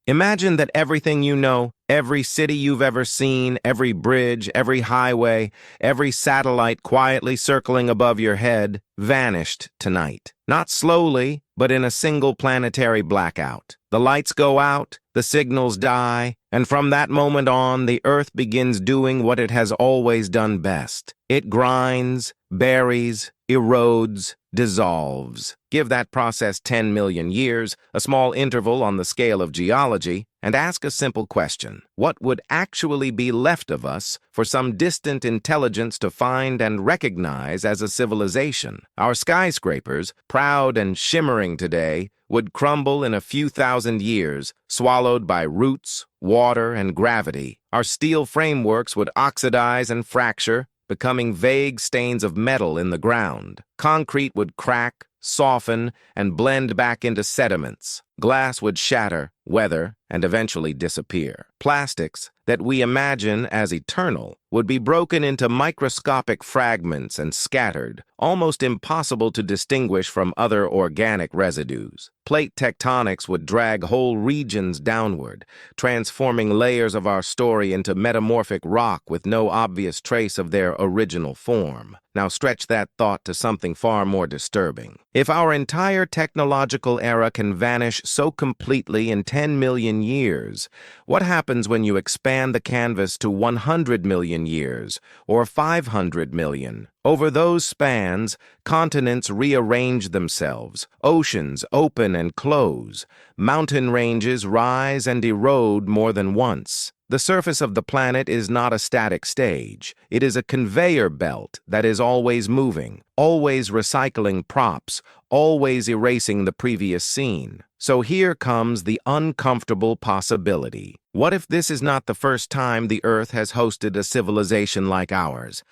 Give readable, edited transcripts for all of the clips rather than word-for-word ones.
Imagine that everything you know, every city you've ever seen, every bridge, every highway, every satellite quietly circling above your head, vanished tonight. Not slowly, but in a single planetary blackout. The lights go out, the signals die, and from that moment on, the Earth begins doing what it has always done best. It grinds, buries, erodes, dissolves. Give that process 10 million years, a small interval on the scale of geology, and ask a simple question. What would actually be left of us for some distant intelligence to find and recognize as a civilization? Our skyscrapers, proud and shimmering today, would crumble in a few thousand years, swallowed by roots, water, and gravity. Our steel frameworks would oxidize and fracture, becoming vague stains of metal in the ground. Concrete would crack, soften, and blend back into sediments. Glass would shatter, weather, and eventually disappear. Plastics, that we imagine as eternal, would be broken into microscopic fragments and scattered, almost impossible to distinguish from other organic residues. Plate tectonics would drag whole regions downward, transforming layers of our story into metamorphic rock with no obvious trace of their original form. Now stretch that thought to something far more disturbing. If our entire technological era can vanish so completely in 10 million years, what happens when you expand the canvas to 100 million years, or 500 million? Over those spans, continents rearrange themselves, oceans open and close, mountain ranges rise and erode more than once. The surface of the planet is not a static stage. It is a conveyor belt that is always moving, always recycling props, always erasing the previous scene. So here comes the uncomfortable possibility. What if this is not the first time the Earth has hosted a civilization like ours?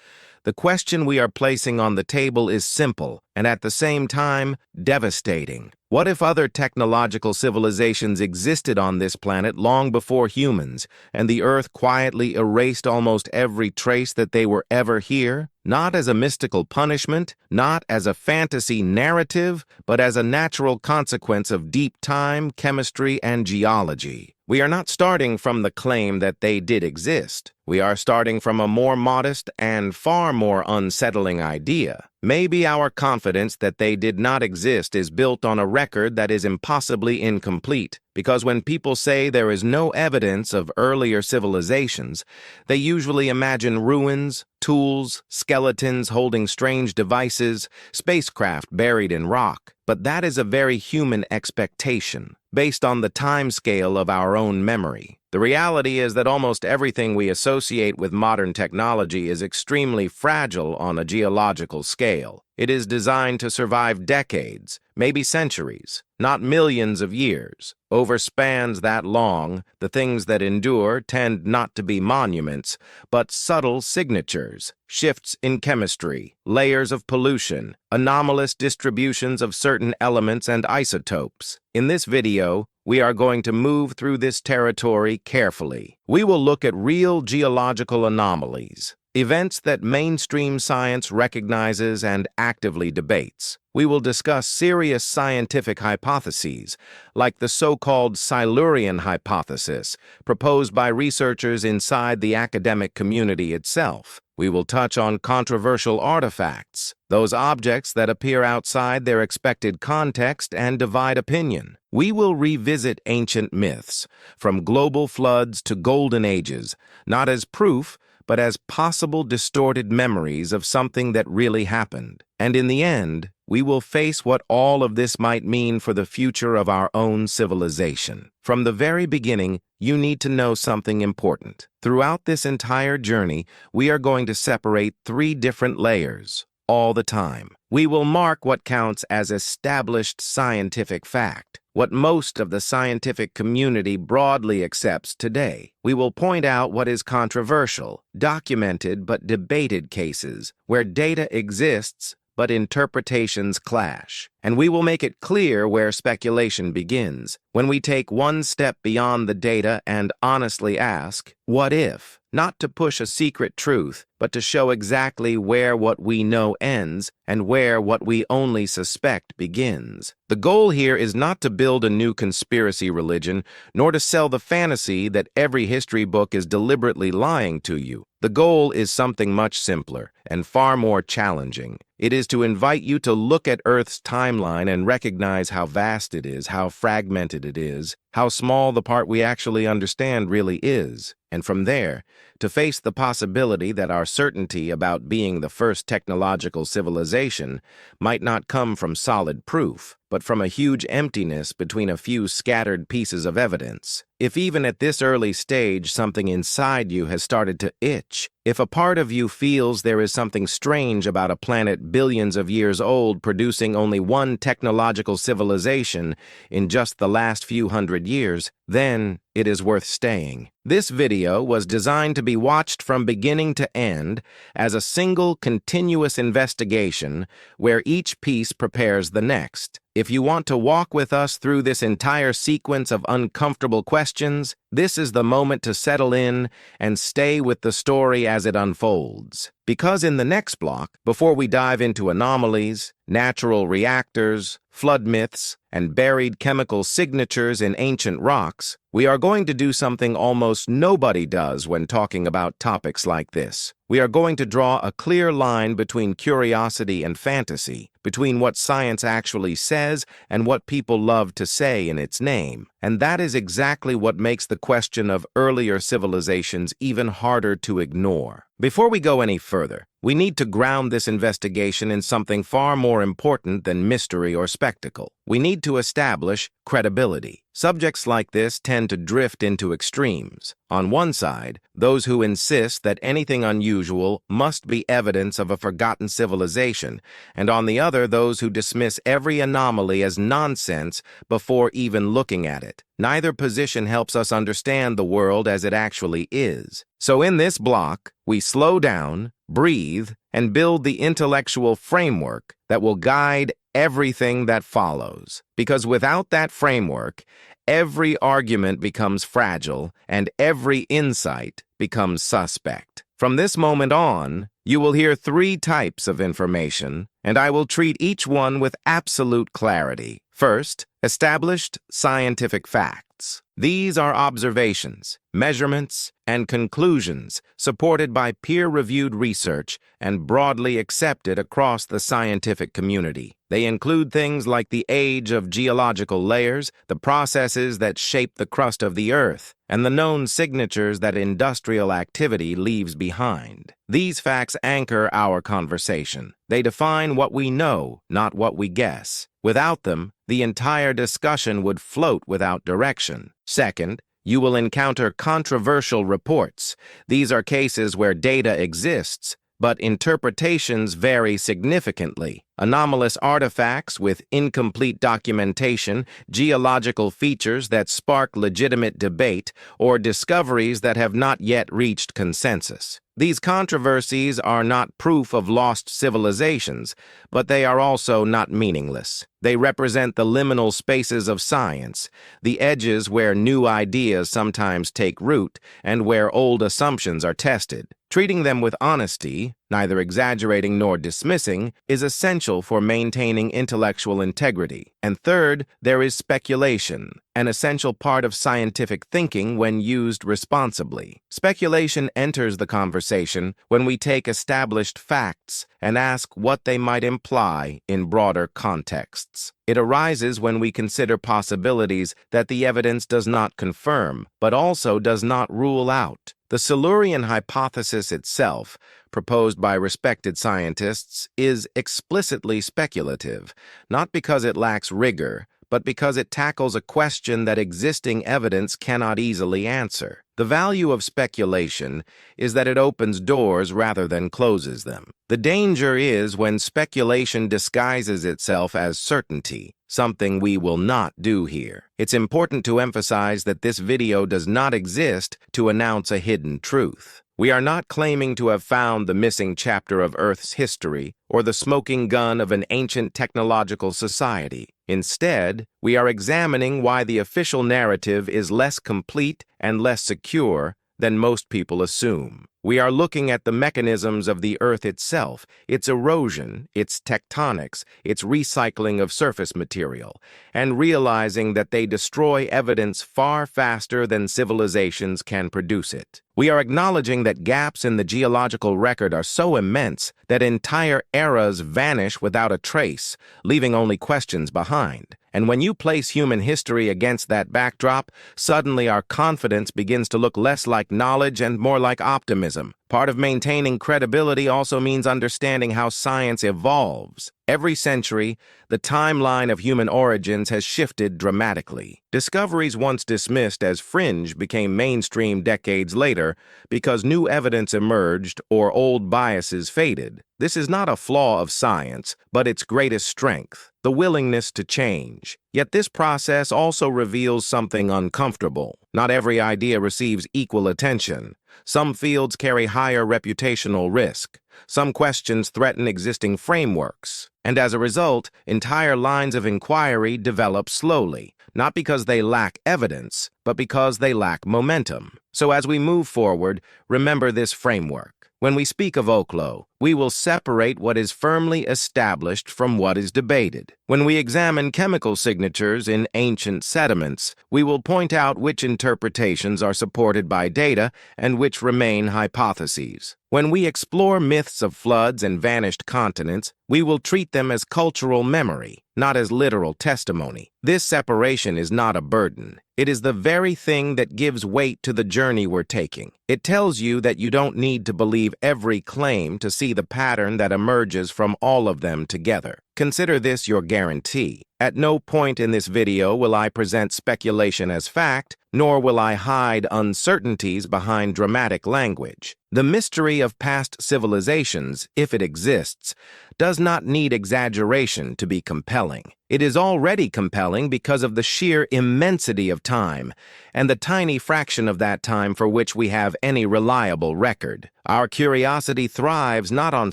The question we are placing on the table is simple and at the same time devastating. What if other technological civilizations existed on this planet long before humans, and the Earth quietly erased almost every trace that they were ever here? Not as a mystical punishment, not as a fantasy narrative, but as a natural consequence of deep time, chemistry, and geology. We are not starting from the claim that they did exist. We are starting from a more modest and far more unsettling idea. Maybe our confidence that they did not exist is built on a record that is impossibly incomplete, because when people say there is no evidence of earlier civilizations, they usually imagine ruins, tools, skeletons holding strange devices, spacecraft buried in rock. But that is a very human expectation, based on the time scale of our own memory. The reality is that almost everything we associate with modern technology is extremely fragile on a geological scale. It is designed to survive decades, maybe centuries, not millions of years. Over spans that long, the things that endure tend not to be monuments, but subtle signatures, shifts in chemistry, layers of pollution, anomalous distributions of certain elements and isotopes. In this video, we are going to move through this territory carefully. We will look at real geological anomalies, events that mainstream science recognizes and actively debates. We will discuss serious scientific hypotheses, like the so-called Silurian Hypothesis, proposed by researchers inside the academic community itself. We will touch on controversial artifacts, those objects that appear outside their expected context and divide opinion. We will revisit ancient myths, from global floods to golden ages, not as proof, but as possible distorted memories of something that really happened. And in the end, we will face what all of this might mean for the future of our own civilization. From the very beginning, you need to know something important. Throughout this entire journey, we are going to separate 3 different layers, all the time. We will mark what counts as established scientific fact, what most of the scientific community broadly accepts today. We will point out what is controversial, documented but debated cases, where data exists but interpretations clash. And we will make it clear where speculation begins, when we take one step beyond the data and honestly ask, what if? not to push a secret truth, but to show exactly where what we know ends and where what we only suspect begins. The goal here is not to build a new conspiracy religion, nor to sell the fantasy that every history book is deliberately lying to you. The goal is something much simpler and far more challenging. It is to invite you to look at Earth's timeline and recognize how vast it is, how fragmented it is, how small the part we actually understand really is, and from there, to face the possibility that our certainty about being the first technological civilization might not come from solid proof, but from a huge emptiness between a few scattered pieces of evidence. If even at this early stage something inside you has started to itch, if a part of you feels there is something strange about a planet billions of years old producing only one technological civilization in just the last few hundred years, then it is worth staying. This video was designed to be watched from beginning to end as a single continuous investigation where each piece prepares the next. If you want to walk with us through this entire sequence of uncomfortable questions, this is the moment to settle in and stay with the story as it unfolds. Because in the next block, before we dive into anomalies, natural reactors, flood myths, and buried chemical signatures in ancient rocks, we are going to do something almost nobody does when talking about topics like this. We are going to draw a clear line between curiosity and fantasy, between what science actually says and what people love to say in its name. And that is exactly what makes the question of earlier civilizations even harder to ignore. Before we go any further, we need to ground this investigation in something far more important than mystery or spectacle. We need to establish credibility. Subjects like this tend to drift into extremes. On one side, those who insist that anything unusual must be evidence of a forgotten civilization, and on the other, those who dismiss every anomaly as nonsense before even looking at it. Neither position helps us understand the world as it actually is. So in this block, we slow down, breathe, and build the intellectual framework that will guide everything that follows. Because without that framework, every argument becomes fragile and every insight becomes suspect. From this moment on, you will hear 3 types of information, and I will treat each one with absolute clarity. First, established scientific facts. These are observations, measurements, and conclusions supported by peer-reviewed research and broadly accepted across the scientific community. They include things like the age of geological layers, the processes that shape the crust of the Earth, and the known signatures that industrial activity leaves behind. These facts anchor our conversation. They define what we know, not what we guess. Without them, the entire discussion would float without direction. Second, you will encounter controversial reports. These are cases where data exists, but interpretations vary significantly. Anomalous artifacts with incomplete documentation, geological features that spark legitimate debate, or discoveries that have not yet reached consensus. These controversies are not proof of lost civilizations, but they are also not meaningless. They represent the liminal spaces of science, the edges where new ideas sometimes take root and where old assumptions are tested. Treating them with honesty, neither exaggerating nor dismissing, is essential for maintaining intellectual integrity. And third, there is speculation, an essential part of scientific thinking when used responsibly. Speculation enters the conversation when we take established facts and ask what they might imply in broader contexts. It arises when we consider possibilities that the evidence does not confirm, but also does not rule out. The Silurian hypothesis itself, proposed by respected scientists, is explicitly speculative, not because it lacks rigor, but because it tackles a question that existing evidence cannot easily answer. The value of speculation is that it opens doors rather than closes them. The danger is when speculation disguises itself as certainty, something we will not do here. It's important to emphasize that this video does not exist to announce a hidden truth. We are not claiming to have found the missing chapter of Earth's history or the smoking gun of an ancient technological society. Instead, we are examining why the official narrative is less complete and less secure than most people assume. We are looking at the mechanisms of the Earth itself, its erosion, its tectonics, its recycling of surface material, and realizing that they destroy evidence far faster than civilizations can produce it. We are acknowledging that gaps in the geological record are so immense that entire eras vanish without a trace, leaving only questions behind. And when you place human history against that backdrop, suddenly our confidence begins to look less like knowledge and more like optimism. Part of maintaining credibility also means understanding how science evolves. Every century, the timeline of human origins has shifted dramatically. Discoveries once dismissed as fringe became mainstream decades later because new evidence emerged or old biases faded. This is not a flaw of science, but its greatest strength, the willingness to change. Yet this process also reveals something uncomfortable. Not every idea receives equal attention. Some fields carry higher reputational risk. Some questions threaten existing frameworks. And as a result, entire lines of inquiry develop slowly, not because they lack evidence, but because they lack momentum. So as we move forward, remember this framework. When we speak of Oklo, we will separate what is firmly established from what is debated. When we examine chemical signatures in ancient sediments, we will point out which interpretations are supported by data and which remain hypotheses. When we explore myths of floods and vanished continents, we will treat them as cultural memory, not as literal testimony. This separation is not a burden. It is the very thing that gives weight to the journey we're taking. It tells you that you don't need to believe every claim to see the pattern that emerges from all of them together. Consider this your guarantee. At no point in this video will I present speculation as fact, nor will I hide uncertainties behind dramatic language. The mystery of past civilizations, if it exists, does not need exaggeration to be compelling. It is already compelling because of the sheer immensity of time and the tiny fraction of that time for which we have any reliable record. Our curiosity thrives not on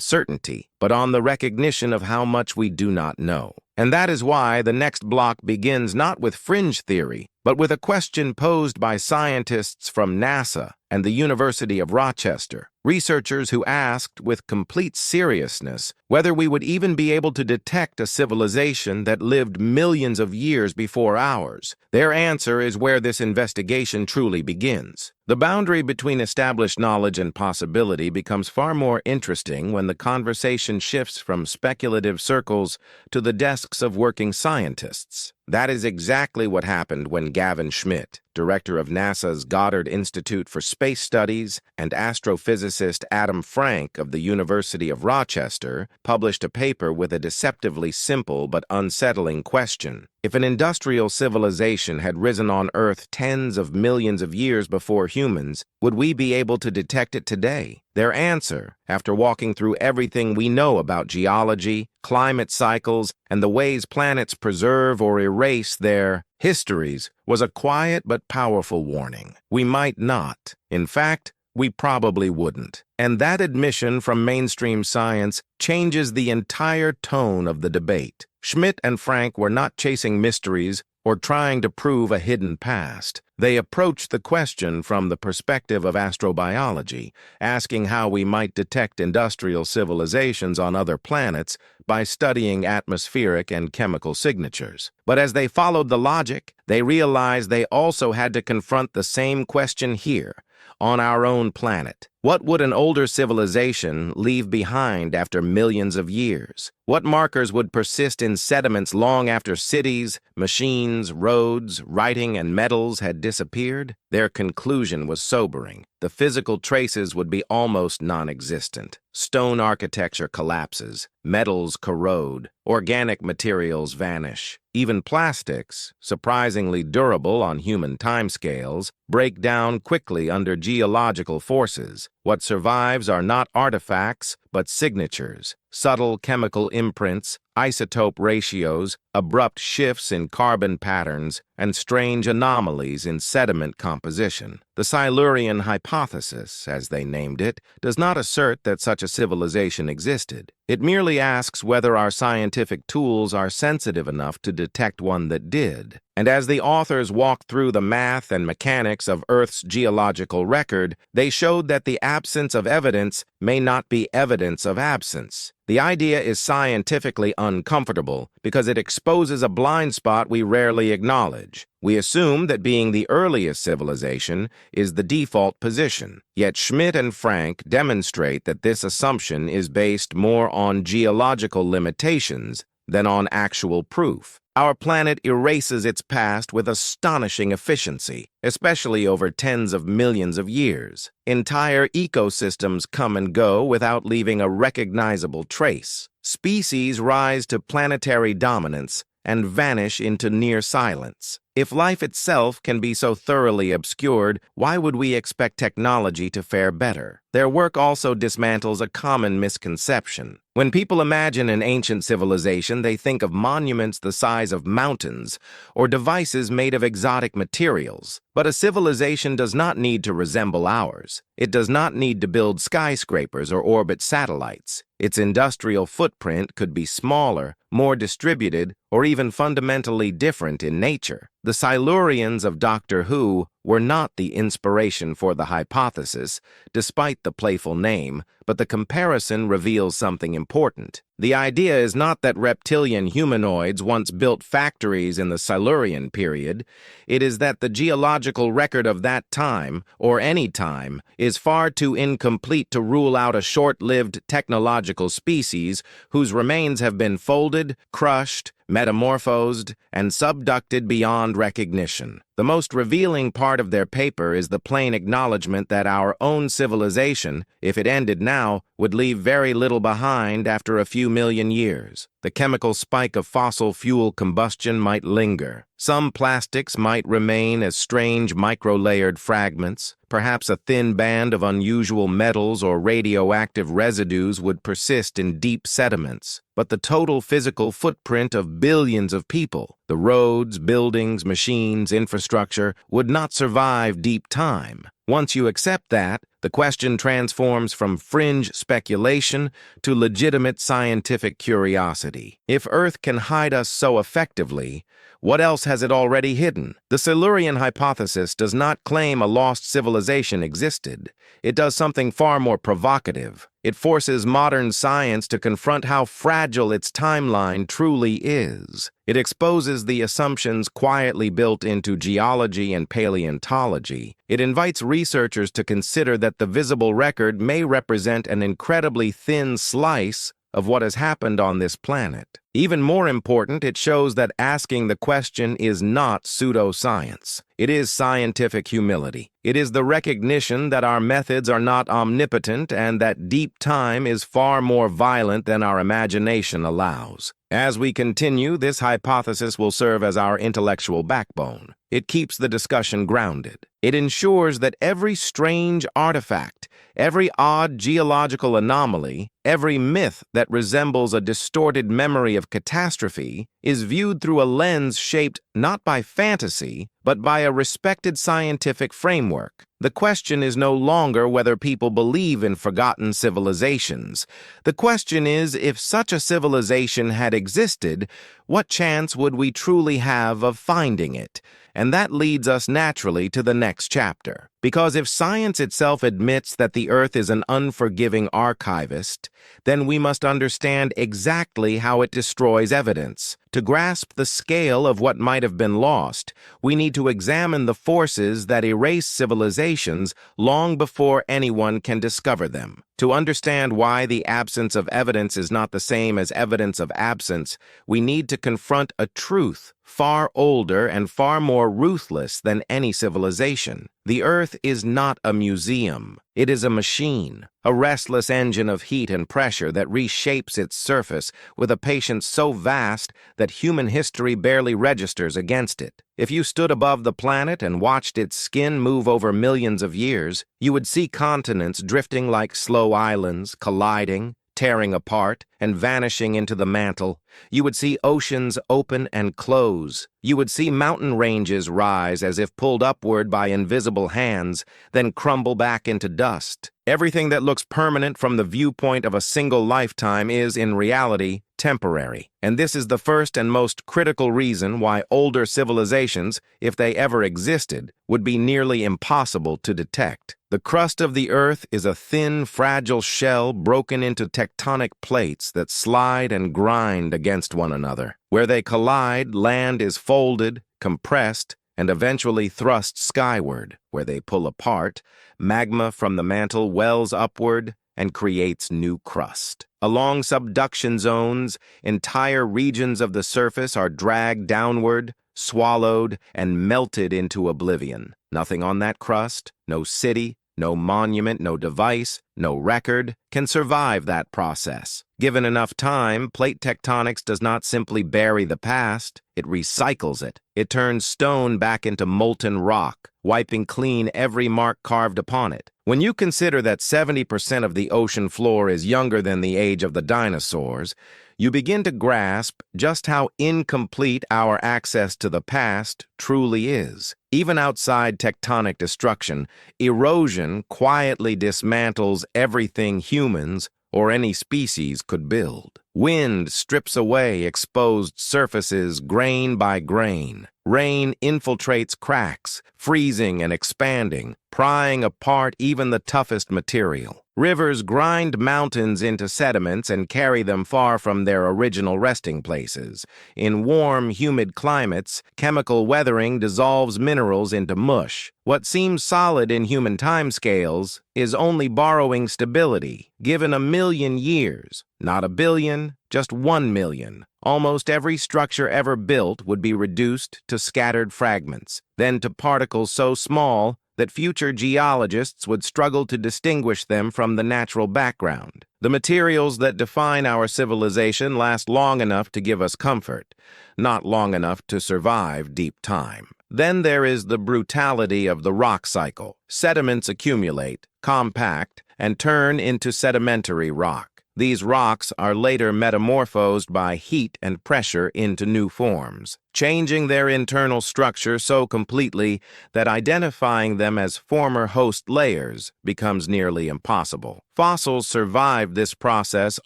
certainty, but on the recognition of how much we do not know. And that is why the next block begins not with fringe theory, but with a question posed by scientists from NASA and the University of Rochester, researchers who asked with complete seriousness whether we would even be able to detect a civilization that lived millions of years before ours. Their answer is where this investigation truly begins. The boundary between established knowledge and possibility becomes far more interesting when the conversation shifts from speculative circles to the desks of working scientists. That is exactly what happened when Gavin Schmidt, director of NASA's Goddard Institute for Space Studies, and astrophysicist Adam Frank of the University of Rochester, published a paper with a deceptively simple but unsettling question. If an industrial civilization had risen on Earth tens of millions of years before humans, would we be able to detect it today? Their answer, after walking through everything we know about geology, climate cycles, and the ways planets preserve or erase their histories, was a quiet but powerful warning. We might not. In fact, we probably wouldn't. And that admission from mainstream science changes the entire tone of the debate. Schmidt and Frank were not chasing mysteries or trying to prove a hidden past. They approached the question from the perspective of astrobiology, asking how we might detect industrial civilizations on other planets by studying atmospheric and chemical signatures. But as they followed the logic, they realized they also had to confront the same question here, on our own planet. What would an older civilization leave behind after millions of years? What markers would persist in sediments long after cities, machines, roads, writing, and metals had disappeared? Their conclusion was sobering. The physical traces would be almost non-existent. Stone architecture collapses, metals corrode, organic materials vanish. Even plastics, surprisingly durable on human timescales, break down quickly under geological forces. What survives are not artifacts, but signatures, subtle chemical imprints, isotope ratios, abrupt shifts in carbon patterns, and strange anomalies in sediment composition. The Silurian Hypothesis, as they named it, does not assert that such a civilization existed. It merely asks whether our scientific tools are sensitive enough to detect one that did. And as the authors walked through the math and mechanics of Earth's geological record, they showed that the absence of evidence may not be evidence of absence. The idea is scientifically uncomfortable because it exposes a blind spot we rarely acknowledge. We assume that being the earliest civilization is the default position. Yet Schmidt and Frank demonstrate that this assumption is based more on geological limitations than on actual proof. Our planet erases its past with astonishing efficiency, especially over tens of millions of years. Entire ecosystems come and go without leaving a recognizable trace. Species rise to planetary dominance and vanish into near silence. If life itself can be so thoroughly obscured, why would we expect technology to fare better? Their work also dismantles a common misconception. When people imagine an ancient civilization, they think of monuments the size of mountains or devices made of exotic materials. But a civilization does not need to resemble ours. It does not need to build skyscrapers or orbit satellites. Its industrial footprint could be smaller, more distributed, or even fundamentally different in nature. The Silurians of Doctor Who were not the inspiration for the hypothesis, despite the playful name, but the comparison reveals something important. The idea is not that reptilian humanoids once built factories in the Silurian period. It is that the geological record of that time, or any time, is far too incomplete to rule out a short-lived technological species whose remains have been folded, crushed, metamorphosed, and subducted beyond recognition. The most revealing part of their paper is the plain acknowledgement that our own civilization, if it ended now, would leave very little behind after a few million years. The chemical spike of fossil fuel combustion might linger. Some plastics might remain as strange micro-layered fragments. Perhaps a thin band of unusual metals or radioactive residues would persist in deep sediments. But the total physical footprint of billions of people, the roads, buildings, machines, infrastructure, would not survive deep time. Once you accept that, the question transforms from fringe speculation to legitimate scientific curiosity. If Earth can hide us so effectively, what else has it already hidden? The Silurian hypothesis does not claim a lost civilization existed. It does something far more provocative. It forces modern science to confront how fragile its timeline truly is. It exposes the assumptions quietly built into geology and paleontology. It invites researchers to consider that the visible record may represent an incredibly thin slice of what has happened on this planet. Even more important, it shows that asking the question is not pseudoscience. It is scientific humility. It is the recognition that our methods are not omnipotent and that deep time is far more violent than our imagination allows. As we continue, this hypothesis will serve as our intellectual backbone. It keeps the discussion grounded. It ensures that every strange artifact, every odd geological anomaly, every myth that resembles a distorted memory of catastrophe is viewed through a lens shaped not by fantasy, but by a respected scientific framework. The question is no longer whether people believe in forgotten civilizations. The question is, if such a civilization had existed, what chance would we truly have of finding it? And that leads us naturally to the next chapter. Because if science itself admits that the Earth is an unforgiving archivist, then we must understand exactly how it destroys evidence. To grasp the scale of what might have been lost, we need to examine the forces that erase civilizations long before anyone can discover them. To understand why the absence of evidence is not the same as evidence of absence, we need to confront a truth far older and far more ruthless than any civilization. The Earth is not a museum. It is a machine, a restless engine of heat and pressure that reshapes its surface with a patience so vast that human history barely registers against it. If you stood above the planet and watched its skin move over millions of years, you would see continents drifting like slow islands, colliding, tearing apart and vanishing into the mantle. You would see oceans open and close. You would see mountain ranges rise as if pulled upward by invisible hands, then crumble back into dust. Everything that looks permanent from the viewpoint of a single lifetime is, in reality, temporary. And this is the first and most critical reason why older civilizations, if they ever existed, would be nearly impossible to detect. The crust of the Earth is a thin, fragile shell broken into tectonic plates that slide and grind against one another. Where they collide, land is folded, compressed, and eventually thrust skyward. Where they pull apart, magma from the mantle wells upward and creates new crust. Along subduction zones, entire regions of the surface are dragged downward, swallowed, and melted into oblivion. Nothing on that crust, no city, no monument, no device, no record, can survive that process. Given enough time, plate tectonics does not simply bury the past, it recycles it. It turns stone back into molten rock, wiping clean every mark carved upon it. When you consider that 70% of the ocean floor is younger than the age of the dinosaurs, you begin to grasp just how incomplete our access to the past truly is. Even outside tectonic destruction, erosion quietly dismantles everything humans or any species could build. Wind strips away exposed surfaces grain by grain. Rain infiltrates cracks, freezing and expanding, prying apart even the toughest material. Rivers grind mountains into sediments and carry them far from their original resting places. In warm, humid climates, chemical weathering dissolves minerals into mush. What seems solid in human timescales is only borrowing stability. Given 1,000,000 years, not 1 billion, just 1 million, almost every structure ever built would be reduced to scattered fragments, then to particles so small that future geologists would struggle to distinguish them from the natural background. The materials that define our civilization last long enough to give us comfort, not long enough to survive deep time. Then there is the brutality of the rock cycle. Sediments accumulate, compact, and turn into sedimentary rock. These rocks are later metamorphosed by heat and pressure into new forms, changing their internal structure so completely that identifying them as former host layers becomes nearly impossible. Fossils survive this process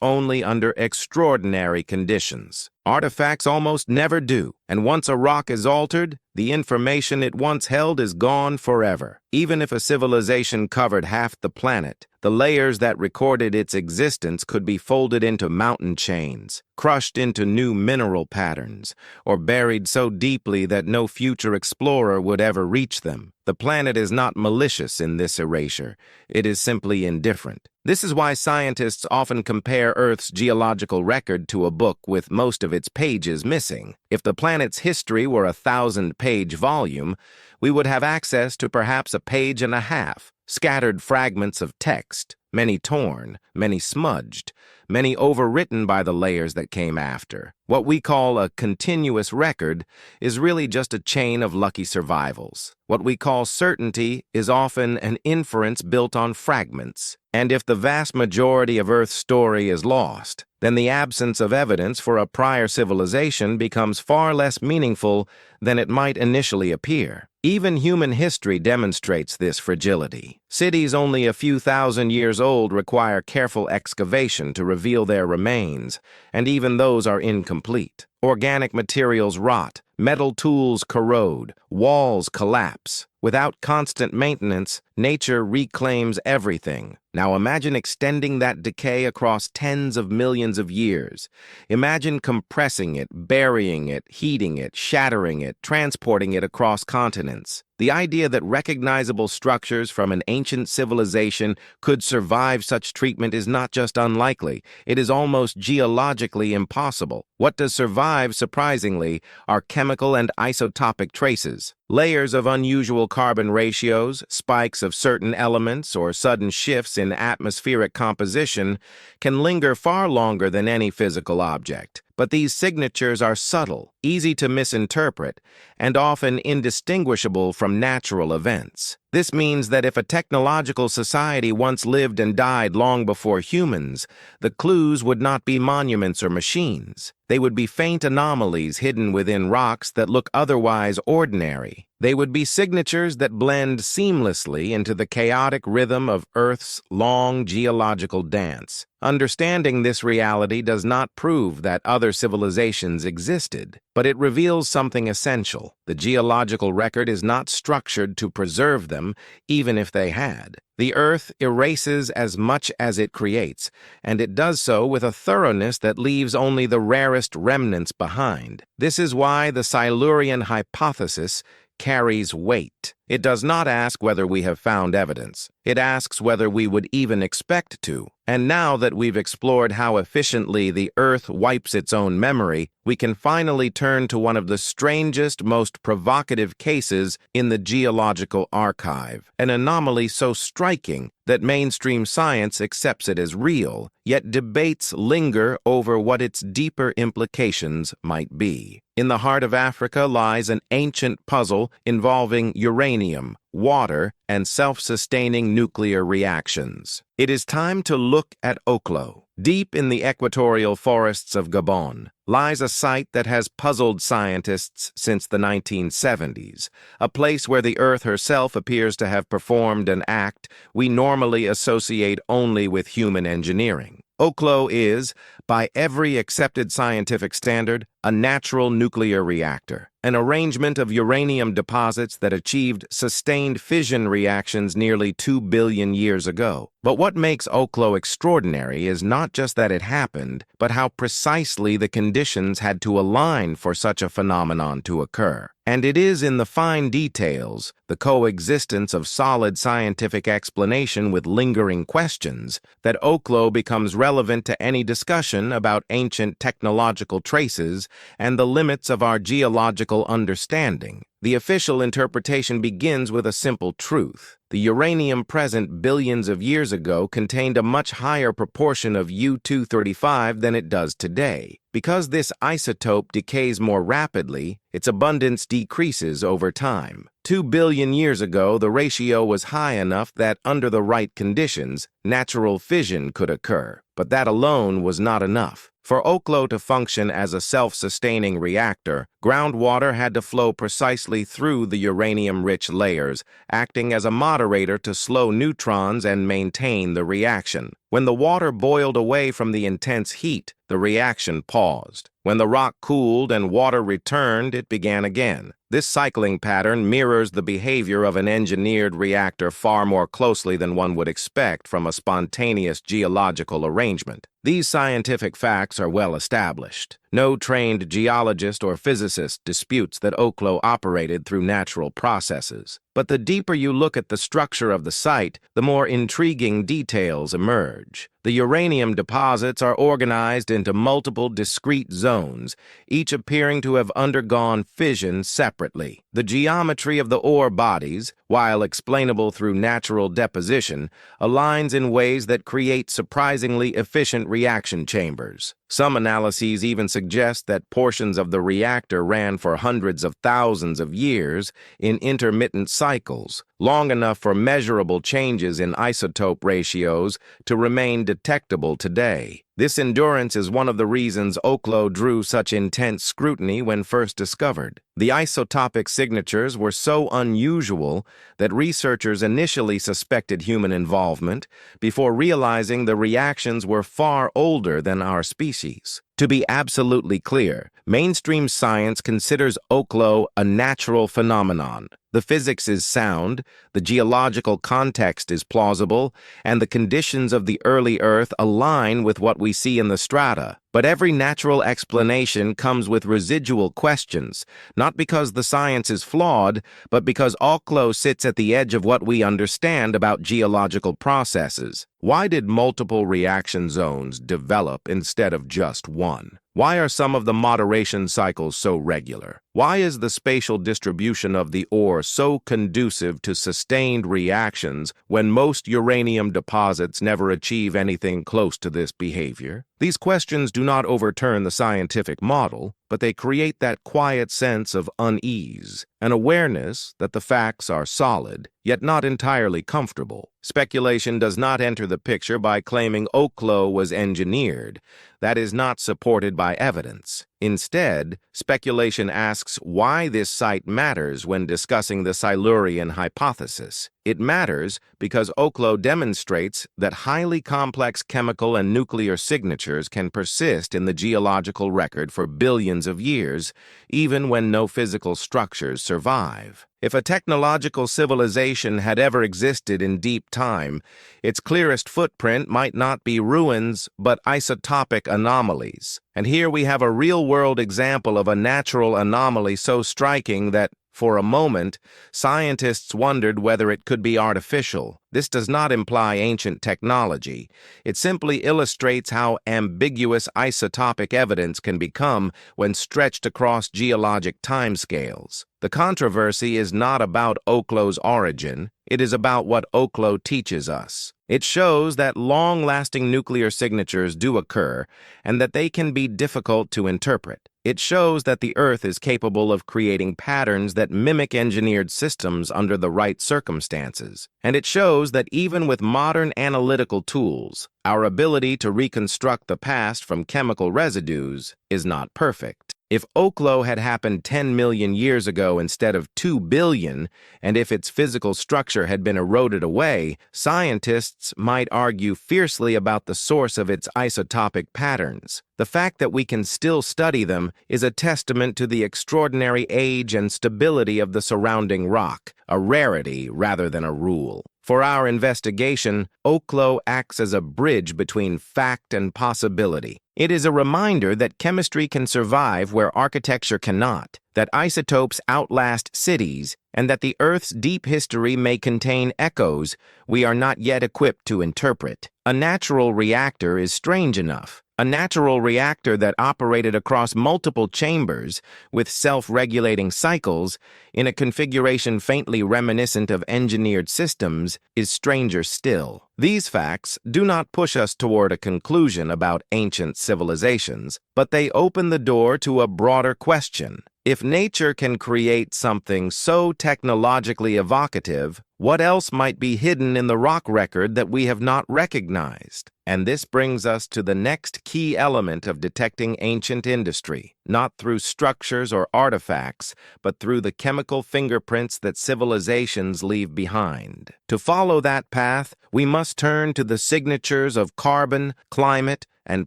only under extraordinary conditions. Artifacts almost never do, and once a rock is altered, the information it once held is gone forever. Even if a civilization covered half the planet, the layers that recorded its existence could be folded into mountain chains, crushed into new mineral patterns, or buried so deeply that no future explorer would ever reach them. The planet is not malicious in this erasure. It is simply indifferent. This is why scientists often compare Earth's geological record to a book with most of its pages missing. If the planet's history were a 1,000-page volume, we would have access to perhaps a page and a half, scattered fragments of text, many torn, many smudged, many overwritten by the layers that came after. What we call a continuous record is really just a chain of lucky survivals. What we call certainty is often an inference built on fragments. And if the vast majority of Earth's story is lost, then the absence of evidence for a prior civilization becomes far less meaningful than it might initially appear. Even human history demonstrates this fragility. Cities only a few thousand years old require careful excavation to reveal their remains, and even those are incomplete. Organic materials rot, metal tools corrode, walls collapse. Without constant maintenance, nature reclaims everything. Now imagine extending that decay across tens of millions of years. Imagine compressing it, burying it, heating it, shattering it, transporting it across continents. The idea that recognizable structures from an ancient civilization could survive such treatment is not just unlikely, it is almost geologically impossible. What does survive, surprisingly, are chemical and isotopic traces. Layers of unusual carbon ratios, spikes of certain elements, or sudden shifts in atmospheric composition can linger far longer than any physical object. But these signatures are subtle, easy to misinterpret, and often indistinguishable from natural events. This means that if a technological society once lived and died long before humans, the clues would not be monuments or machines. They would be faint anomalies hidden within rocks that look otherwise ordinary. They would be signatures that blend seamlessly into the chaotic rhythm of Earth's long geological dance. Understanding this reality does not prove that other civilizations existed, but it reveals something essential. The geological record is not structured to preserve them, even if they had. The Earth erases as much as it creates, and it does so with a thoroughness that leaves only the rarest remnants behind. This is why the Silurian Hypothesis carries weight. It does not ask whether we have found evidence. It asks whether we would even expect to. And now that we've explored how efficiently the Earth wipes its own memory, we can finally turn to one of the strangest, most provocative cases in the geological archive, an anomaly so striking that mainstream science accepts it as real, yet debates linger over what its deeper implications might be. In the heart of Africa lies an ancient puzzle involving uranium, water, and self-sustaining nuclear reactions. It is time to look at Oklo. Deep in the equatorial forests of Gabon lies a site that has puzzled scientists since the 1970s, a place where the Earth herself appears to have performed an act we normally associate only with human engineering. Oklo is, by every accepted scientific standard, a natural nuclear reactor, an arrangement of uranium deposits that achieved sustained fission reactions nearly 2 billion years ago. But what makes Oklo extraordinary is not just that it happened, but how precisely the conditions had to align for such a phenomenon to occur. And it is in the fine details, the coexistence of solid scientific explanation with lingering questions, that Oklo becomes relevant to any discussion about ancient technological traces and the limits of our geological understanding. The official interpretation begins with a simple truth. The uranium present billions of years ago contained a much higher proportion of U-235 than it does today. Because this isotope decays more rapidly, its abundance decreases over time. 2 billion years ago, the ratio was high enough that, under the right conditions, natural fission could occur. But that alone was not enough. For Oklo to function as a self-sustaining reactor, groundwater had to flow precisely through the uranium-rich layers, acting as a moderator to slow neutrons and maintain the reaction. When the water boiled away from the intense heat, the reaction paused. When the rock cooled and water returned, it began again. This cycling pattern mirrors the behavior of an engineered reactor far more closely than one would expect from a spontaneous geological arrangement. These scientific facts are well established. No trained geologist or physicist disputes that Oklo operated through natural processes. But the deeper you look at the structure of the site, the more intriguing details emerge. The uranium deposits are organized into multiple discrete zones, each appearing to have undergone fission separately. The geometry of the ore bodies, while explainable through natural deposition, aligns in ways that create surprisingly efficient reaction chambers. Some analyses even suggest that portions of the reactor ran for hundreds of thousands of years in intermittent cycles, long enough for measurable changes in isotope ratios to remain detectable today. This endurance is one of the reasons Oklo drew such intense scrutiny when first discovered. The isotopic signatures were so unusual that researchers initially suspected human involvement before realizing the reactions were far older than our species. To be absolutely clear, mainstream science considers Oklo a natural phenomenon. The physics is sound, the geological context is plausible, and the conditions of the early Earth align with what we see in the strata. But every natural explanation comes with residual questions, not because the science is flawed, but because Oklo sits at the edge of what we understand about geological processes. Why did multiple reaction zones develop instead of just one? Why are some of the moderation cycles so regular? Why is the spatial distribution of the ore so conducive to sustained reactions when most uranium deposits never achieve anything close to this behavior? These questions do not overturn the scientific model, but they create that quiet sense of unease, an awareness that the facts are solid, yet not entirely comfortable. Speculation does not enter the picture by claiming Oklo was engineered. That is not supported by evidence. Instead, speculation asks why this site matters when discussing the Silurian hypothesis. It matters because Oklo demonstrates that highly complex chemical and nuclear signatures can persist in the geological record for billions of years, even when no physical structures survive. If a technological civilization had ever existed in deep time, its clearest footprint might not be ruins, but isotopic anomalies. And here we have a real-world example of a natural anomaly so striking that, for a moment, scientists wondered whether it could be artificial. This does not imply ancient technology. It simply illustrates how ambiguous isotopic evidence can become when stretched across geologic timescales. The controversy is not about Oklo's origin. It is about what Oklo teaches us. It shows that long-lasting nuclear signatures do occur and that they can be difficult to interpret. It shows that the Earth is capable of creating patterns that mimic engineered systems under the right circumstances. And it shows that even with modern analytical tools, our ability to reconstruct the past from chemical residues is not perfect. If Oklo had happened 10 million years ago instead of 2 billion, and if its physical structure had been eroded away, scientists might argue fiercely about the source of its isotopic patterns. The fact that we can still study them is a testament to the extraordinary age and stability of the surrounding rock, a rarity rather than a rule. For our investigation, Oklo acts as a bridge between fact and possibility. It is a reminder that chemistry can survive where architecture cannot, that isotopes outlast cities, and that the Earth's deep history may contain echoes we are not yet equipped to interpret. A natural reactor is strange enough. A natural reactor that operated across multiple chambers with self-regulating cycles in a configuration faintly reminiscent of engineered systems is stranger still. These facts do not push us toward a conclusion about ancient civilizations, but they open the door to a broader question. If nature can create something so technologically evocative, what else might be hidden in the rock record that we have not recognized? And this brings us to the next key element of detecting ancient industry, not through structures or artifacts, but through the chemical fingerprints that civilizations leave behind. To follow that path, we must turn to the signatures of carbon, climate, and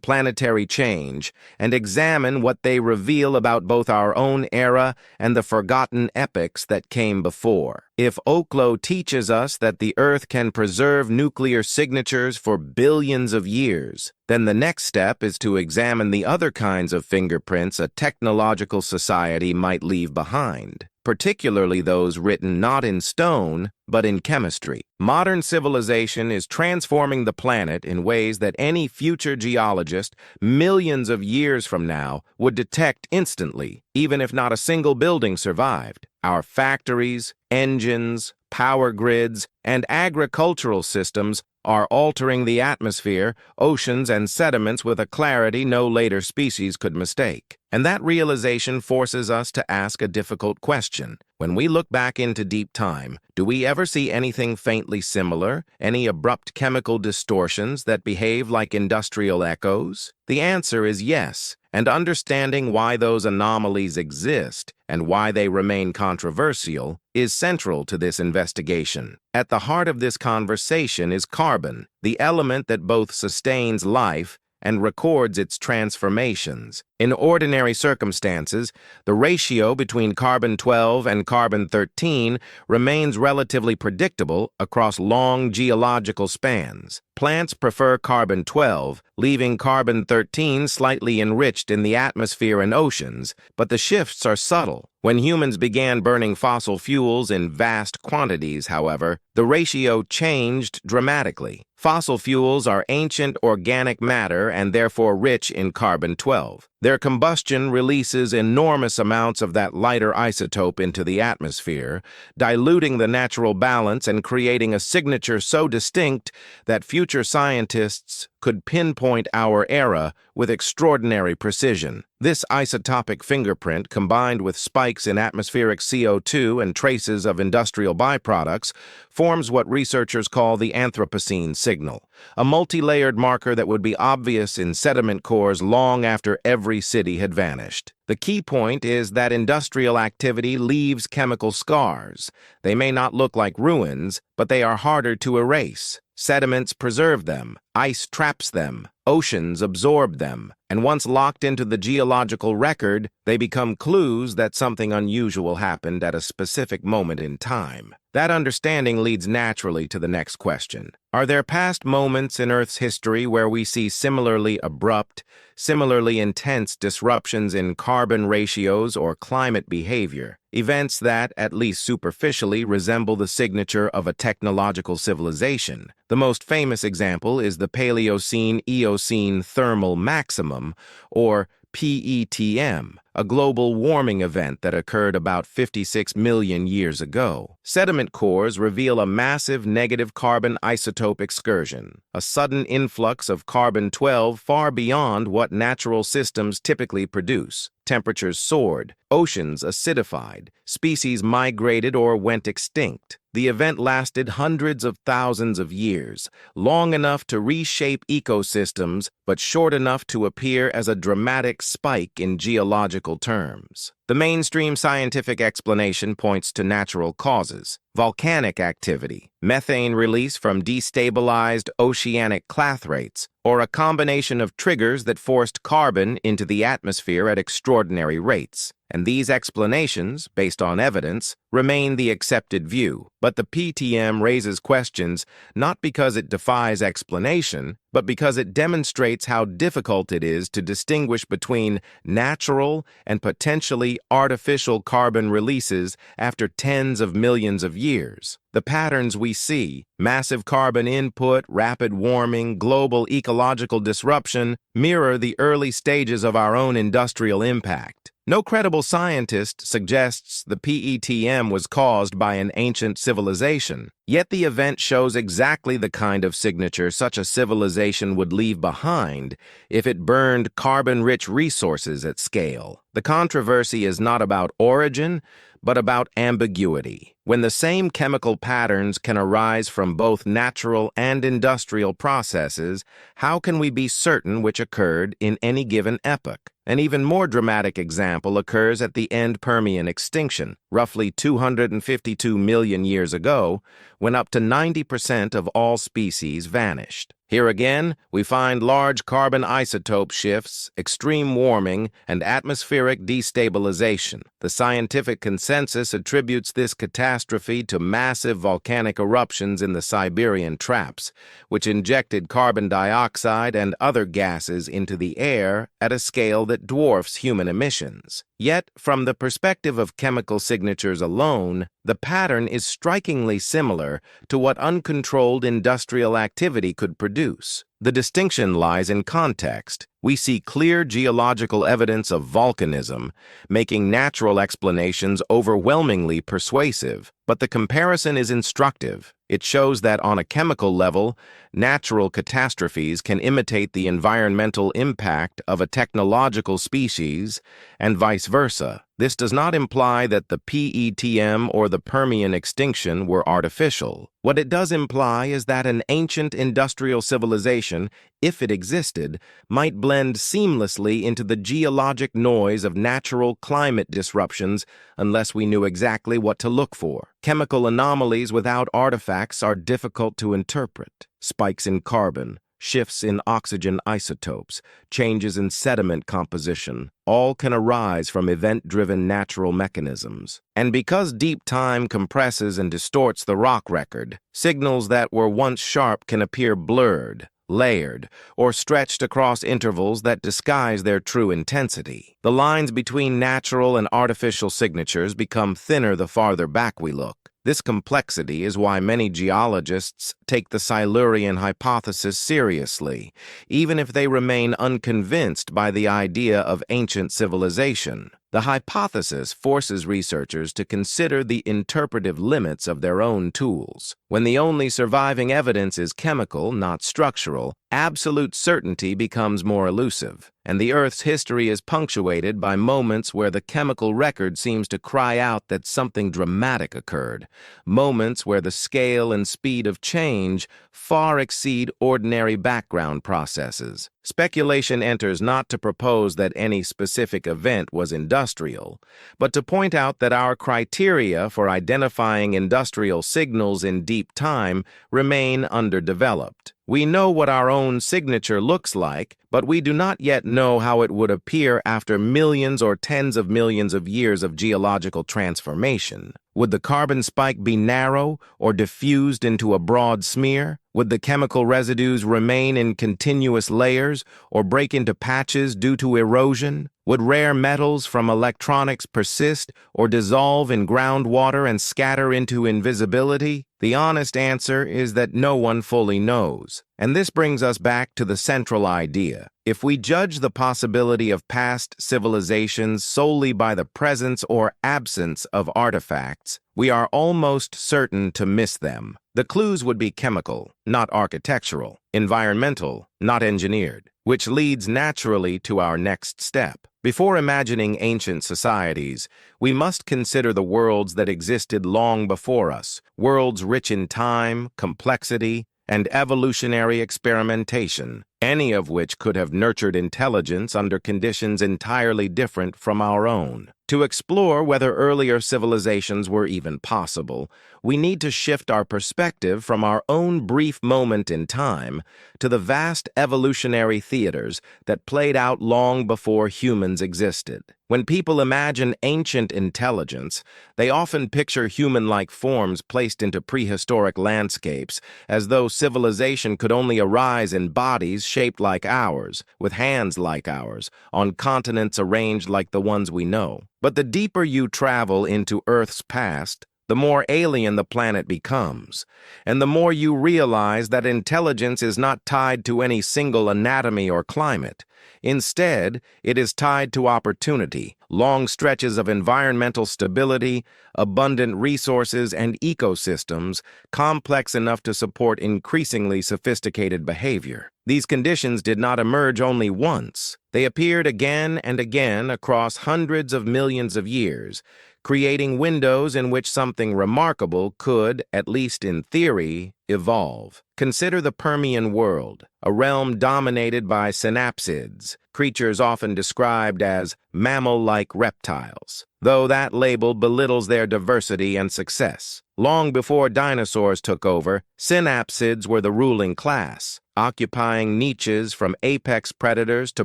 planetary change, and examine what they reveal about both our own era and the forgotten epochs that came before. If Oklo teaches us that the Earth can preserve nuclear signatures for billions of years, then the next step is to examine the other kinds of fingerprints a technological society might leave behind, particularly those written not in stone, but in chemistry. Modern civilization is transforming the planet in ways that any future geologist, millions of years from now, would detect instantly, even if not a single building survived. Our factories, engines, power grids, and agricultural systems are altering the atmosphere, oceans, and sediments with a clarity no later species could mistake. And that realization forces us to ask a difficult question. When we look back into deep time, do we ever see anything faintly similar, any abrupt chemical distortions that behave like industrial echoes? The answer is yes, and understanding why those anomalies exist and why they remain controversial is central to this investigation. At the heart of this conversation is carbon, the element that both sustains life and records its transformations. In ordinary circumstances, the ratio between carbon-12 and carbon-13 remains relatively predictable across long geological spans. Plants prefer carbon-12, leaving carbon-13 slightly enriched in the atmosphere and oceans, but the shifts are subtle. When humans began burning fossil fuels in vast quantities, however, the ratio changed dramatically. Fossil fuels are ancient organic matter and therefore rich in carbon-12. Their combustion releases enormous amounts of that lighter isotope into the atmosphere, diluting the natural balance and creating a signature so distinct that future scientists could pinpoint our era with extraordinary precision. This isotopic fingerprint, combined with spikes in atmospheric CO2 and traces of industrial byproducts, forms what researchers call the Anthropocene signal, a multi-layered marker that would be obvious in sediment cores long after every city had vanished. The key point is that industrial activity leaves chemical scars. They may not look like ruins, but they are harder to erase. Sediments preserve them, ice traps them, oceans absorb them, and once locked into the geological record, they become clues that something unusual happened at a specific moment in time. That understanding leads naturally to the next question. Are there past moments in Earth's history where we see similarly abrupt, similarly intense disruptions in carbon ratios or climate behavior, events that, at least superficially, resemble the signature of a technological civilization? The most famous example is the Paleocene-Eocene thermal maximum, or PETM, a global warming event that occurred about 56 million years ago. Sediment cores reveal a massive negative carbon isotope excursion, a sudden influx of carbon-12 far beyond what natural systems typically produce. Temperatures soared, oceans acidified, species migrated or went extinct. The event lasted hundreds of thousands of years, long enough to reshape ecosystems, but short enough to appear as a dramatic spike in geological terms. The mainstream scientific explanation points to natural causes: volcanic activity, methane release from destabilized oceanic clathrates, or a combination of triggers that forced carbon into the atmosphere at extraordinary rates. And these explanations, based on evidence, remain the accepted view. But the PTM raises questions not because it defies explanation, but because it demonstrates how difficult it is to distinguish between natural and potentially artificial carbon releases after tens of millions of years. The patterns we see, massive carbon input, rapid warming, global ecological disruption, mirror the early stages of our own industrial impact. No credible scientist suggests the PETM was caused by an ancient civilization, yet the event shows exactly the kind of signature such a civilization would leave behind if it burned carbon-rich resources at scale. The controversy is not about origin, but about ambiguity. When the same chemical patterns can arise from both natural and industrial processes, how can we be certain which occurred in any given epoch? An even more dramatic example occurs at the end Permian extinction, roughly 252 million years ago, when up to 90% of all species vanished. Here again, we find large carbon isotope shifts, extreme warming, and atmospheric destabilization. The scientific consensus attributes this catastrophe to massive volcanic eruptions in the Siberian traps, which injected carbon dioxide and other gases into the air at a scale that dwarfs human emissions. Yet, from the perspective of chemical signatures alone, the pattern is strikingly similar to what uncontrolled industrial activity could produce. The distinction lies in context. We see clear geological evidence of volcanism, making natural explanations overwhelmingly persuasive. But the comparison is instructive. It shows that on a chemical level, natural catastrophes can imitate the environmental impact of a technological species, and vice versa. This does not imply that the PETM or the Permian extinction were artificial. What it does imply is that an ancient industrial civilization, if it existed, might blend seamlessly into the geologic noise of natural climate disruptions unless we knew exactly what to look for. Chemical anomalies without artifacts are difficult to interpret. Spikes in carbon, shifts in oxygen isotopes, changes in sediment composition, all can arise from event-driven natural mechanisms. And because deep time compresses and distorts the rock record, signals that were once sharp can appear blurred, layered, or stretched across intervals that disguise their true intensity. The lines between natural and artificial signatures become thinner the farther back we look. This complexity is why many geologists take the Silurian hypothesis seriously, even if they remain unconvinced by the idea of ancient civilization. The hypothesis forces researchers to consider the interpretive limits of their own tools. When the only surviving evidence is chemical, not structural, absolute certainty becomes more elusive, and the Earth's history is punctuated by moments where the chemical record seems to cry out that something dramatic occurred, moments where the scale and speed of change far exceed ordinary background processes. Speculation enters not to propose that any specific event was industrial, but to point out that our criteria for identifying industrial signals in deep time remain underdeveloped. We know what our own signature looks like, but we do not yet know how it would appear after millions or tens of millions of years of geological transformation. Would the carbon spike be narrow or diffused into a broad smear? Would the chemical residues remain in continuous layers or break into patches due to erosion? Would rare metals from electronics persist or dissolve in groundwater and scatter into invisibility? The honest answer is that no one fully knows. And this brings us back to the central idea. If we judge the possibility of past civilizations solely by the presence or absence of artifacts, we are almost certain to miss them. The clues would be chemical, not architectural, environmental, not engineered, which leads naturally to our next step. Before imagining ancient societies, we must consider the worlds that existed long before us, worlds rich in time, complexity, and evolutionary experimentation, any of which could have nurtured intelligence under conditions entirely different from our own. To explore whether earlier civilizations were even possible, we need to shift our perspective from our own brief moment in time to the vast evolutionary theaters that played out long before humans existed. When people imagine ancient intelligence, they often picture human-like forms placed into prehistoric landscapes, as though civilization could only arise in bodies shaped like ours, with hands like ours, on continents arranged like the ones we know. But the deeper you travel into Earth's past, the more alien the planet becomes, and the more you realize that intelligence is not tied to any single anatomy or climate. Instead, it is tied to opportunity, long stretches of environmental stability, abundant resources, and ecosystems complex enough to support increasingly sophisticated behavior. These conditions did not emerge only once. They appeared again and again across hundreds of millions of years, creating windows in which something remarkable could, at least in theory, evolve. Consider the Permian world, a realm dominated by synapsids, creatures often described as mammal-like reptiles, though that label belittles their diversity and success. Long before dinosaurs took over, synapsids were the ruling class, occupying niches from apex predators to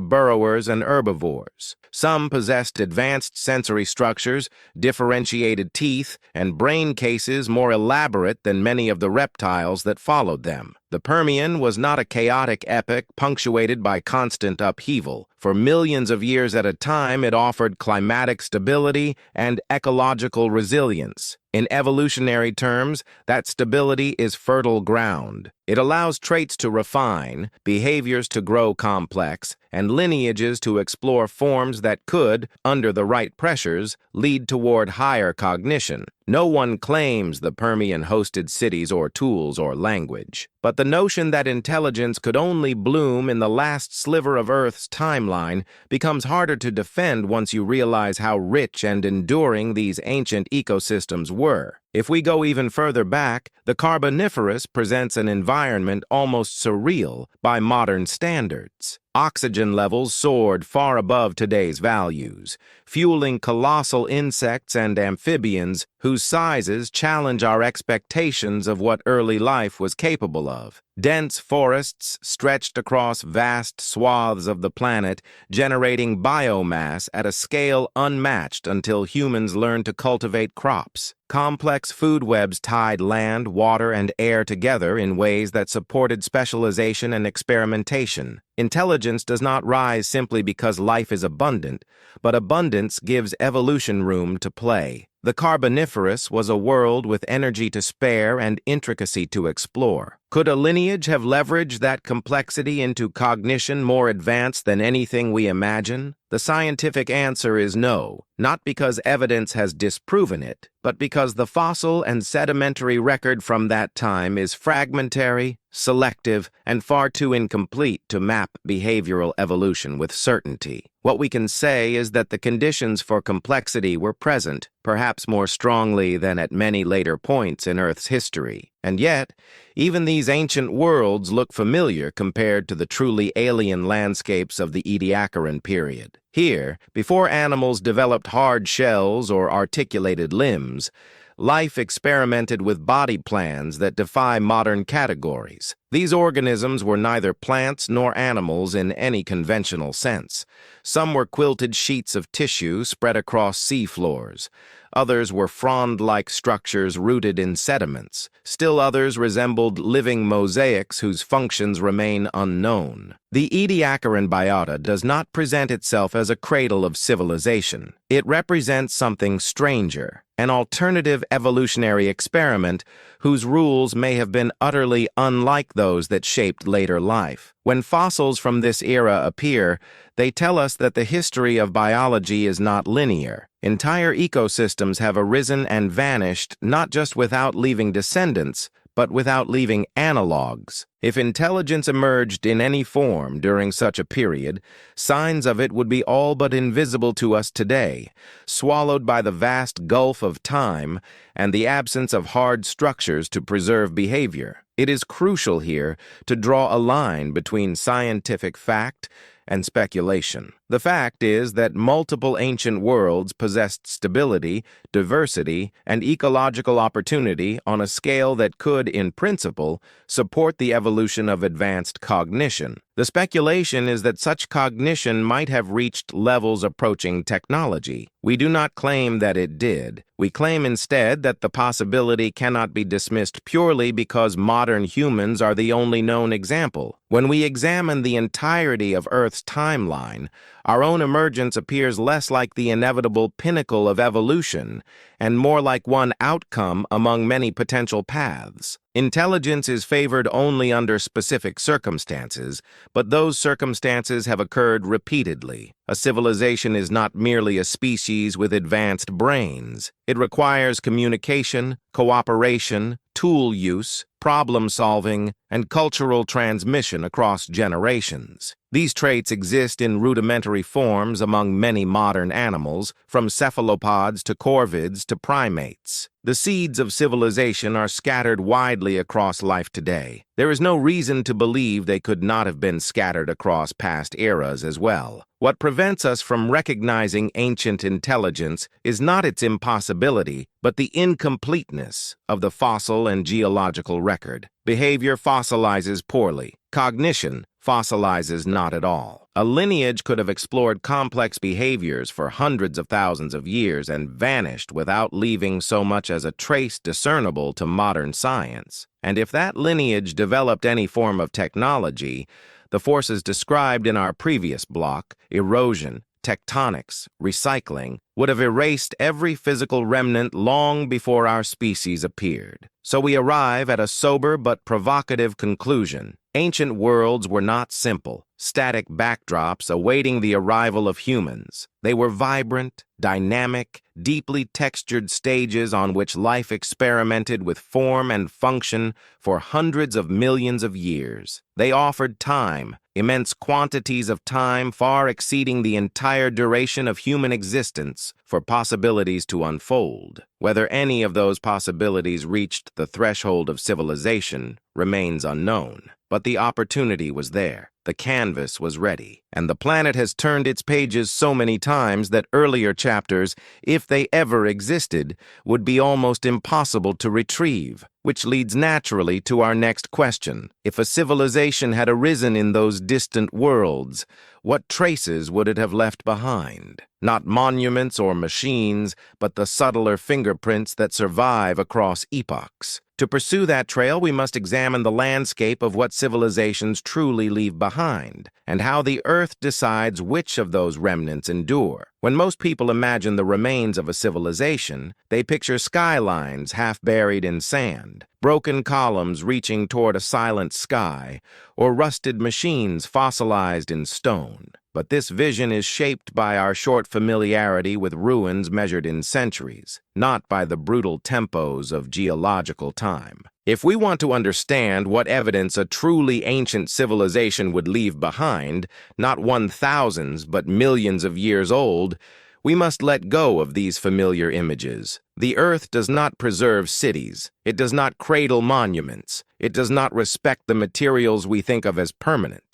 burrowers and herbivores. Some possessed advanced sensory structures, differentiated teeth, and brain cases more elaborate than many of the reptiles that followed them. The Permian was not a chaotic epoch punctuated by constant upheaval. For millions of years at a time, it offered climatic stability and ecological resilience. In evolutionary terms, that stability is fertile ground. It allows traits to refine, behaviors to grow complex, and lineages to explore forms that could, under the right pressures, lead toward higher cognition. No one claims the Permian hosted cities or tools or language, but the notion that intelligence could only bloom in the last sliver of Earth's timeline becomes harder to defend once you realize how rich and enduring these ancient ecosystems were. If we go even further back, the Carboniferous presents an environment almost surreal by modern standards. Oxygen levels soared far above today's values, fueling colossal insects and amphibians whose sizes challenge our expectations of what early life was capable of. Dense forests stretched across vast swaths of the planet, generating biomass at a scale unmatched until humans learned to cultivate crops. Complex food webs tied land, water, and air together in ways that supported specialization and experimentation. Intelligence does not rise simply because life is abundant, but abundance gives evolution room to play. The Carboniferous was a world with energy to spare and intricacy to explore. Could a lineage have leveraged that complexity into cognition more advanced than anything we imagine? The scientific answer is no, not because evidence has disproven it, but because the fossil and sedimentary record from that time is fragmentary, selective, and far too incomplete to map behavioral evolution with certainty. What we can say is that the conditions for complexity were present, perhaps more strongly than at many later points in Earth's history. And yet, even these ancient worlds look familiar compared to the truly alien landscapes of the Ediacaran period. Here, before animals developed hard shells or articulated limbs, life experimented with body plans that defy modern categories. These organisms were neither plants nor animals in any conventional sense. Some were quilted sheets of tissue spread across seafloors. Others were frond-like structures rooted in sediments. Still others resembled living mosaics whose functions remain unknown. The Ediacaran biota does not present itself as a cradle of civilization. It represents something stranger, an alternative evolutionary experiment whose rules may have been utterly unlike those that shaped later life. When fossils from this era appear, they tell us that the history of biology is not linear. Entire ecosystems have arisen and vanished not just without leaving descendants, but without leaving analogs. If intelligence emerged in any form during such a period, signs of it would be all but invisible to us today, swallowed by the vast gulf of time and the absence of hard structures to preserve behavior. It is crucial here to draw a line between scientific fact and speculation. The fact is that multiple ancient worlds possessed stability, diversity, and ecological opportunity on a scale that could, in principle, support the evolution of advanced cognition. The speculation is that such cognition might have reached levels approaching technology. We do not claim that it did. We claim instead that the possibility cannot be dismissed purely because modern humans are the only known example. When we examine the entirety of Earth's timeline, our own emergence appears less like the inevitable pinnacle of evolution and more like one outcome among many potential paths. Intelligence is favored only under specific circumstances, but those circumstances have occurred repeatedly. A civilization is not merely a species with advanced brains. It requires communication, cooperation, tool use, problem-solving, and cultural transmission across generations. These traits exist in rudimentary forms among many modern animals, from cephalopods to corvids to primates. The seeds of civilization are scattered widely across life today. There is no reason to believe they could not have been scattered across past eras as well. What prevents us from recognizing ancient intelligence is not its impossibility, but the incompleteness of the fossil and geological record. Behavior fossilizes poorly. Cognition fossilizes not at all. A lineage could have explored complex behaviors for hundreds of thousands of years and vanished without leaving so much as a trace discernible to modern science. And if that lineage developed any form of technology, the forces described in our previous block, erosion, tectonics, recycling, would have erased every physical remnant long before our species appeared. So we arrive at a sober but provocative conclusion. Ancient worlds were not simple, static backdrops awaiting the arrival of humans. They were vibrant, dynamic, deeply textured stages on which life experimented with form and function for hundreds of millions of years. They offered time, immense quantities of time far exceeding the entire duration of human existence, for possibilities to unfold. Whether any of those possibilities reached the threshold of civilization remains unknown. But the opportunity was there. The canvas was ready. And the planet has turned its pages so many times that earlier chapters, if they ever existed, would be almost impossible to retrieve. Which leads naturally to our next question. If a civilization had arisen in those distant worlds, what traces would it have left behind? Not monuments or machines, but the subtler fingerprints that survive across epochs. To pursue that trail, we must examine the landscape of what civilizations truly leave behind, and how the Earth decides which of those remnants endure. When most people imagine the remains of a civilization, they picture skylines half buried in sand, broken columns reaching toward a silent sky, or rusted machines fossilized in stone. But this vision is shaped by our short familiarity with ruins measured in centuries, not by the brutal tempos of geological time. If we want to understand what evidence a truly ancient civilization would leave behind, not 1,000s but millions of years old, we must let go of these familiar images. The Earth does not preserve cities. It does not cradle monuments. It does not respect the materials we think of as permanent.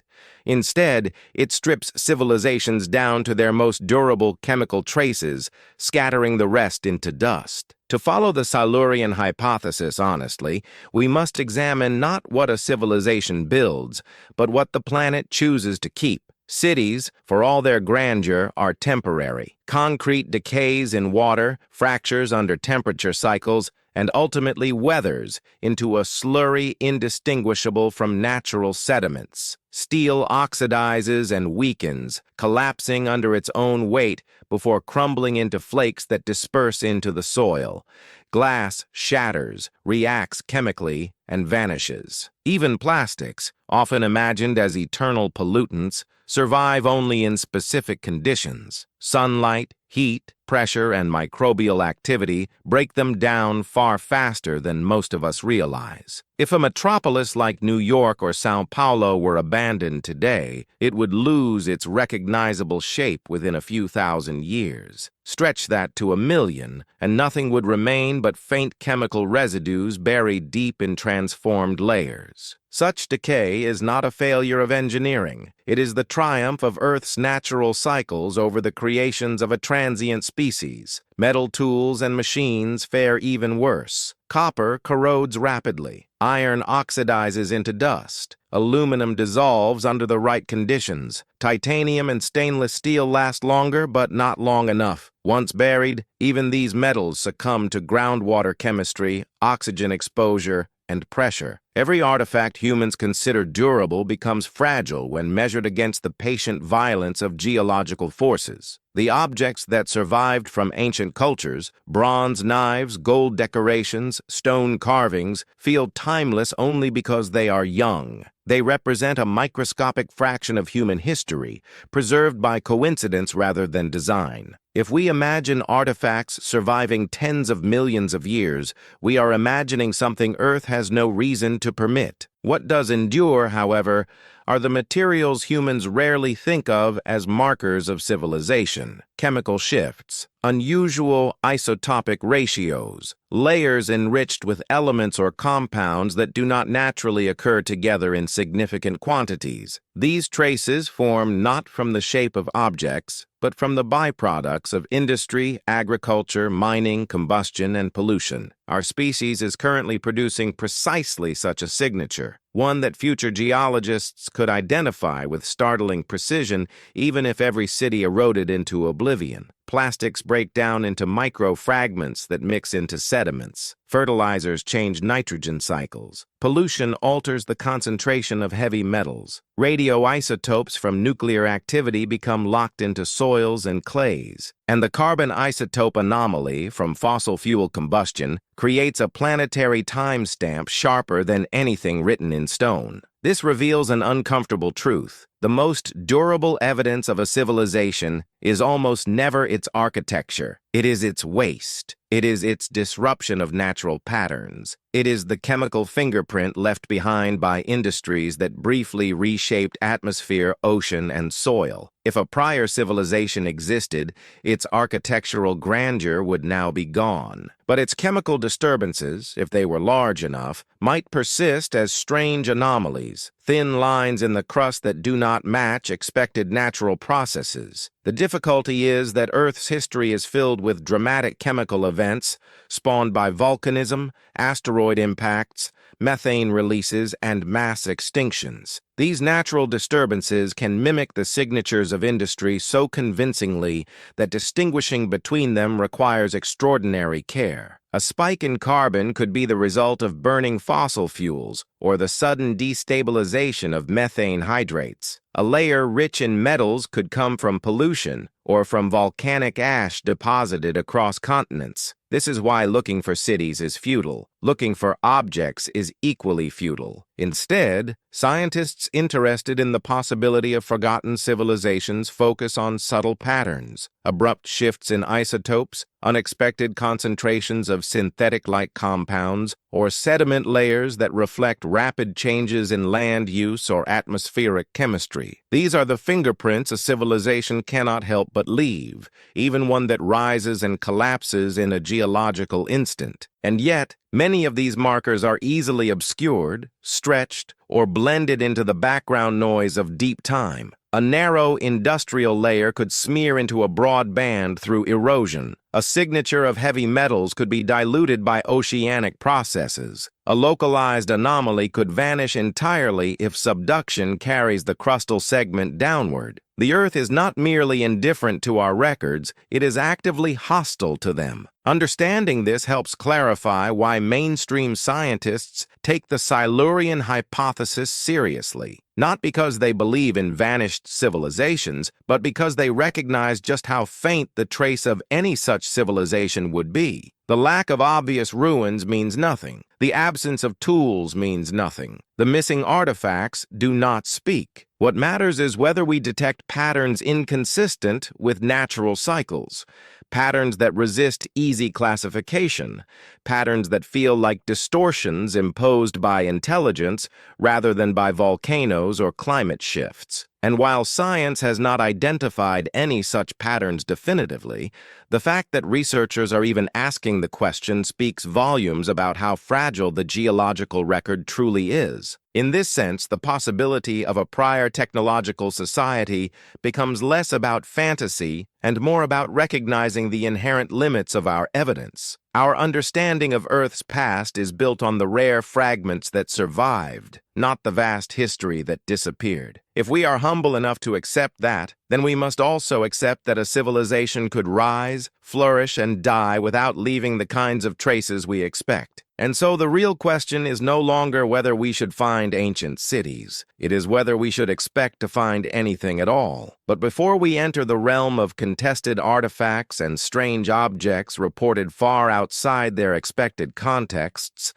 Instead, it strips civilizations down to their most durable chemical traces, scattering the rest into dust. To follow the Silurian hypothesis honestly, we must examine not what a civilization builds, but what the planet chooses to keep. Cities, for all their grandeur, are temporary. Concrete decays in water, fractures under temperature cycles, and ultimately weathers into a slurry indistinguishable from natural sediments. Steel oxidizes and weakens, collapsing under its own weight before crumbling into flakes that disperse into the soil. Glass shatters, reacts chemically, and vanishes. Even plastics, often imagined as eternal pollutants, survive only in specific conditions. Sunlight, heat, pressure, and microbial activity break them down far faster than most of us realize. If a metropolis like New York or Sao Paulo were abandoned today, it would lose its recognizable shape within a few thousand years. Stretch that to 1,000,000, and nothing would remain but faint chemical residues buried deep in transformed layers. Such decay is not a failure of engineering. It is the triumph of Earth's natural cycles over the creations of a transient species. Metal tools and machines fare even worse. Copper corrodes rapidly. Iron oxidizes into dust. Aluminum dissolves under the right conditions. Titanium and stainless steel last longer, but not long enough. Once buried, even these metals succumb to groundwater chemistry, oxygen exposure, and pressure. Every artifact humans consider durable becomes fragile when measured against the patient violence of geological forces. The objects that survived from ancient cultures, bronze knives, gold decorations, stone carvings, feel timeless only because they are young. They represent a microscopic fraction of human history, preserved by coincidence rather than design. If we imagine artifacts surviving tens of millions of years, we are imagining something Earth has no reason to permit. What does endure, however, are the materials humans rarely think of as markers of civilization. Chemical shifts, unusual isotopic ratios, layers enriched with elements or compounds that do not naturally occur together in significant quantities. These traces form not from the shape of objects, but from the byproducts of industry, agriculture, mining, combustion, and pollution. Our species is currently producing precisely such a signature, one that future geologists could identify with startling precision even if every city eroded into oblivion. Plastics break down into micro-fragments that mix into sediments. Fertilizers change nitrogen cycles. Pollution alters the concentration of heavy metals. Radioisotopes from nuclear activity become locked into soils and clays. And the carbon isotope anomaly from fossil fuel combustion creates a planetary timestamp sharper than anything written in stone. This reveals an uncomfortable truth. The most durable evidence of a civilization is almost never its architecture. It is its waste. It is its disruption of natural patterns. It is the chemical fingerprint left behind by industries that briefly reshaped atmosphere, ocean, and soil. If a prior civilization existed, its architectural grandeur would now be gone. But its chemical disturbances, if they were large enough, might persist as strange anomalies, thin lines in the crust that do not match expected natural processes. The difficulty is that Earth's history is filled with dramatic chemical events spawned by volcanism, asteroid impacts, methane releases, and mass extinctions. These natural disturbances can mimic the signatures of industry so convincingly that distinguishing between them requires extraordinary care. A spike in carbon could be the result of burning fossil fuels or the sudden destabilization of methane hydrates. A layer rich in metals could come from pollution or from volcanic ash deposited across continents. This is why looking for cities is futile. Looking for objects is equally futile. Instead, scientists interested in the possibility of forgotten civilizations focus on subtle patterns, abrupt shifts in isotopes, unexpected concentrations of synthetic-like compounds, or sediment layers that reflect rapid changes in land use or atmospheric chemistry. These are the fingerprints a civilization cannot help but leave, even one that rises and collapses in a geological instant. And yet, many of these markers are easily obscured, stretched, or blended into the background noise of deep time. A narrow industrial layer could smear into a broad band through erosion. A signature of heavy metals could be diluted by oceanic processes. A localized anomaly could vanish entirely if subduction carries the crustal segment downward. The Earth is not merely indifferent to our records, it is actively hostile to them. Understanding this helps clarify why mainstream scientists take the Silurian hypothesis seriously. Not because they believe in vanished civilizations, but because they recognize just how faint the trace of any such civilization would be. The lack of obvious ruins means nothing. The absence of tools means nothing. The missing artifacts do not speak. What matters is whether we detect patterns inconsistent with natural cycles, patterns that resist easy classification, patterns that feel like distortions imposed by intelligence rather than by volcanoes or climate shifts. And while science has not identified any such patterns definitively, the fact that researchers are even asking the question speaks volumes about how fragile the geological record truly is. In this sense, the possibility of a prior technological society becomes less about fantasy and more about recognizing the inherent limits of our evidence. Our understanding of Earth's past is built on the rare fragments that survived, not the vast history that disappeared. If we are humble enough to accept that, then we must also accept that a civilization could rise, flourish, and die without leaving the kinds of traces we expect. And so the real question is no longer whether we should find ancient cities. It is whether we should expect to find anything at all. But before we enter the realm of contested artifacts and strange objects reported far outside their expected contexts,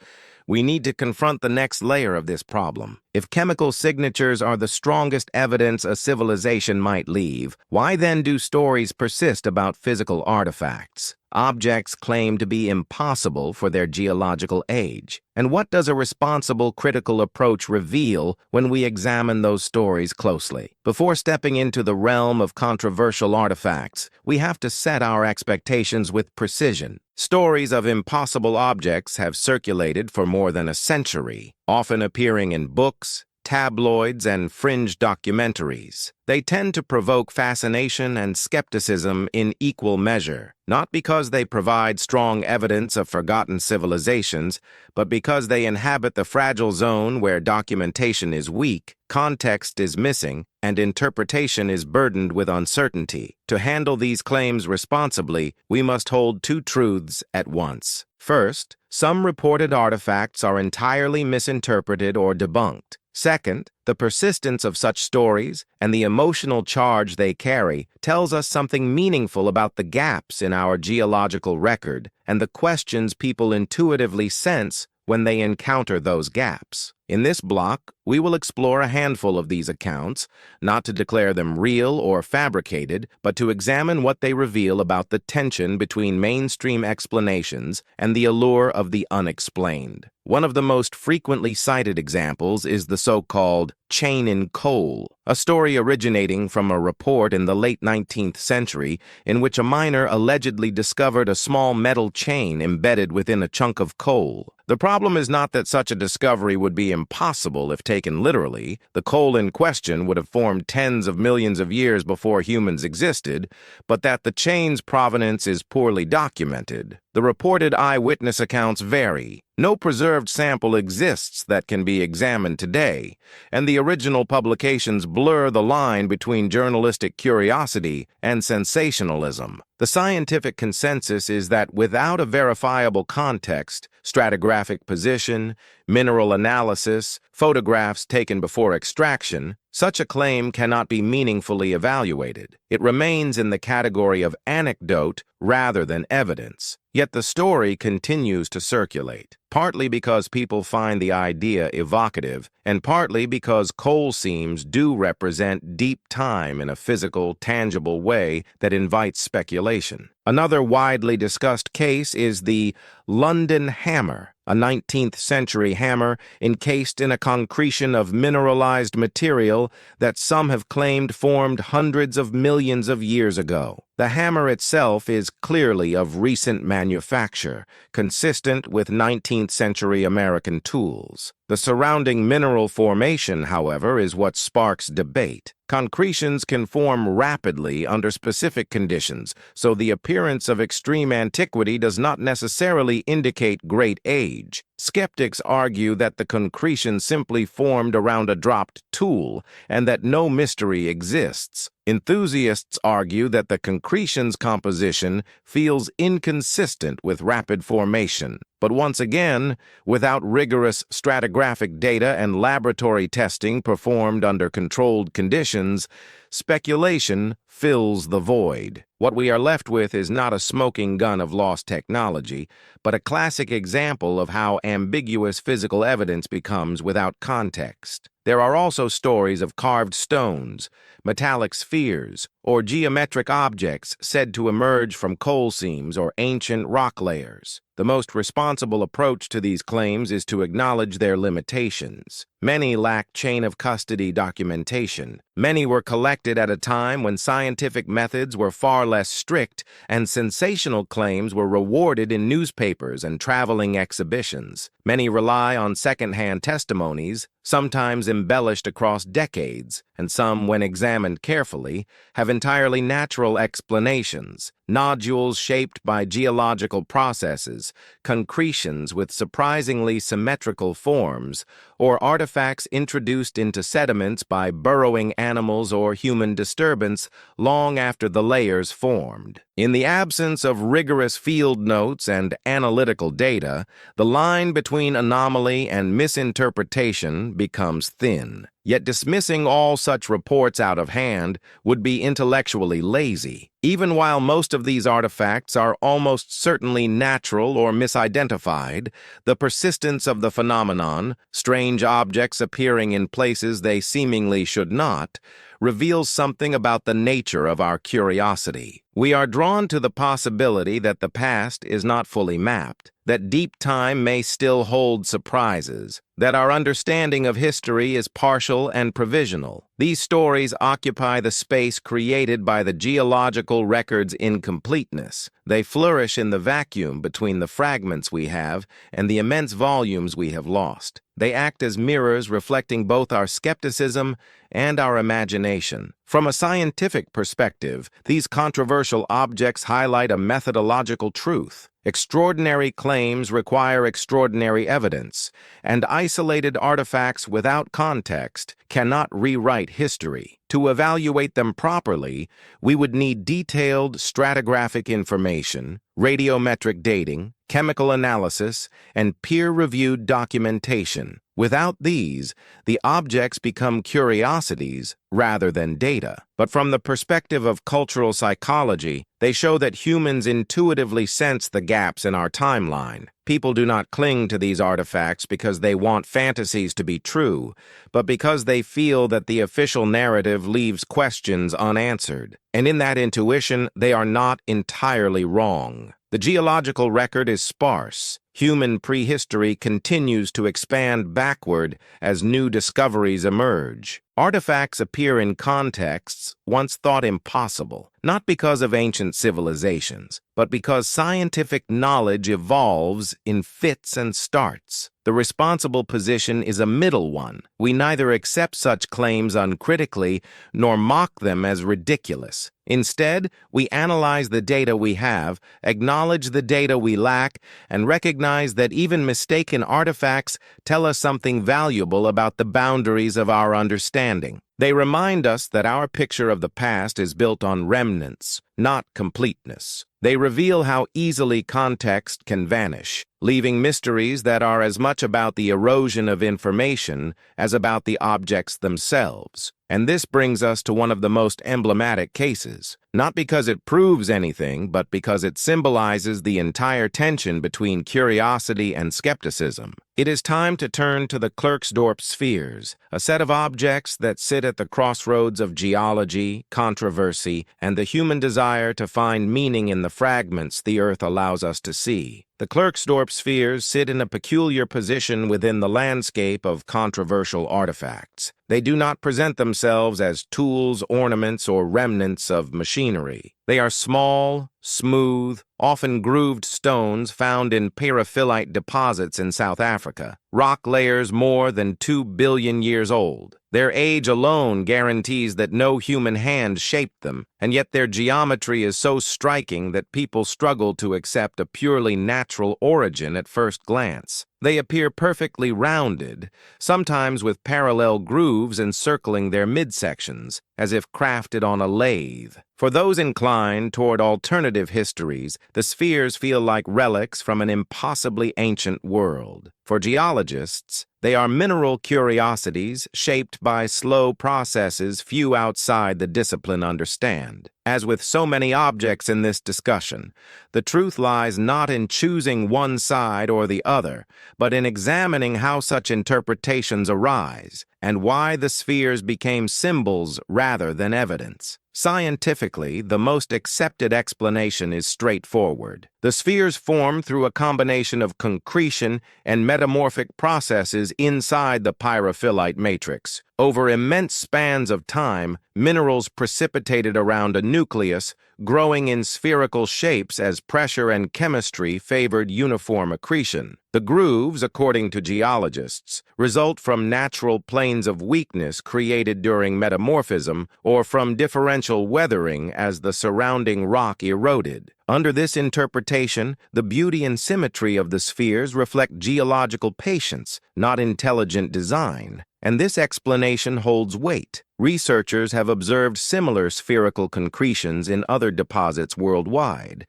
we need to confront the next layer of this problem. If chemical signatures are the strongest evidence a civilization might leave, why then do stories persist about physical artifacts? Objects claim to be impossible for their geological age. And what does a responsible critical approach reveal when we examine those stories closely? Before stepping into the realm of controversial artifacts, we have to set our expectations with precision. Stories of impossible objects have circulated for more than a century, often appearing in books, tabloids, and fringe documentaries. They tend to provoke fascination and skepticism in equal measure, not because they provide strong evidence of forgotten civilizations, but because they inhabit the fragile zone where documentation is weak, context is missing, and interpretation is burdened with uncertainty. To handle these claims responsibly, we must hold two truths at once. First, some reported artifacts are entirely misinterpreted or debunked. Second, the persistence of such stories and the emotional charge they carry tells us something meaningful about the gaps in our geological record and the questions people intuitively sense when they encounter those gaps. In this block, we will explore a handful of these accounts, not to declare them real or fabricated, but to examine what they reveal about the tension between mainstream explanations and the allure of the unexplained. One of the most frequently cited examples is the so-called chain in coal, a story originating from a report in the late 19th century in which a miner allegedly discovered a small metal chain embedded within a chunk of coal. The problem is not that such a discovery would be impossible if taken literally. The coal in question would have formed tens of millions of years before humans existed, but that the chain's provenance is poorly documented. The reported eyewitness accounts vary. No preserved sample exists that can be examined today, and the original publications blur the line between journalistic curiosity and sensationalism. The scientific consensus is that without a verifiable context, stratigraphic position, mineral analysis, photographs taken before extraction, such a claim cannot be meaningfully evaluated. It remains in the category of anecdote rather than evidence. Yet the story continues to circulate, partly because people find the idea evocative, and partly because coal seams do represent deep time in a physical, tangible way that invites speculation. Another widely discussed case is the London hammer, a 19th-century hammer encased in a concretion of mineralized material that some have claimed formed hundreds of millions of years ago. The hammer itself is clearly of recent manufacture, consistent with 19th-century American tools. The surrounding mineral formation, however, is what sparks debate. Concretions can form rapidly under specific conditions, so the appearance of extreme antiquity does not necessarily indicate great age. Skeptics argue that the concretion simply formed around a dropped tool and that no mystery exists. Enthusiasts argue that the concretion's composition feels inconsistent with rapid formation. But once again, without rigorous stratigraphic data and laboratory testing performed under controlled conditions, speculation fills the void. What we are left with is not a smoking gun of lost technology, but a classic example of how ambiguous physical evidence becomes without context. There are also stories of carved stones, metallic spheres, or geometric objects said to emerge from coal seams or ancient rock layers. The most responsible approach to these claims is to acknowledge their limitations. Many lack chain-of-custody documentation. Many were collected at a time when scientific methods were far less strict and sensational claims were rewarded in newspapers and traveling exhibitions. Many rely on second-hand testimonies, sometimes embellished across decades, and some, when examined carefully, have entirely natural explanations. Nodules shaped by geological processes, concretions with surprisingly symmetrical forms, or artifacts introduced into sediments by burrowing animals or human disturbance long after the layers formed. In the absence of rigorous field notes and analytical data, the line between anomaly and misinterpretation becomes thin. Yet dismissing all such reports out of hand would be intellectually lazy. Even while most of these artifacts are almost certainly natural or misidentified, the persistence of the phenomenon, strange objects appearing in places they seemingly should not, reveals something about the nature of our curiosity. We are drawn to the possibility that the past is not fully mapped, that deep time may still hold surprises, that our understanding of history is partial and provisional. These stories occupy the space created by the geological record's incompleteness. They flourish in the vacuum between the fragments we have and the immense volumes we have lost. They act as mirrors reflecting both our skepticism and our imagination. From a scientific perspective, these controversial objects highlight a methodological truth. Extraordinary claims require extraordinary evidence, and isolated artifacts without context cannot rewrite history. To evaluate them properly, we would need detailed stratigraphic information, radiometric dating, chemical analysis, and peer-reviewed documentation. Without these, the objects become curiosities rather than data. But from the perspective of cultural psychology, they show that humans intuitively sense the gaps in our timeline. People do not cling to these artifacts because they want fantasies to be true, but because they feel that the official narrative leaves questions unanswered. And in that intuition, they are not entirely wrong. The geological record is sparse. Human prehistory continues to expand backward as new discoveries emerge. Artifacts appear in contexts once thought impossible, not because of ancient civilizations, but because scientific knowledge evolves in fits and starts. The responsible position is a middle one. We neither accept such claims uncritically nor mock them as ridiculous. Instead, we analyze the data we have, acknowledge the data we lack, and recognize that even mistaken artifacts tell us something valuable about the boundaries of our understanding. They remind us that our picture of the past is built on remnants, not completeness. They reveal how easily context can vanish, leaving mysteries that are as much about the erosion of information as about the objects themselves. And this brings us to one of the most emblematic cases, not because it proves anything, but because it symbolizes the entire tension between curiosity and skepticism. It is time to turn to the Klerksdorp spheres, a set of objects that sit at the crossroads of geology, controversy, and the human desire to find meaning in the fragments the Earth allows us to see. The Klerksdorp spheres sit in a peculiar position within the landscape of controversial artifacts. They do not present themselves as tools, ornaments, or remnants of machinery. They are small, smooth, often grooved stones found in pyrophyllite deposits in South Africa, rock layers more than 2 billion years old. Their age alone guarantees that no human hand shaped them, and yet their geometry is so striking that people struggle to accept a purely natural origin at first glance. They appear perfectly rounded, sometimes with parallel grooves encircling their midsections, as if crafted on a lathe. For those inclined toward alternative histories, the spheres feel like relics from an impossibly ancient world. For geologists, they are mineral curiosities shaped by slow processes few outside the discipline understand. As with so many objects in this discussion, the truth lies not in choosing one side or the other, but in examining how such interpretations arise and why the spheres became symbols rather than evidence. Scientifically, the most accepted explanation is straightforward. The spheres form through a combination of concretion and metamorphic processes inside the pyrophyllite matrix. Over immense spans of time, minerals precipitated around a nucleus, growing in spherical shapes as pressure and chemistry favored uniform accretion. The grooves, according to geologists, result from natural planes of weakness created during metamorphism or from differential weathering as the surrounding rock eroded. Under this interpretation, the beauty and symmetry of the spheres reflect geological patience, not intelligent design. And this explanation holds weight. Researchers have observed similar spherical concretions in other deposits worldwide,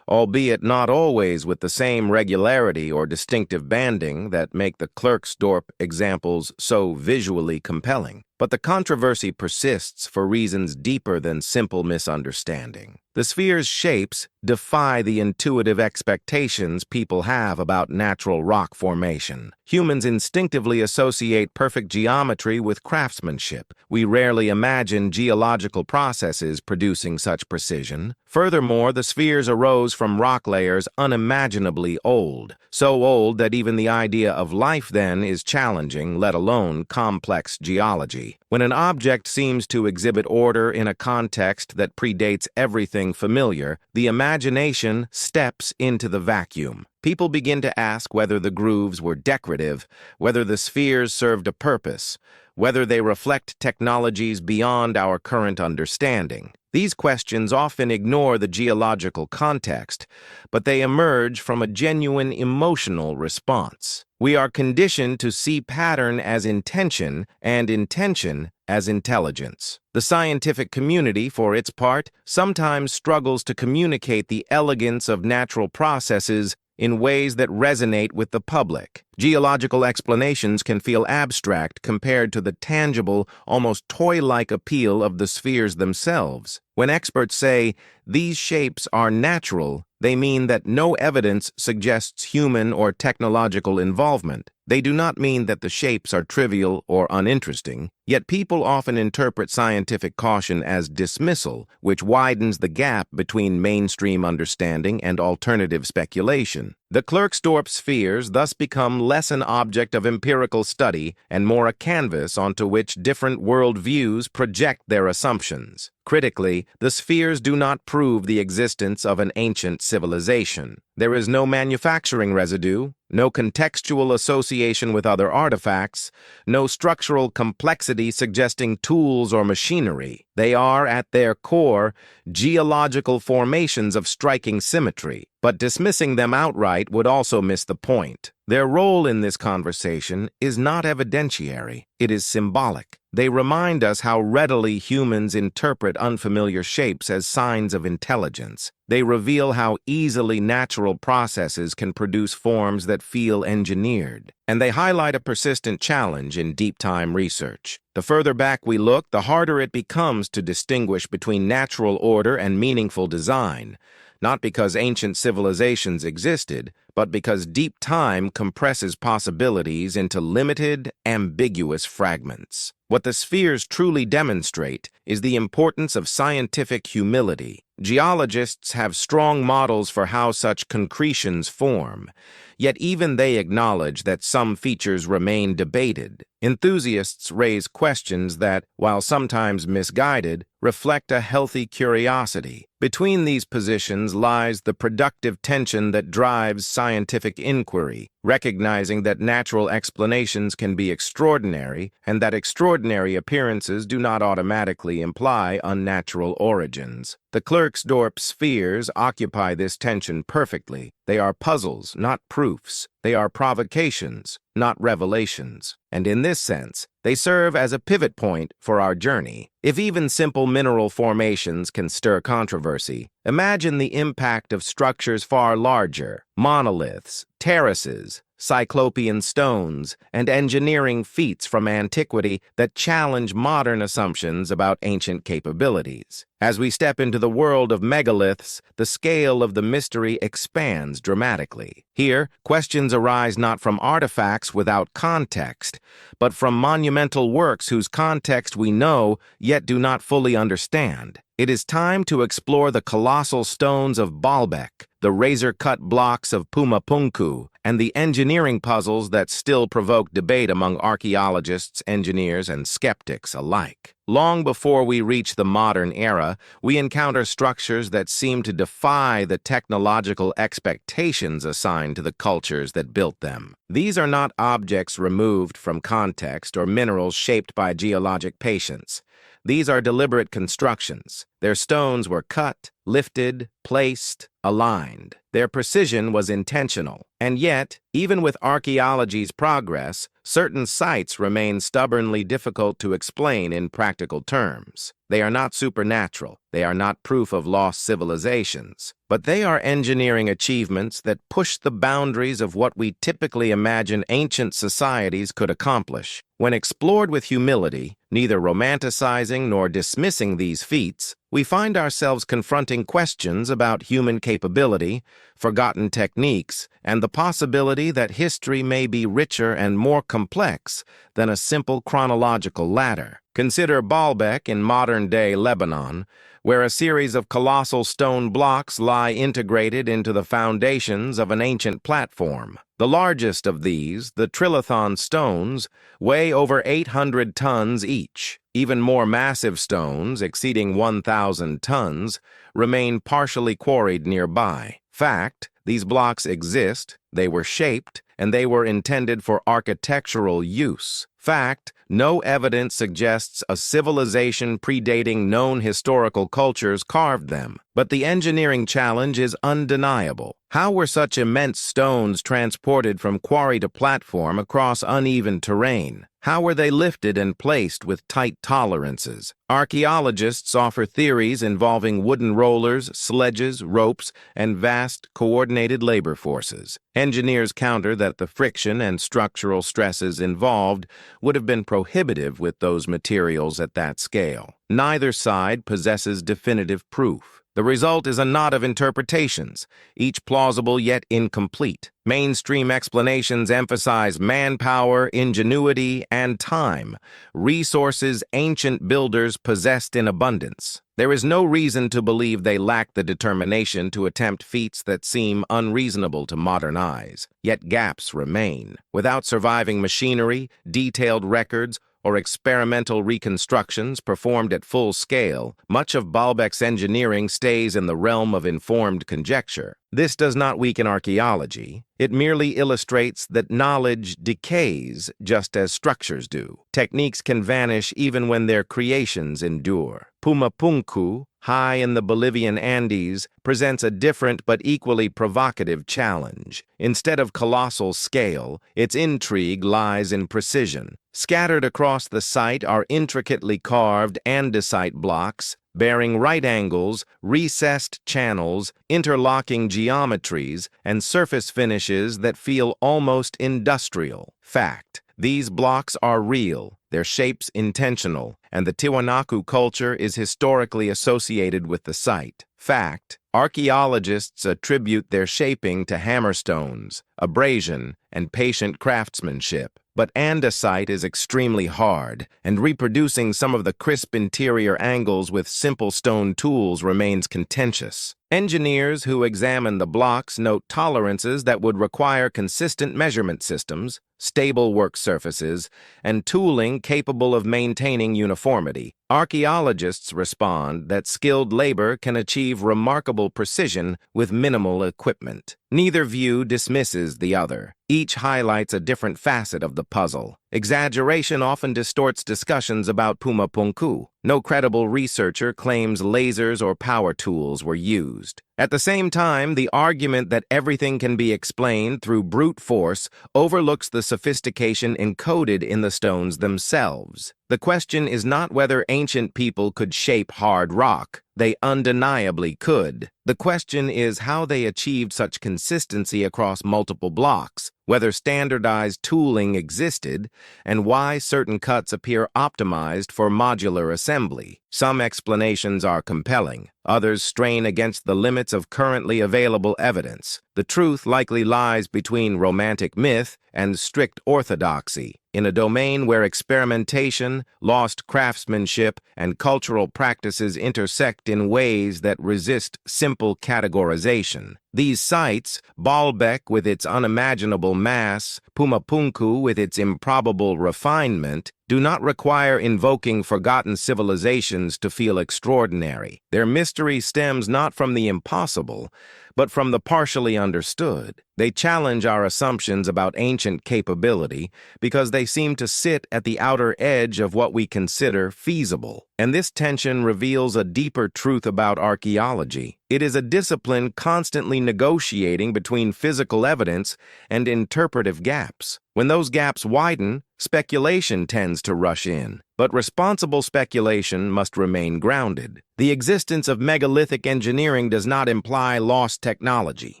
albeit not always with the same regularity or distinctive banding that make the Klerksdorp examples so visually compelling. But the controversy persists for reasons deeper than simple misunderstanding. The sphere's shapes defy the intuitive expectations people have about natural rock formation. Humans instinctively associate perfect geometry with craftsmanship. We rarely imagine geological processes producing such precision. Furthermore, the spheres arose from rock layers unimaginably old, so old that even the idea of life then is challenging, let alone complex geology. When an object seems to exhibit order in a context that predates everything familiar, the imagination steps into the vacuum. People begin to ask whether the grooves were decorative, whether the spheres served a purpose, whether they reflect technologies beyond our current understanding. These questions often ignore the geological context, but they emerge from a genuine emotional response. We are conditioned to see pattern as intention and intention as intelligence. The scientific community, for its part, sometimes struggles to communicate the elegance of natural processes in ways that resonate with the public. Geological explanations can feel abstract compared to the tangible, almost toy-like appeal of the spheres themselves. When experts say, "These shapes are natural," they mean that no evidence suggests human or technological involvement. They do not mean that the shapes are trivial or uninteresting, yet people often interpret scientific caution as dismissal, which widens the gap between mainstream understanding and alternative speculation. The Klerksdorp spheres thus become less an object of empirical study and more a canvas onto which different worldviews project their assumptions. Critically, the spheres do not prove the existence of an ancient civilization. There is no manufacturing residue, no contextual association with other artifacts, no structural complexity suggesting tools or machinery. They are, at their core, geological formations of striking symmetry, but dismissing them outright would also miss the point. Their role in this conversation is not evidentiary, it is symbolic. They remind us how readily humans interpret unfamiliar shapes as signs of intelligence. They reveal how easily natural processes can produce forms that feel engineered. And they highlight a persistent challenge in deep-time research. The further back we look, the harder it becomes to distinguish between natural order and meaningful design. Not because ancient civilizations existed, but because deep time compresses possibilities into limited, ambiguous fragments. What the spheres truly demonstrate is the importance of scientific humility. Geologists have strong models for how such concretions form, yet even they acknowledge that some features remain debated. Enthusiasts raise questions that, while sometimes misguided, reflect a healthy curiosity. Between these positions lies the productive tension that drives scientific inquiry, recognizing that natural explanations can be extraordinary and that extraordinary appearances do not automatically imply unnatural origins. The Klerksdorp spheres occupy this tension perfectly. They are puzzles, not proofs. They are provocations, not revelations. And in this sense, they serve as a pivot point for our journey. If even simple mineral formations can stir controversy, imagine the impact of structures far larger, monoliths, terraces, cyclopean stones, and engineering feats from antiquity that challenge modern assumptions about ancient capabilities. As we step into the world of megaliths, the scale of the mystery expands dramatically. Here, questions arise not from artifacts without context, but from monumental works whose context we know, yet do not fully understand. It is time to explore the colossal stones of Baalbek, the razor-cut blocks of Pumapunku, and the engineering puzzles that still provoke debate among archaeologists, engineers, and skeptics alike. Long before we reach the modern era, we encounter structures that seem to defy the technological expectations assigned to the cultures that built them. These are not objects removed from context or minerals shaped by geologic patience. These are deliberate constructions. Their stones were cut, lifted, placed, aligned. Their precision was intentional. And yet, even with archaeology's progress, certain sites remain stubbornly difficult to explain in practical terms. They are not supernatural. They are not proof of lost civilizations. But they are engineering achievements that push the boundaries of what we typically imagine ancient societies could accomplish. When explored with humility, neither romanticizing nor dismissing these feats, we find ourselves confronting questions about human capability, forgotten techniques, and the possibility that history may be richer and more complex than a simple chronological ladder. Consider Baalbek in modern-day Lebanon, where a series of colossal stone blocks lie integrated into the foundations of an ancient platform. The largest of these, the Trilithon stones, weigh over 800 tons each. Even more massive stones, exceeding 1,000 tons, remain partially quarried nearby. Fact, these blocks exist, they were shaped, and they were intended for architectural use. Fact, no evidence suggests a civilization predating known historical cultures carved them. But the engineering challenge is undeniable. How were such immense stones transported from quarry to platform across uneven terrain? How were they lifted and placed with tight tolerances? Archaeologists offer theories involving wooden rollers, sledges, ropes, and vast, coordinated labor forces. Engineers counter that the friction and structural stresses involved would have been prohibitive with those materials at that scale. Neither side possesses definitive proof. The result is a knot of interpretations, each plausible yet incomplete. Mainstream explanations emphasize manpower, ingenuity, and time, resources ancient builders possessed in abundance. There is no reason to believe they lack the determination to attempt feats that seem unreasonable to modern eyes. Yet gaps remain. Without surviving machinery, detailed records, or experimental reconstructions performed at full scale, much of Baalbek's engineering stays in the realm of informed conjecture. This does not weaken archaeology. It merely illustrates that knowledge decays just as structures do. Techniques can vanish even when their creations endure. Pumapunku, high in the Bolivian Andes, presents a different but equally provocative challenge. Instead of colossal scale, its intrigue lies in precision. Scattered across the site are intricately carved andesite blocks, bearing right angles, recessed channels, interlocking geometries, and surface finishes that feel almost industrial. Fact: these blocks are real, their shapes intentional, and the Tiwanaku culture is historically associated with the site. Fact: archaeologists attribute their shaping to hammerstones, abrasion, and patient craftsmanship. But andesite is extremely hard, and reproducing some of the crisp interior angles with simple stone tools remains contentious. Engineers who examine the blocks note tolerances that would require consistent measurement systems, stable work surfaces, and tooling capable of maintaining uniformity. Archaeologists respond that skilled labor can achieve remarkable precision with minimal equipment. Neither view dismisses the other. Each highlights a different facet of the puzzle. Exaggeration often distorts discussions about Pumapunku. No credible researcher claims lasers or power tools were used. At the same time, the argument that everything can be explained through brute force overlooks the sophistication encoded in the stones themselves. The question is not whether ancient people could shape hard rock. They undeniably could. The question is how they achieved such consistency across multiple blocks, whether standardized tooling existed, and why certain cuts appear optimized for modular assembly. Some explanations are compelling. Others strain against the limits of currently available evidence. The truth likely lies between romantic myth and strict orthodoxy, in a domain where experimentation, lost craftsmanship, and cultural practices intersect in ways that resist simple categorization. These sites, Baalbek with its unimaginable mass, Pumapunku with its improbable refinement, do not require invoking forgotten civilizations to feel extraordinary. Their mystery stems not from the impossible, but from the partially understood. They challenge our assumptions about ancient capability because they seem to sit at the outer edge of what we consider feasible. And this tension reveals a deeper truth about archaeology. It is a discipline constantly negotiating between physical evidence and interpretive gaps. When those gaps widen, speculation tends to rush in. But responsible speculation must remain grounded. The existence of megalithic engineering does not imply lost technology.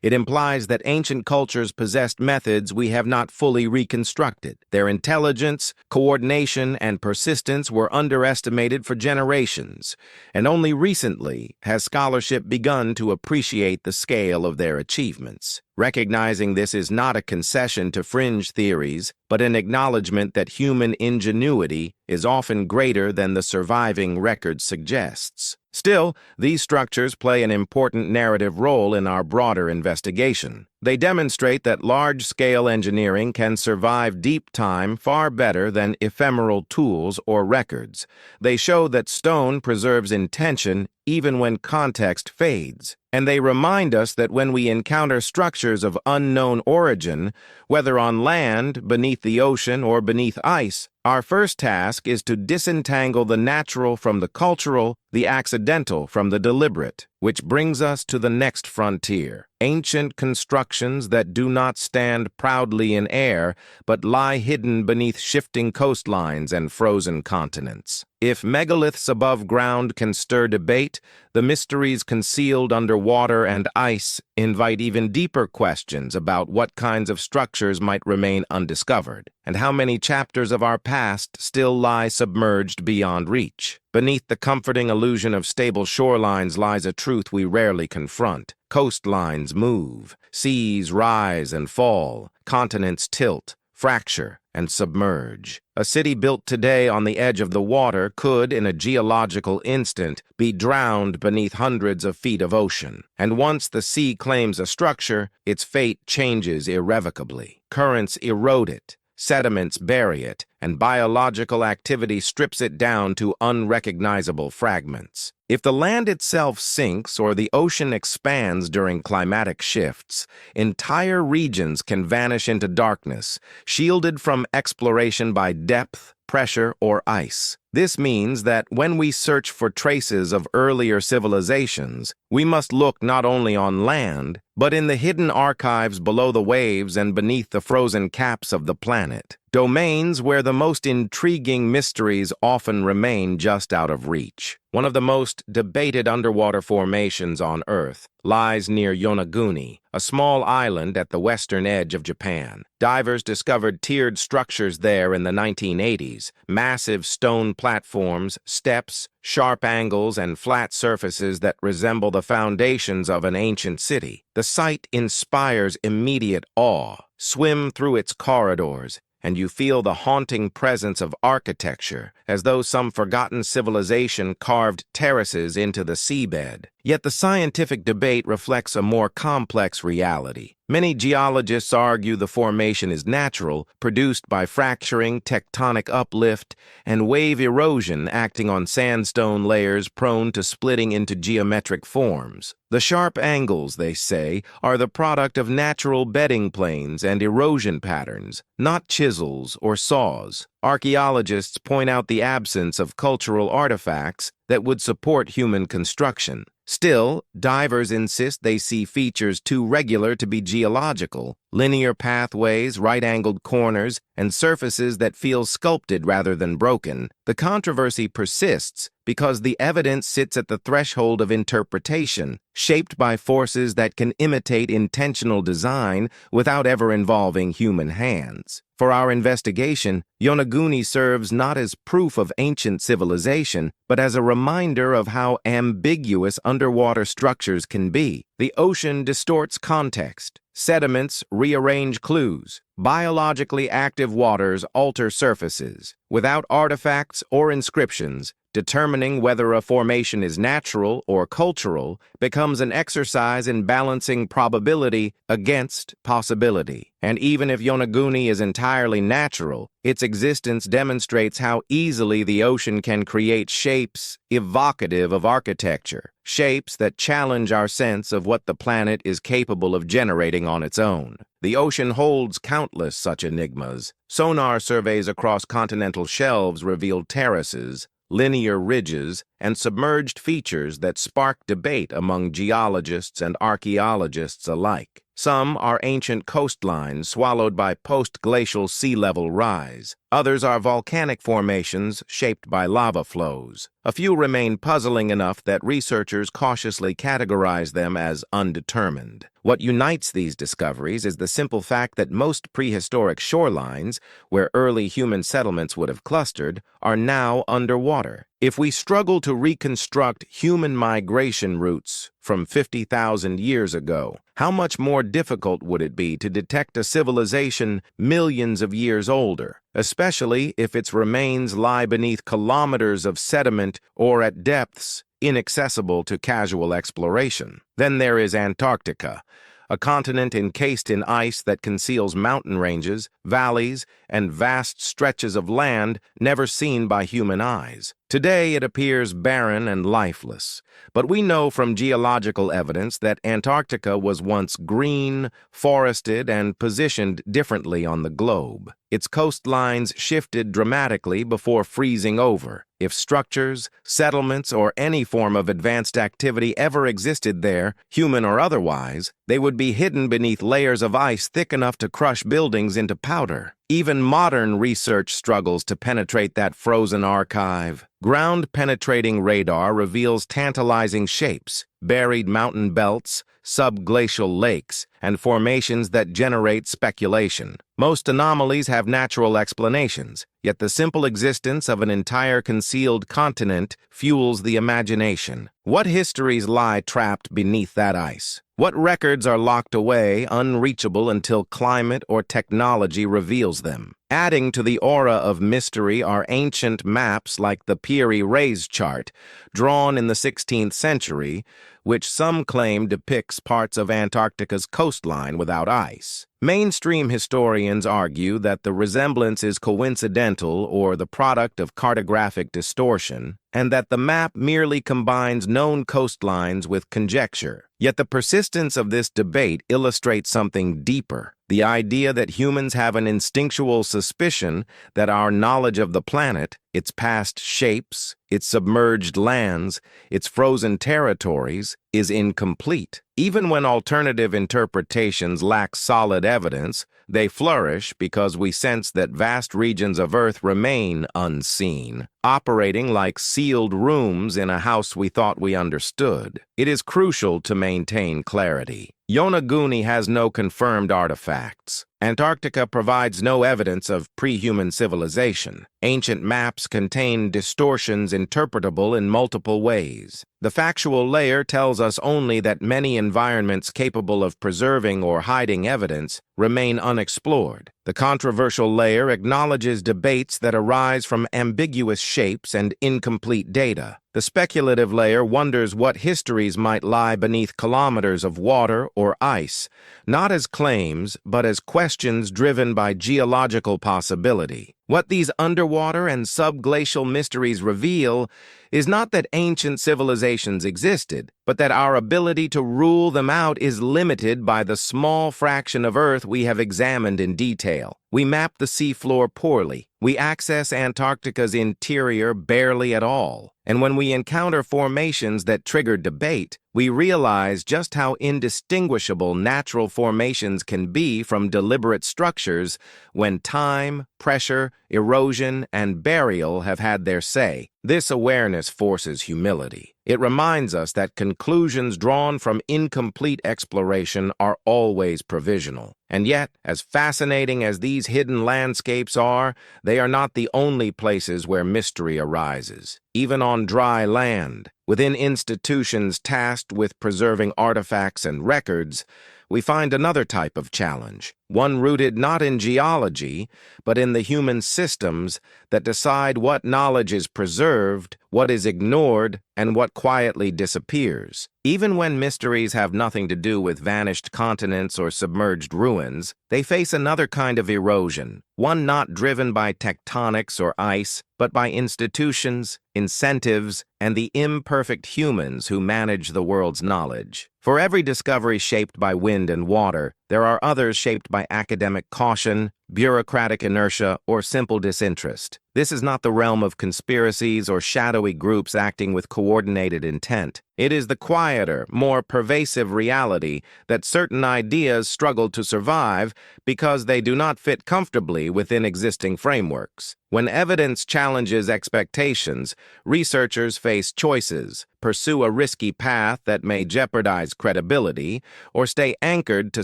It implies that ancient cultures possessed methods we have not fully reconstructed. Their intelligence, coordination, and persistence were underestimated for generations, and only recently has scholarship begun to appreciate the scale of their achievements. Recognizing this is not a concession to fringe theories, but an acknowledgement that human ingenuity is often greater than the surviving record suggests. Still, these structures play an important narrative role in our broader investigation. They demonstrate that large-scale engineering can survive deep time far better than ephemeral tools or records. They show that stone preserves intention even when context fades. And they remind us that when we encounter structures of unknown origin, whether on land, beneath the ocean, or beneath ice, our first task is to disentangle the natural from the cultural, the accidental from the deliberate, which brings us to the next frontier. Ancient constructions that do not stand proudly in air, but lie hidden beneath shifting coastlines and frozen continents. If megaliths above ground can stir debate, the mysteries concealed under water and ice invite even deeper questions about what kinds of structures might remain undiscovered, and how many chapters of our past still lie submerged beyond reach. Beneath the comforting illusion of stable shorelines lies a truth we rarely confront. Coastlines move, seas rise and fall, continents tilt, fracture, and submerge. A city built today on the edge of the water could, in a geological instant, be drowned beneath hundreds of feet of ocean. And once the sea claims a structure, its fate changes irrevocably. Currents erode it, sediments bury it, and biological activity strips it down to unrecognizable fragments. If the land itself sinks or the ocean expands during climatic shifts, entire regions can vanish into darkness, shielded from exploration by depth, pressure, or ice. This means that when we search for traces of earlier civilizations, we must look not only on land, but in the hidden archives below the waves and beneath the frozen caps of the planet, domains where the most intriguing mysteries often remain just out of reach. One of the most debated underwater formations on Earth lies near Yonaguni, a small island at the western edge of Japan. Divers discovered tiered structures there in the 1980s, massive stone platforms, steps, sharp angles, and flat surfaces that resemble the foundations of an ancient city. The site inspires immediate awe. Swim through its corridors, and you feel the haunting presence of architecture, as though some forgotten civilization carved terraces into the seabed. Yet the scientific debate reflects a more complex reality. Many geologists argue the formation is natural, produced by fracturing, tectonic uplift, and wave erosion acting on sandstone layers prone to splitting into geometric forms. The sharp angles, they say, are the product of natural bedding planes and erosion patterns, not chisels or saws. Archaeologists point out the absence of cultural artifacts that would support human construction. Still, divers insist they see features too regular to be geological: linear pathways, right-angled corners, and surfaces that feel sculpted rather than broken. The controversy persists because the evidence sits at the threshold of interpretation, shaped by forces that can imitate intentional design without ever involving human hands. For our investigation, Yonaguni serves not as proof of ancient civilization, but as a reminder of how ambiguous underwater structures can be. The ocean distorts context. Sediments rearrange clues. Biologically active waters alter surfaces. Without artifacts or inscriptions, determining whether a formation is natural or cultural becomes an exercise in balancing probability against possibility. And even if Yonaguni is entirely natural, its existence demonstrates how easily the ocean can create shapes evocative of architecture, shapes that challenge our sense of what the planet is capable of generating on its own. The ocean holds countless such enigmas. Sonar surveys across continental shelves reveal terraces, linear ridges, and submerged features that spark debate among geologists and archaeologists alike. Some are ancient coastlines swallowed by post-glacial sea level rise. Others are volcanic formations shaped by lava flows. A few remain puzzling enough that researchers cautiously categorize them as undetermined. What unites these discoveries is the simple fact that most prehistoric shorelines, where early human settlements would have clustered, are now underwater. If we struggle to reconstruct human migration routes from 50,000 years ago, how much more difficult would it be to detect a civilization millions of years older, especially if its remains lie beneath kilometers of sediment or at depths inaccessible to casual exploration? Then there is Antarctica, a continent encased in ice that conceals mountain ranges, valleys, and vast stretches of land never seen by human eyes. Today it appears barren and lifeless, but we know from geological evidence that Antarctica was once green, forested, and positioned differently on the globe. Its coastlines shifted dramatically before freezing over. If structures, settlements, or any form of advanced activity ever existed there, human or otherwise, they would be hidden beneath layers of ice thick enough to crush buildings into powder. Even modern research struggles to penetrate that frozen archive. Ground-penetrating radar reveals tantalizing shapes: buried mountain belts, subglacial lakes, and formations that generate speculation. Most anomalies have natural explanations, yet the simple existence of an entire concealed continent fuels the imagination. What histories lie trapped beneath that ice? What records are locked away, unreachable until climate or technology reveals them? Adding to the aura of mystery are ancient maps like the Peary-Reyes chart, drawn in the 16th century, which some claim depicts parts of Antarctica's coastline without ice. Mainstream historians argue that the resemblance is coincidental or the product of cartographic distortion, and that the map merely combines known coastlines with conjecture. Yet the persistence of this debate illustrates something deeper: the idea that humans have an instinctual suspicion that our knowledge of the planet, its past shapes, its submerged lands, its frozen territories, is incomplete. Even when alternative interpretations lack solid evidence, they flourish because we sense that vast regions of Earth remain unseen, operating like sealed rooms in a house we thought we understood. It is crucial to maintain clarity. Yonaguni has no confirmed artifacts. Antarctica provides no evidence of pre-human civilization. Ancient maps contain distortions interpretable in multiple ways. The factual layer tells us only that many environments capable of preserving or hiding evidence remain unexplored. The controversial layer acknowledges debates that arise from ambiguous shapes and incomplete data. The speculative layer wonders what histories might lie beneath kilometers of water or ice, not as claims, but as questions driven by geological possibility. What these underwater and subglacial mysteries reveal is not that ancient civilizations existed, but that our ability to rule them out is limited by the small fraction of Earth we have examined in detail. We map the seafloor poorly. We access Antarctica's interior barely at all. And when we encounter formations that trigger debate, we realize just how indistinguishable natural formations can be from deliberate structures when time, pressure, erosion, and burial have had their say. This awareness forces humility. It reminds us that conclusions drawn from incomplete exploration are always provisional. And yet, as fascinating as these hidden landscapes are, they are not the only places where mystery arises. Even on dry land, within institutions tasked with preserving artifacts and records, we find another type of challenge, one rooted not in geology, but in the human systems that decide what knowledge is preserved, what is ignored, and what quietly disappears. Even when mysteries have nothing to do with vanished continents or submerged ruins, they face another kind of erosion, one not driven by tectonics or ice, but by institutions, incentives, and the imperfect humans who manage the world's knowledge. For every discovery shaped by wind and water, there are others shaped by academic caution, bureaucratic inertia, or simple disinterest. This is not the realm of conspiracies or shadowy groups acting with coordinated intent. It is the quieter, more pervasive reality that certain ideas struggle to survive because they do not fit comfortably within existing frameworks. When evidence challenges expectations, researchers face choices: pursue a risky path that may jeopardize credibility, or stay anchored to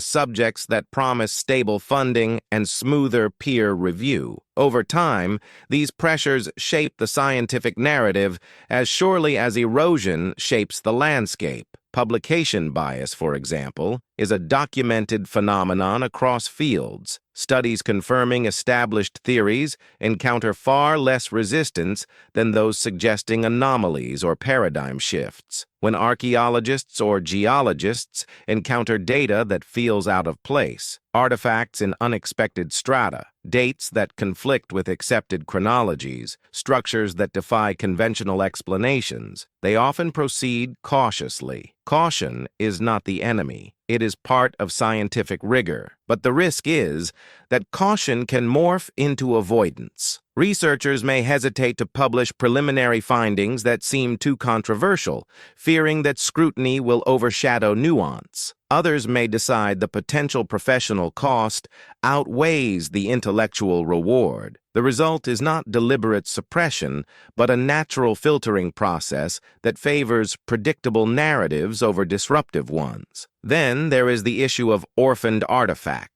subjects that promise stable funding and smoother peer review. Over time, these pressures shape the scientific narrative as surely as erosion shapes the landscape. Publication bias, for example, is a documented phenomenon across fields. Studies confirming established theories encounter far less resistance than those suggesting anomalies or paradigm shifts. When archaeologists or geologists encounter data that feels out of place, artifacts in unexpected strata, dates that conflict with accepted chronologies, structures that defy conventional explanations, they often proceed cautiously. Caution is not the enemy. It is part of scientific rigor. But the risk is that caution can morph into avoidance. Researchers may hesitate to publish preliminary findings that seem too controversial, fearing that scrutiny will overshadow nuance. Others may decide the potential professional cost outweighs the intellectual reward. The result is not deliberate suppression, but a natural filtering process that favors predictable narratives over disruptive ones. Then there is the issue of orphaned artifacts.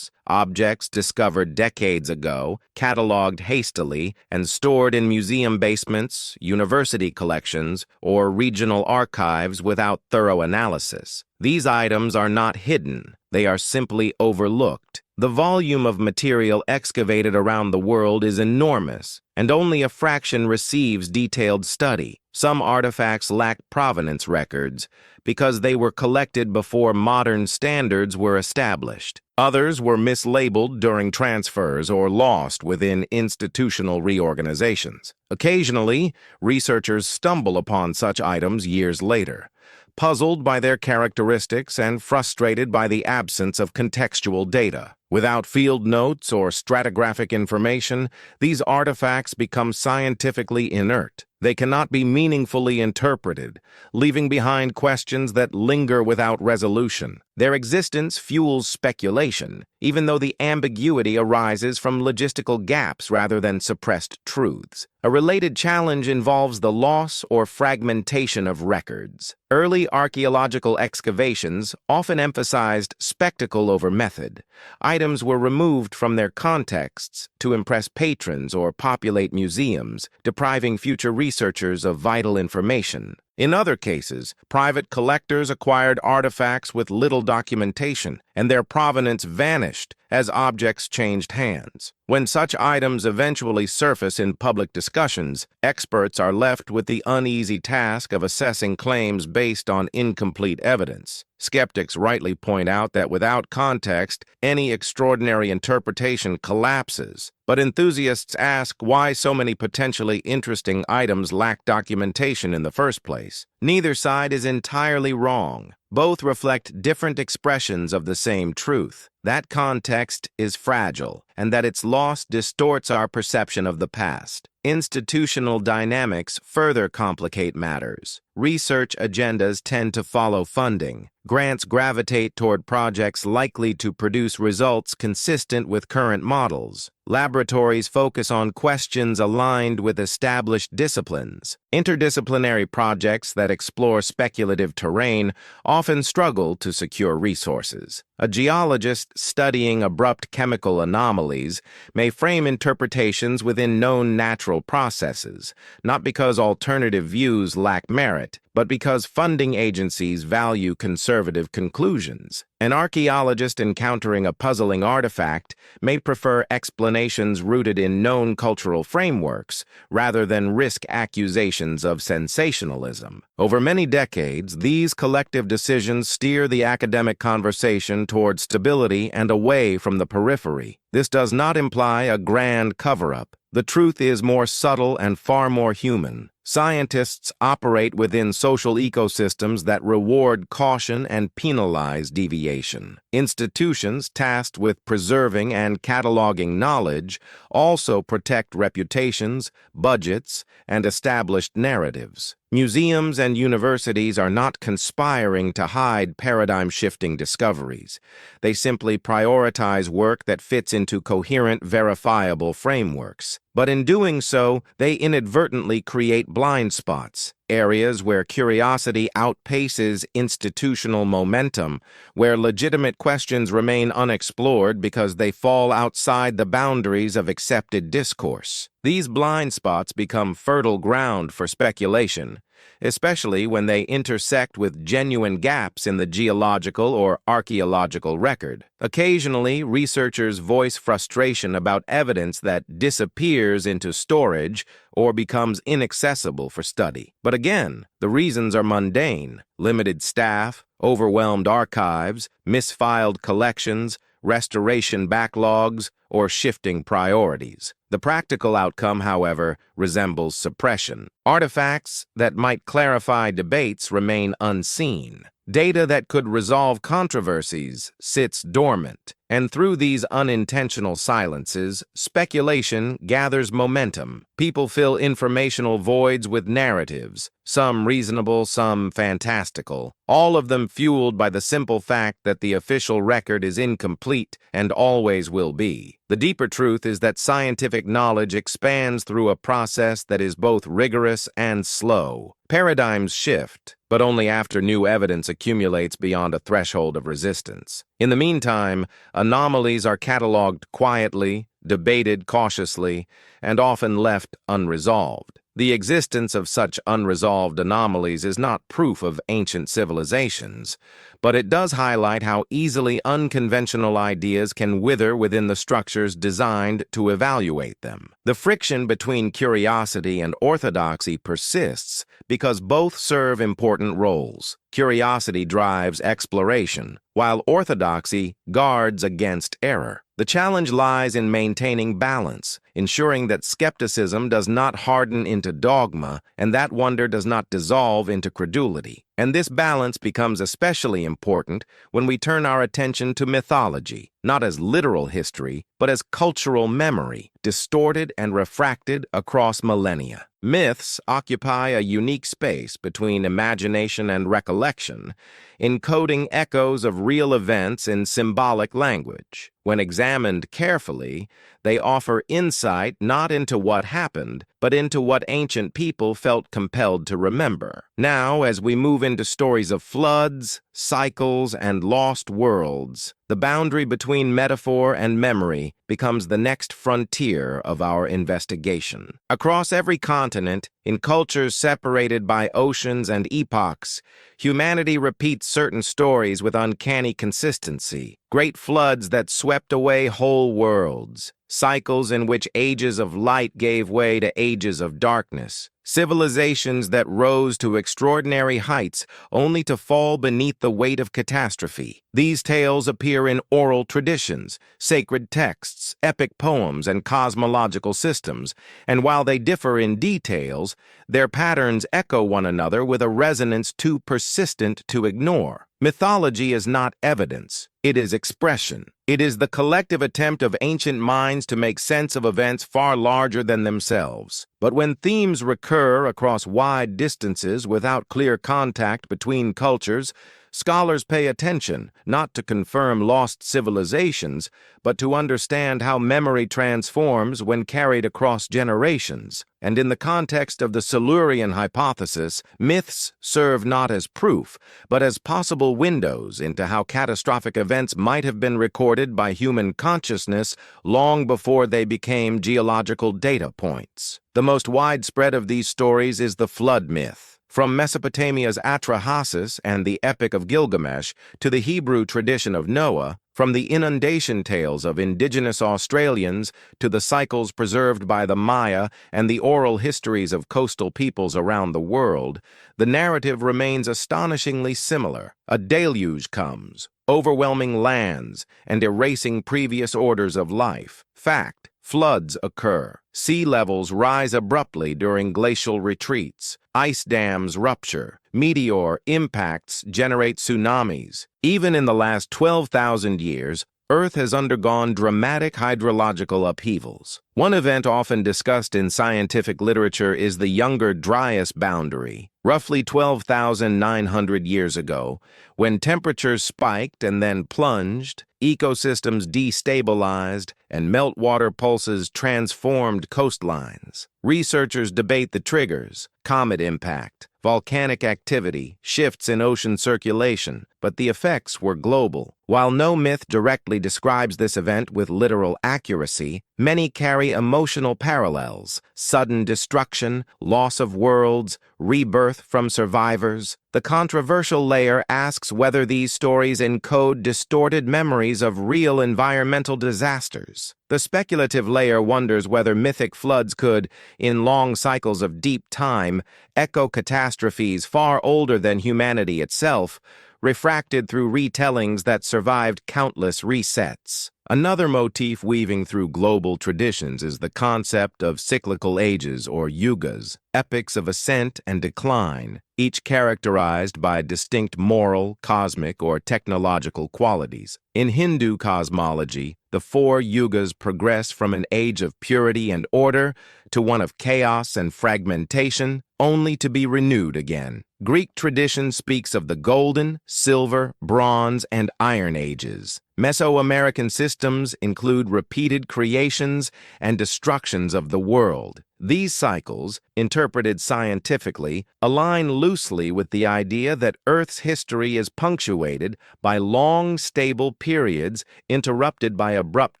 Objects discovered decades ago, cataloged hastily, and stored in museum basements, university collections, or regional archives without thorough analysis. These items are not hidden, they are simply overlooked. The volume of material excavated around the world is enormous, and only a fraction receives detailed study. Some artifacts lack provenance records because they were collected before modern standards were established. Others were mislabeled during transfers or lost within institutional reorganizations. Occasionally, researchers stumble upon such items years later, puzzled by their characteristics and frustrated by the absence of contextual data. Without field notes or stratigraphic information, these artifacts become scientifically inert. They cannot be meaningfully interpreted, leaving behind questions that linger without resolution. Their existence fuels speculation, even though the ambiguity arises from logistical gaps rather than suppressed truths. A related challenge involves the loss or fragmentation of records. Early archaeological excavations often emphasized spectacle over method. Items were removed from their contexts to impress patrons or populate museums, depriving future researchers of vital information. In other cases, private collectors acquired artifacts with little documentation, and their provenance vanished as objects changed hands. When such items eventually surface in public discussions, experts are left with the uneasy task of assessing claims based on incomplete evidence. Skeptics rightly point out that without context, any extraordinary interpretation collapses. But enthusiasts ask why so many potentially interesting items lack documentation in the first place. Neither side is entirely wrong. Both reflect different expressions of the same truth. That context is fragile, and that its loss distorts our perception of the past. Institutional dynamics further complicate matters. Research agendas tend to follow funding. Grants gravitate toward projects likely to produce results consistent with current models. Laboratories focus on questions aligned with established disciplines. Interdisciplinary projects that explore speculative terrain often struggle to secure resources. A geologist studying abrupt chemical anomalies may frame interpretations within known natural processes, not because alternative views lack merit, but because funding agencies value conservative conclusions. An archaeologist encountering a puzzling artifact may prefer explanations rooted in known cultural frameworks rather than risk accusations of sensationalism. Over many decades, these collective decisions steer the academic conversation toward stability and away from the periphery. This does not imply a grand cover-up. The truth is more subtle and far more human. Scientists operate within social ecosystems that reward caution and penalize deviation. Institutions tasked with preserving and cataloging knowledge also protect reputations, budgets, and established narratives. Museums and universities are not conspiring to hide paradigm-shifting discoveries. They simply prioritize work that fits into coherent, verifiable frameworks. But in doing so, they inadvertently create blind spots, areas where curiosity outpaces institutional momentum, where legitimate questions remain unexplored because they fall outside the boundaries of accepted discourse. These blind spots become fertile ground for speculation, especially when they intersect with genuine gaps in the geological or archaeological record. Occasionally, researchers voice frustration about evidence that disappears into storage or becomes inaccessible for study. But again, the reasons are mundane: limited staff, overwhelmed archives, misfiled collections, restoration backlogs, or shifting priorities. The practical outcome, however, resembles suppression. Artifacts that might clarify debates remain unseen. Data that could resolve controversies sits dormant, And through these unintentional silences, speculation gathers momentum. People fill informational voids with narratives, some reasonable, some fantastical, all of them fueled by the simple fact that the official record is incomplete and always will be. The deeper truth is that scientific knowledge expands through a process that is both rigorous and slow. Paradigms shift, but only after new evidence accumulates beyond a threshold of resistance. In the meantime, anomalies are catalogued quietly, debated cautiously, and often left unresolved. The existence of such unresolved anomalies is not proof of ancient civilizations, but it does highlight how easily unconventional ideas can wither within the structures designed to evaluate them. The friction between curiosity and orthodoxy persists because both serve important roles. Curiosity drives exploration, while orthodoxy guards against error. The challenge lies in maintaining balance, ensuring that skepticism does not harden into dogma and that wonder does not dissolve into credulity. And this balance becomes especially important when we turn our attention to mythology, not as literal history, but as cultural memory, distorted and refracted across millennia. Myths occupy a unique space between imagination and recollection, encoding echoes of real events in symbolic language. When examined carefully, they offer insight not into what happened, but into what ancient people felt compelled to remember. Now, as we move into stories of floods, cycles, and lost worlds, the boundary between metaphor and memory becomes the next frontier of our investigation. Across every continent, in cultures separated by oceans and epochs, humanity repeats certain stories with uncanny consistency. Great floods that swept away whole worlds, cycles in which ages of light gave way to ages of darkness, civilizations that rose to extraordinary heights only to fall beneath the weight of catastrophe. These tales appear in oral traditions, sacred texts, epic poems, and cosmological systems, and while they differ in details, their patterns echo one another with a resonance too persistent to ignore. Mythology is not evidence, it is expression. It is the collective attempt of ancient minds to make sense of events far larger than themselves. But when themes recur across wide distances without clear contact between cultures, scholars pay attention, not to confirm lost civilizations, but to understand how memory transforms when carried across generations. And in the context of the Silurian Hypothesis, myths serve not as proof, but as possible windows into how catastrophic events might have been recorded by human consciousness long before they became geological data points. The most widespread of these stories is the flood myth. From Mesopotamia's Atrahasis and the Epic of Gilgamesh to the Hebrew tradition of Noah, from the inundation tales of indigenous Australians to the cycles preserved by the Maya and the oral histories of coastal peoples around the world, the narrative remains astonishingly similar. A deluge comes, overwhelming lands and erasing previous orders of life. Fact: floods occur. Sea levels rise abruptly during glacial retreats. Ice dams rupture. Meteor impacts generate tsunamis. Even in the last 12,000 years, Earth has undergone dramatic hydrological upheavals. One event often discussed in scientific literature is the Younger Dryas boundary, roughly 12,900 years ago, when temperatures spiked and then plunged, ecosystems destabilized, and meltwater pulses transformed coastlines. Researchers debate the triggers: comet impact, volcanic activity, shifts in ocean circulation, but the effects were global. While no myth directly describes this event with literal accuracy, many carry emotional parallels: sudden destruction, loss of worlds, rebirth from survivors. The controversial layer asks whether these stories encode distorted memories of real environmental disasters. The speculative layer wonders whether mythic floods could, in long cycles of deep time, echo catastrophes far older than humanity itself, refracted through retellings that survived countless resets. Another motif weaving through global traditions is the concept of cyclical ages or yugas, epochs of ascent and decline, each characterized by distinct moral, cosmic, or technological qualities. In Hindu cosmology, the four yugas progress from an age of purity and order to one of chaos and fragmentation, only to be renewed again. Greek tradition speaks of the Golden, Silver, Bronze, and Iron Ages. Mesoamerican systems include repeated creations and destructions of the world. These cycles, interpreted scientifically, align loosely with the idea that Earth's history is punctuated by long, stable periods interrupted by abrupt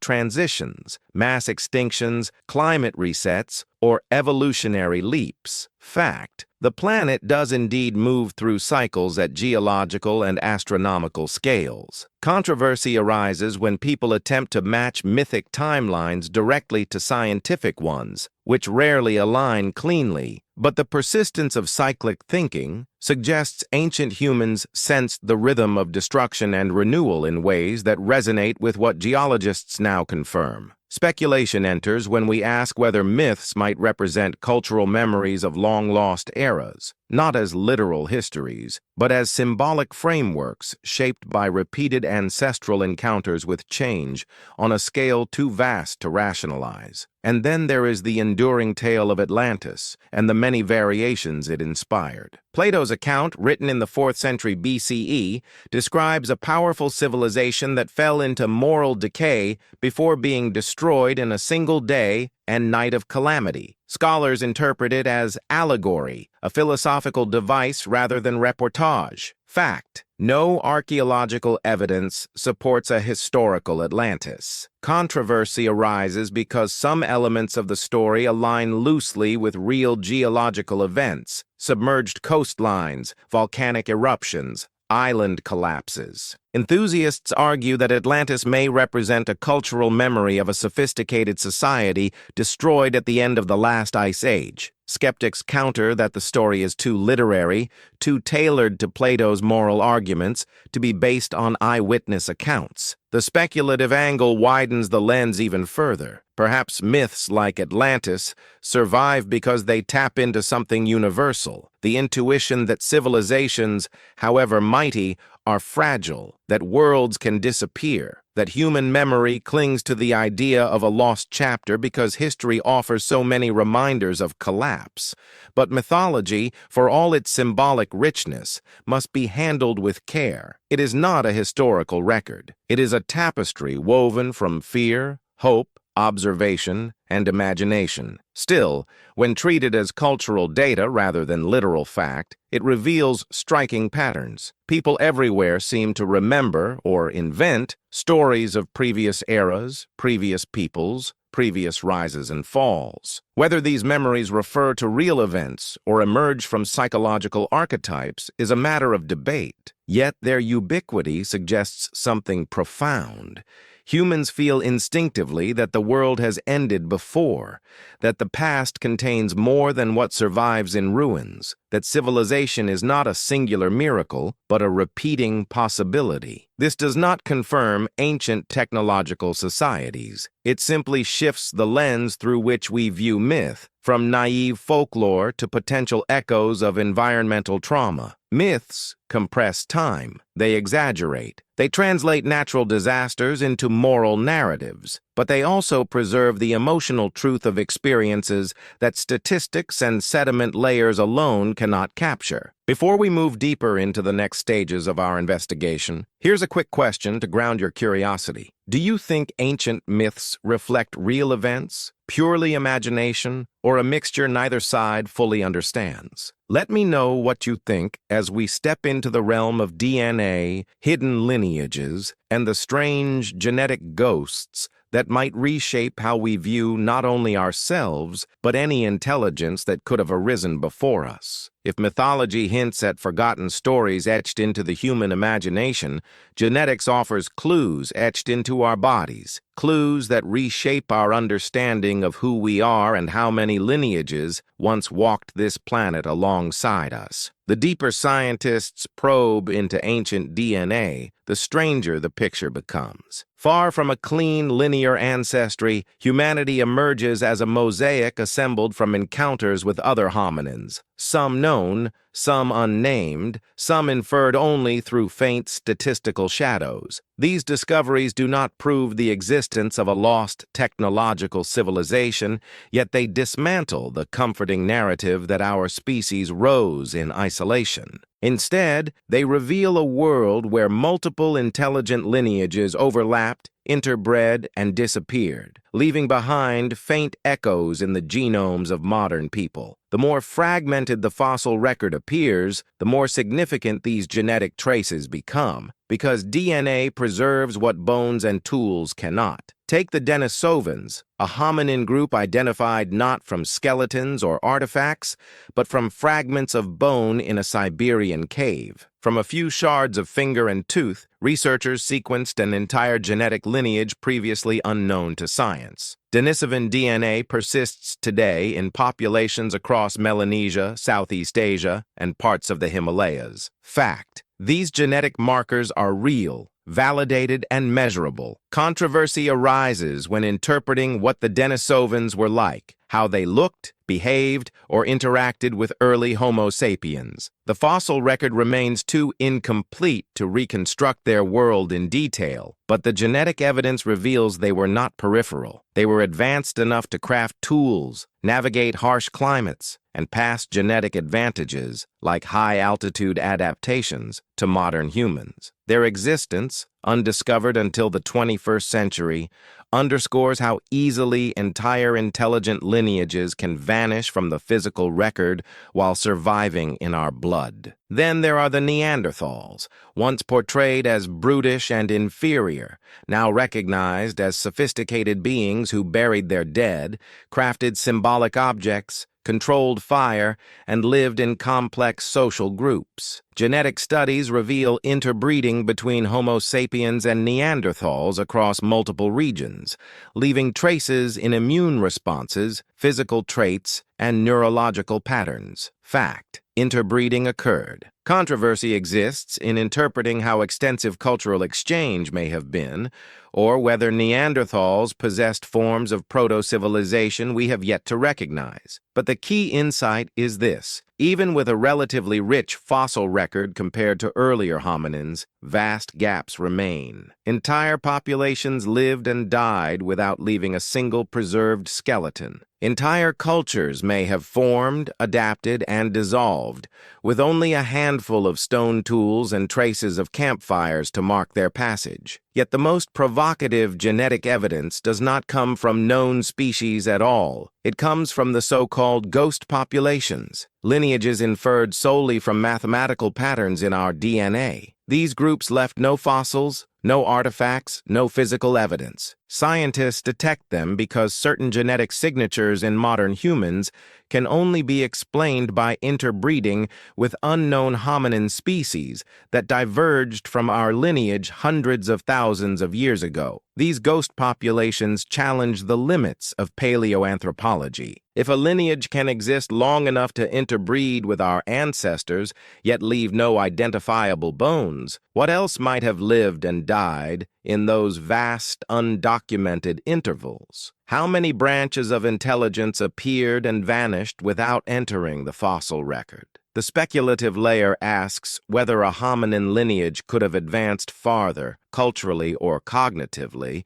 transitions, mass extinctions, climate resets, or evolutionary leaps. Fact: the planet does indeed move through cycles at geological and astronomical scales. Controversy arises when people attempt to match mythic timelines directly to scientific ones, which rarely align cleanly. But the persistence of cyclic thinking suggests ancient humans sensed the rhythm of destruction and renewal in ways that resonate with what geologists now confirm. Speculation enters when we ask whether myths might represent cultural memories of long-lost eras, not as literal histories, but as symbolic frameworks shaped by repeated ancestral encounters with change on a scale too vast to rationalize. And then there is the enduring tale of Atlantis and the many variations it inspired. Plato's account, written in the 4th century BCE, describes a powerful civilization that fell into moral decay before being destroyed in a single day and night of calamity. Scholars interpret it as allegory, a philosophical device rather than reportage. Fact: no archaeological evidence supports a historical Atlantis. Controversy arises because some elements of the story align loosely with real geological events: submerged coastlines, volcanic eruptions, island collapses. Enthusiasts argue that Atlantis may represent a cultural memory of a sophisticated society destroyed at the end of the last ice age. Skeptics counter that the story is too literary, too tailored to Plato's moral arguments, to be based on eyewitness accounts. The speculative angle widens the lens even further. Perhaps myths like Atlantis survive because they tap into something universal, the intuition that civilizations, however mighty, are fragile, that worlds can disappear, that human memory clings to the idea of a lost chapter because history offers so many reminders of collapse. But mythology, for all its symbolic richness, must be handled with care. It is not a historical record. It is a tapestry woven from fear, hope, observation, and imagination. Still, when treated as cultural data rather than literal fact, it reveals striking patterns. People everywhere seem to remember or invent stories of previous eras, previous peoples, previous rises and falls. Whether these memories refer to real events or emerge from psychological archetypes is a matter of debate. Yet their ubiquity suggests something profound. Humans feel instinctively that the world has ended before, that the past contains more than what survives in ruins, that civilization is not a singular miracle, but a repeating possibility. This does not confirm ancient technological societies. It simply shifts the lens through which we view myth, from naive folklore to potential echoes of environmental trauma. Myths compress time. They exaggerate. They translate natural disasters into moral narratives, but they also preserve the emotional truth of experiences that statistics and sediment layers alone cannot capture. Before we move deeper into the next stages of our investigation, here's a quick question to ground your curiosity. Do you think ancient myths reflect real events, purely imagination, or a mixture neither side fully understands? Let me know what you think as we step into the realm of DNA, hidden lineages, and the strange genetic ghosts that might reshape how we view not only ourselves, but any intelligence that could have arisen before us. If mythology hints at forgotten stories etched into the human imagination, genetics offers clues etched into our bodies, clues that reshape our understanding of who we are and how many lineages once walked this planet alongside us. The deeper scientists probe into ancient DNA, the stranger the picture becomes. Far from a clean, linear ancestry, humanity emerges as a mosaic assembled from encounters with other hominins, some known, some unnamed, some inferred only through faint statistical shadows. These discoveries do not prove the existence of a lost technological civilization, yet they dismantle the comforting narrative that our species rose in isolation. Instead, they reveal a world where multiple intelligent lineages overlapped, interbred, and disappeared, leaving behind faint echoes in the genomes of modern people. The more fragmented the fossil record appears, the more significant these genetic traces become, because DNA preserves what bones and tools cannot. Take the Denisovans, a hominin group identified not from skeletons or artifacts, but from fragments of bone in a Siberian cave. From a few shards of finger and tooth, researchers sequenced an entire genetic lineage previously unknown to science. Denisovan DNA persists today in populations across Melanesia, Southeast Asia, and parts of the Himalayas. Fact: these genetic markers are real, validated, and measurable. Controversy arises when interpreting what the Denisovans were like, how they looked, behaved, or interacted with early Homo sapiens. The fossil record remains too incomplete to reconstruct their world in detail, but the genetic evidence reveals they were not peripheral. They were advanced enough to craft tools, navigate harsh climates, and pass genetic advantages, like high-altitude adaptations, to modern humans. Their existence, undiscovered until the 21st century, underscores how easily entire intelligent lineages can vanish from the physical record while surviving in our blood. Then there are the Neanderthals, once portrayed as brutish and inferior, now recognized as sophisticated beings who buried their dead, crafted symbolic objects, controlled fire, and lived in complex social groups. Genetic studies reveal interbreeding between Homo sapiens and Neanderthals across multiple regions, leaving traces in immune responses, physical traits, and neurological patterns. Fact: interbreeding occurred. Controversy exists in interpreting how extensive cultural exchange may have been, or whether Neanderthals possessed forms of proto-civilization we have yet to recognize. But the key insight is this: even with a relatively rich fossil record compared to earlier hominins, vast gaps remain. Entire populations lived and died without leaving a single preserved skeleton. Entire cultures may have formed, adapted, and dissolved, with only a handful of stone tools and traces of campfires to mark their passage. Yet the most provocative genetic evidence does not come from known species at all. It comes from the so-called ghost populations, lineages inferred solely from mathematical patterns in our DNA. These groups left no fossils, no artifacts, no physical evidence. Scientists detect them because certain genetic signatures in modern humans can only be explained by interbreeding with unknown hominin species that diverged from our lineage hundreds of thousands of years ago. These ghost populations challenge the limits of paleoanthropology. If a lineage can exist long enough to interbreed with our ancestors, yet leave no identifiable bones, what else might have lived and died in those vast, undocumented intervals? How many branches of intelligence appeared and vanished without entering the fossil record? The speculative layer asks whether a hominin lineage could have advanced farther, culturally or cognitively,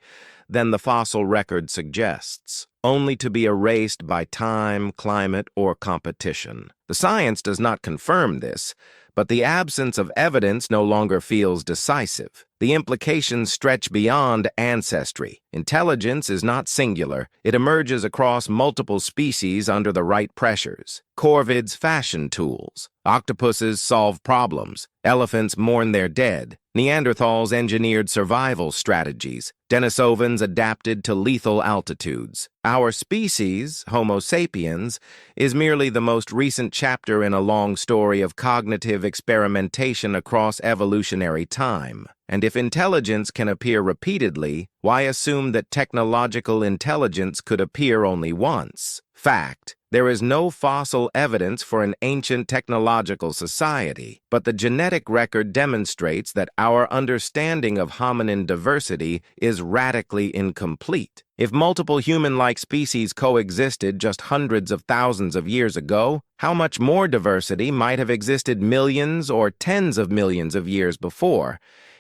than the fossil record suggests, only to be erased by time, climate, or competition. The science does not confirm this, but the absence of evidence no longer feels decisive. The implications stretch beyond ancestry. Intelligence is not singular. It emerges across multiple species under the right pressures. Corvids fashion tools. Octopuses solve problems. Elephants mourn their dead. Neanderthals engineered survival strategies. Denisovans adapted to lethal altitudes. Our species, Homo sapiens, is merely the most recent chapter in a long story of cognitive experimentation across evolutionary time. And if intelligence can appear repeatedly, why assume that technological intelligence could appear only once? Fact: there is no fossil evidence for an ancient technological society, but the genetic record demonstrates that our understanding of hominin diversity is radically incomplete. If multiple human-like species coexisted just hundreds of thousands of years ago, how much more diversity might have existed millions or tens of millions of years before?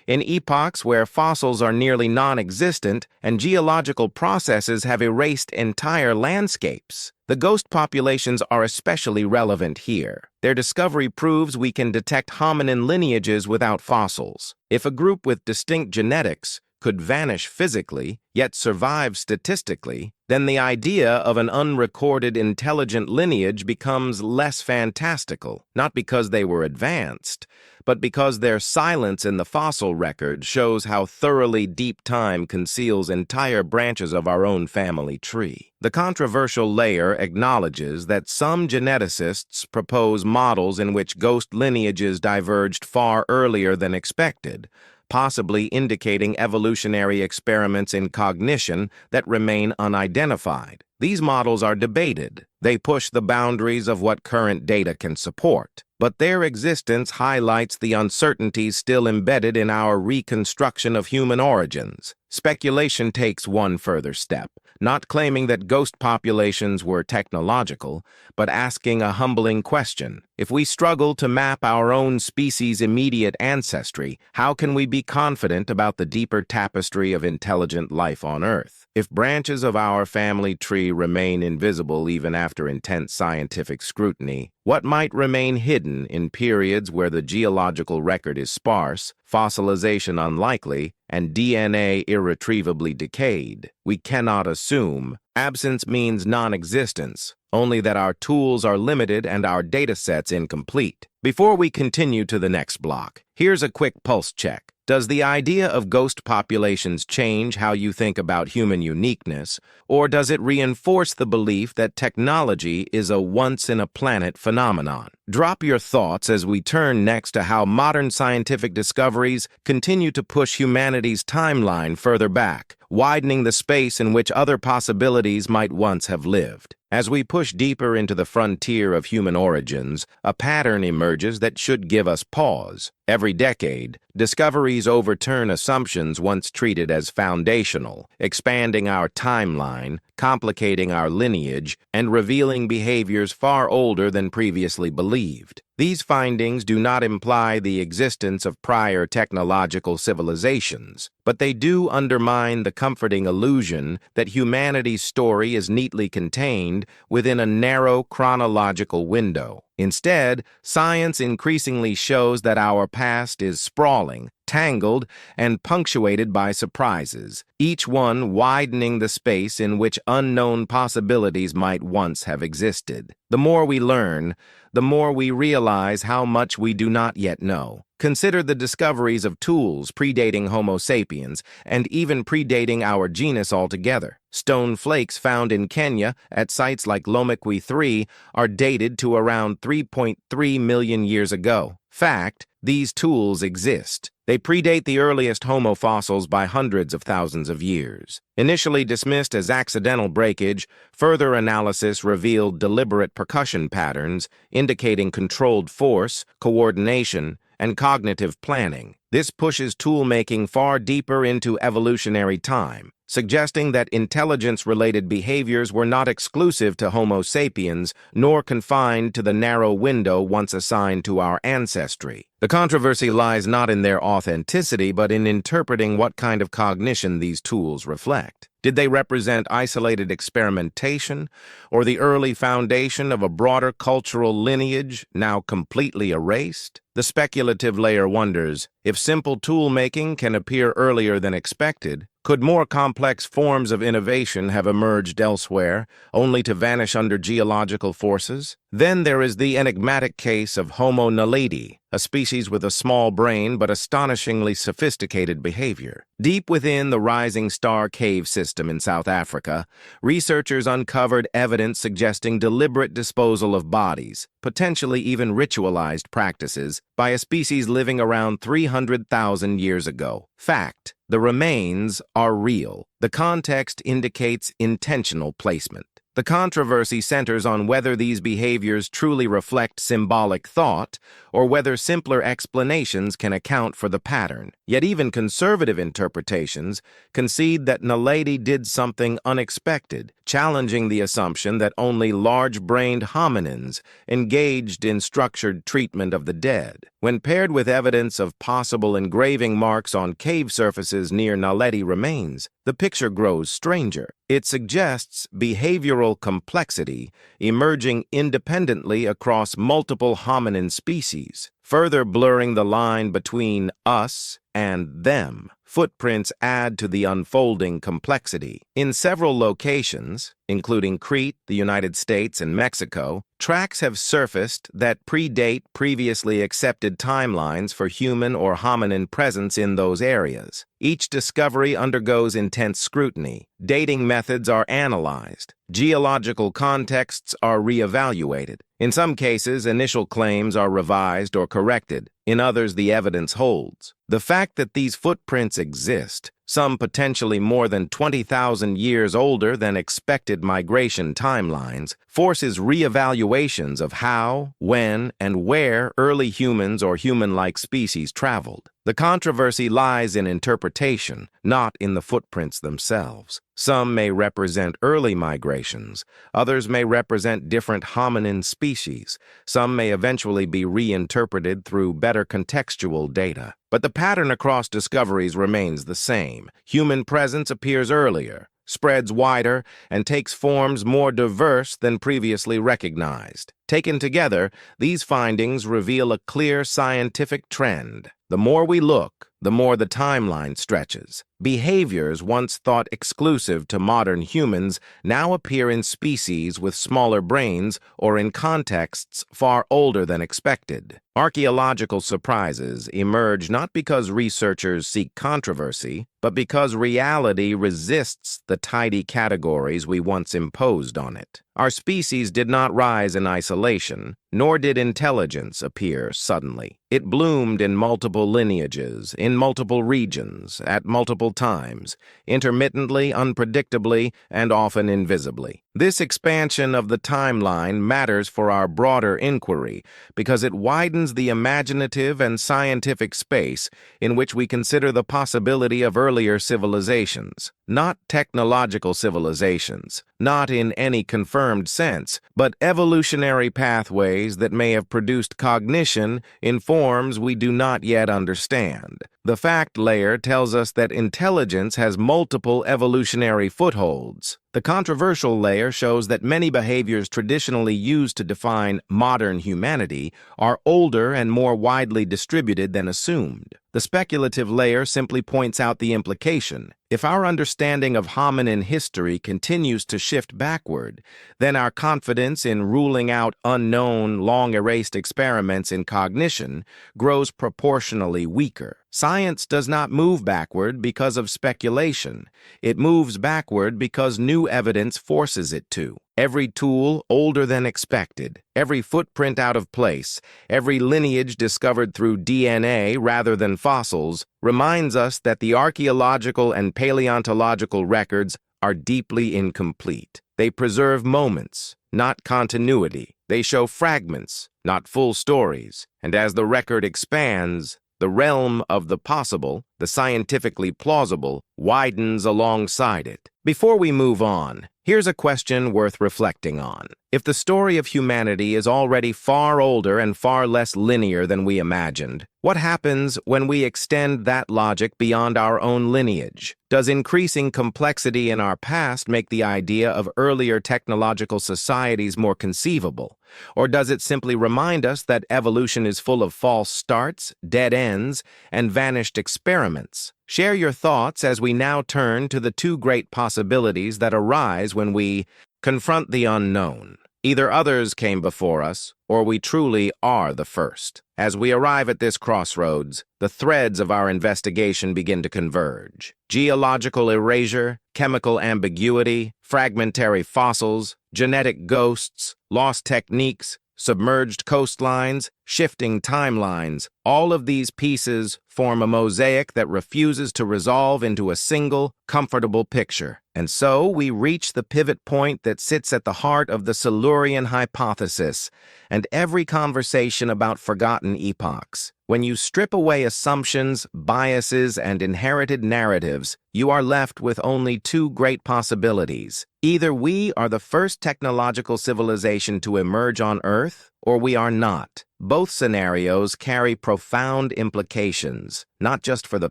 In epochs where fossils are nearly non-existent and geological processes have erased entire landscapes, the ghost populations are especially relevant here. Their discovery proves we can detect hominin lineages without fossils. If a group with distinct genetics could vanish physically, yet survive statistically, then the idea of an unrecorded intelligent lineage becomes less fantastical, not because they were advanced, but because their silence in the fossil record shows how thoroughly deep time conceals entire branches of our own family tree. The controversial layer acknowledges that some geneticists propose models in which ghost lineages diverged far earlier than expected, possibly indicating evolutionary experiments in cognition that remain unidentified. These models are debated. They push the boundaries of what current data can support, but their existence highlights the uncertainties still embedded in our reconstruction of human origins. Speculation takes one further step, not claiming that ghost populations were technological, but asking a humbling question. If we struggle to map our own species' immediate ancestry, how can we be confident about the deeper tapestry of intelligent life on Earth? If branches of our family tree remain invisible even after intense scientific scrutiny, what might remain hidden in periods where the geological record is sparse, fossilization unlikely, and DNA irretrievably decayed? We cannot assume. Absence means non-existence, only that our tools are limited and our datasets incomplete. Before we continue to the next block, here's a quick pulse check. Does the idea of ghost populations change how you think about human uniqueness, or does it reinforce the belief that technology is a once-in-a-planet phenomenon? Drop your thoughts as we turn next to how modern scientific discoveries continue to push humanity's timeline further back, widening the space in which other possibilities might once have lived. As we push deeper into the frontier of human origins, a pattern emerges that should give us pause. Every decade, discoveries overturn assumptions once treated as foundational, expanding our timeline, complicating our lineage, and revealing behaviors far older than previously believed. These findings do not imply the existence of prior technological civilizations, but they do undermine the comforting illusion that humanity's story is neatly contained within a narrow chronological window. Instead, science increasingly shows that our past is sprawling, tangled, and punctuated by surprises, each one widening the space in which unknown possibilities might once have existed. The more we learn, the more we realize how much we do not yet know. Consider the discoveries of tools predating Homo sapiens and even predating our genus altogether. Stone flakes found in Kenya at sites like Lomekwi 3 are dated to around 3.3 million years ago. Fact: these tools exist. They predate the earliest Homo fossils by hundreds of thousands of years. Initially dismissed as accidental breakage, further analysis revealed deliberate percussion patterns indicating controlled force, coordination, and cognitive planning. This pushes tool-making far deeper into evolutionary time, suggesting that intelligence-related behaviors were not exclusive to Homo sapiens, nor confined to the narrow window once assigned to our ancestry. The controversy lies not in their authenticity, but in interpreting what kind of cognition these tools reflect. Did they represent isolated experimentation, or the early foundation of a broader cultural lineage now completely erased? The speculative layer wonders, if simple tool-making can appear earlier than expected, could more complex forms of innovation have emerged elsewhere, only to vanish under geological forces? Then there is the enigmatic case of Homo naledi, a species with a small brain but astonishingly sophisticated behavior. Deep within the Rising Star Cave system in South Africa, researchers uncovered evidence suggesting deliberate disposal of bodies, potentially even ritualized practices, by a species living around 300,000 years ago. Fact: the remains are real. The context indicates intentional placement. The controversy centers on whether these behaviors truly reflect symbolic thought or whether simpler explanations can account for the pattern. Yet even conservative interpretations concede that Naledi did something unexpected, challenging the assumption that only large-brained hominins engaged in structured treatment of the dead. When paired with evidence of possible engraving marks on cave surfaces near Naledi remains, the picture grows stranger. It suggests behavioral complexity emerging independently across multiple hominin species, further blurring the line between us and them. Footprints add to the unfolding complexity. In several locations, including Crete, the United States, and Mexico, tracks have surfaced that predate previously accepted timelines for human or hominin presence in those areas. Each discovery undergoes intense scrutiny. Dating methods are analyzed. Geological contexts are reevaluated. In some cases, initial claims are revised or corrected. In others, the evidence holds. The fact that these footprints exist, some potentially more than 20,000 years older than expected migration timelines, forces reevaluations of how, when, and where early humans or human-like species traveled. The controversy lies in interpretation, not in the footprints themselves. Some may represent early migrations, others may represent different hominin species, some may eventually be reinterpreted through better contextual data. But the pattern across discoveries remains the same. Human presence appears earlier, spreads wider, and takes forms more diverse than previously recognized. Taken together, these findings reveal a clear scientific trend. The more we look, the more the timeline stretches. Behaviors once thought exclusive to modern humans now appear in species with smaller brains or in contexts far older than expected. Archaeological surprises emerge not because researchers seek controversy, but because reality resists the tidy categories we once imposed on it. Our species did not rise in isolation, nor did intelligence appear suddenly. It bloomed in multiple lineages, in multiple regions, at multiple times, intermittently, unpredictably, and often invisibly. This expansion of the timeline matters for our broader inquiry because it widens the imaginative and scientific space in which we consider the possibility of earlier civilizations. Not technological civilizations, not in any confirmed sense, but evolutionary pathways that may have produced cognition in forms we do not yet understand. The fact layer tells us that intelligence has multiple evolutionary footholds. The controversial layer shows that many behaviors traditionally used to define modern humanity are older and more widely distributed than assumed. The speculative layer simply points out the implication. If our understanding of hominin history continues to shift backward, then our confidence in ruling out unknown, long-erased experiments in cognition grows proportionally weaker. Science does not move backward because of speculation. It moves backward because new evidence forces it to. Every tool older than expected, every footprint out of place, every lineage discovered through DNA rather than fossils reminds us that the archaeological and paleontological records are deeply incomplete. They preserve moments, not continuity. They show fragments, not full stories. And as the record expands, the realm of the possible, the scientifically plausible, widens alongside it. Before we move on, here's a question worth reflecting on. If the story of humanity is already far older and far less linear than we imagined, what happens when we extend that logic beyond our own lineage? Does increasing complexity in our past make the idea of earlier technological societies more conceivable? Or does it simply remind us that evolution is full of false starts, dead ends, and vanished experiments? Share your thoughts as we now turn to the two great possibilities that arise when we confront the unknown. Either others came before us, or we truly are the first. As we arrive at this crossroads, the threads of our investigation begin to converge. Geological erasure, chemical ambiguity, fragmentary fossils, genetic ghosts, lost techniques, submerged coastlines, shifting timelines, all of these pieces form a mosaic that refuses to resolve into a single, comfortable picture. And so we reach the pivot point that sits at the heart of the Silurian Hypothesis and every conversation about forgotten epochs. When you strip away assumptions, biases, and inherited narratives, you are left with only two great possibilities. Either we are the first technological civilization to emerge on Earth, or we are not. Both scenarios carry profound implications, not just for the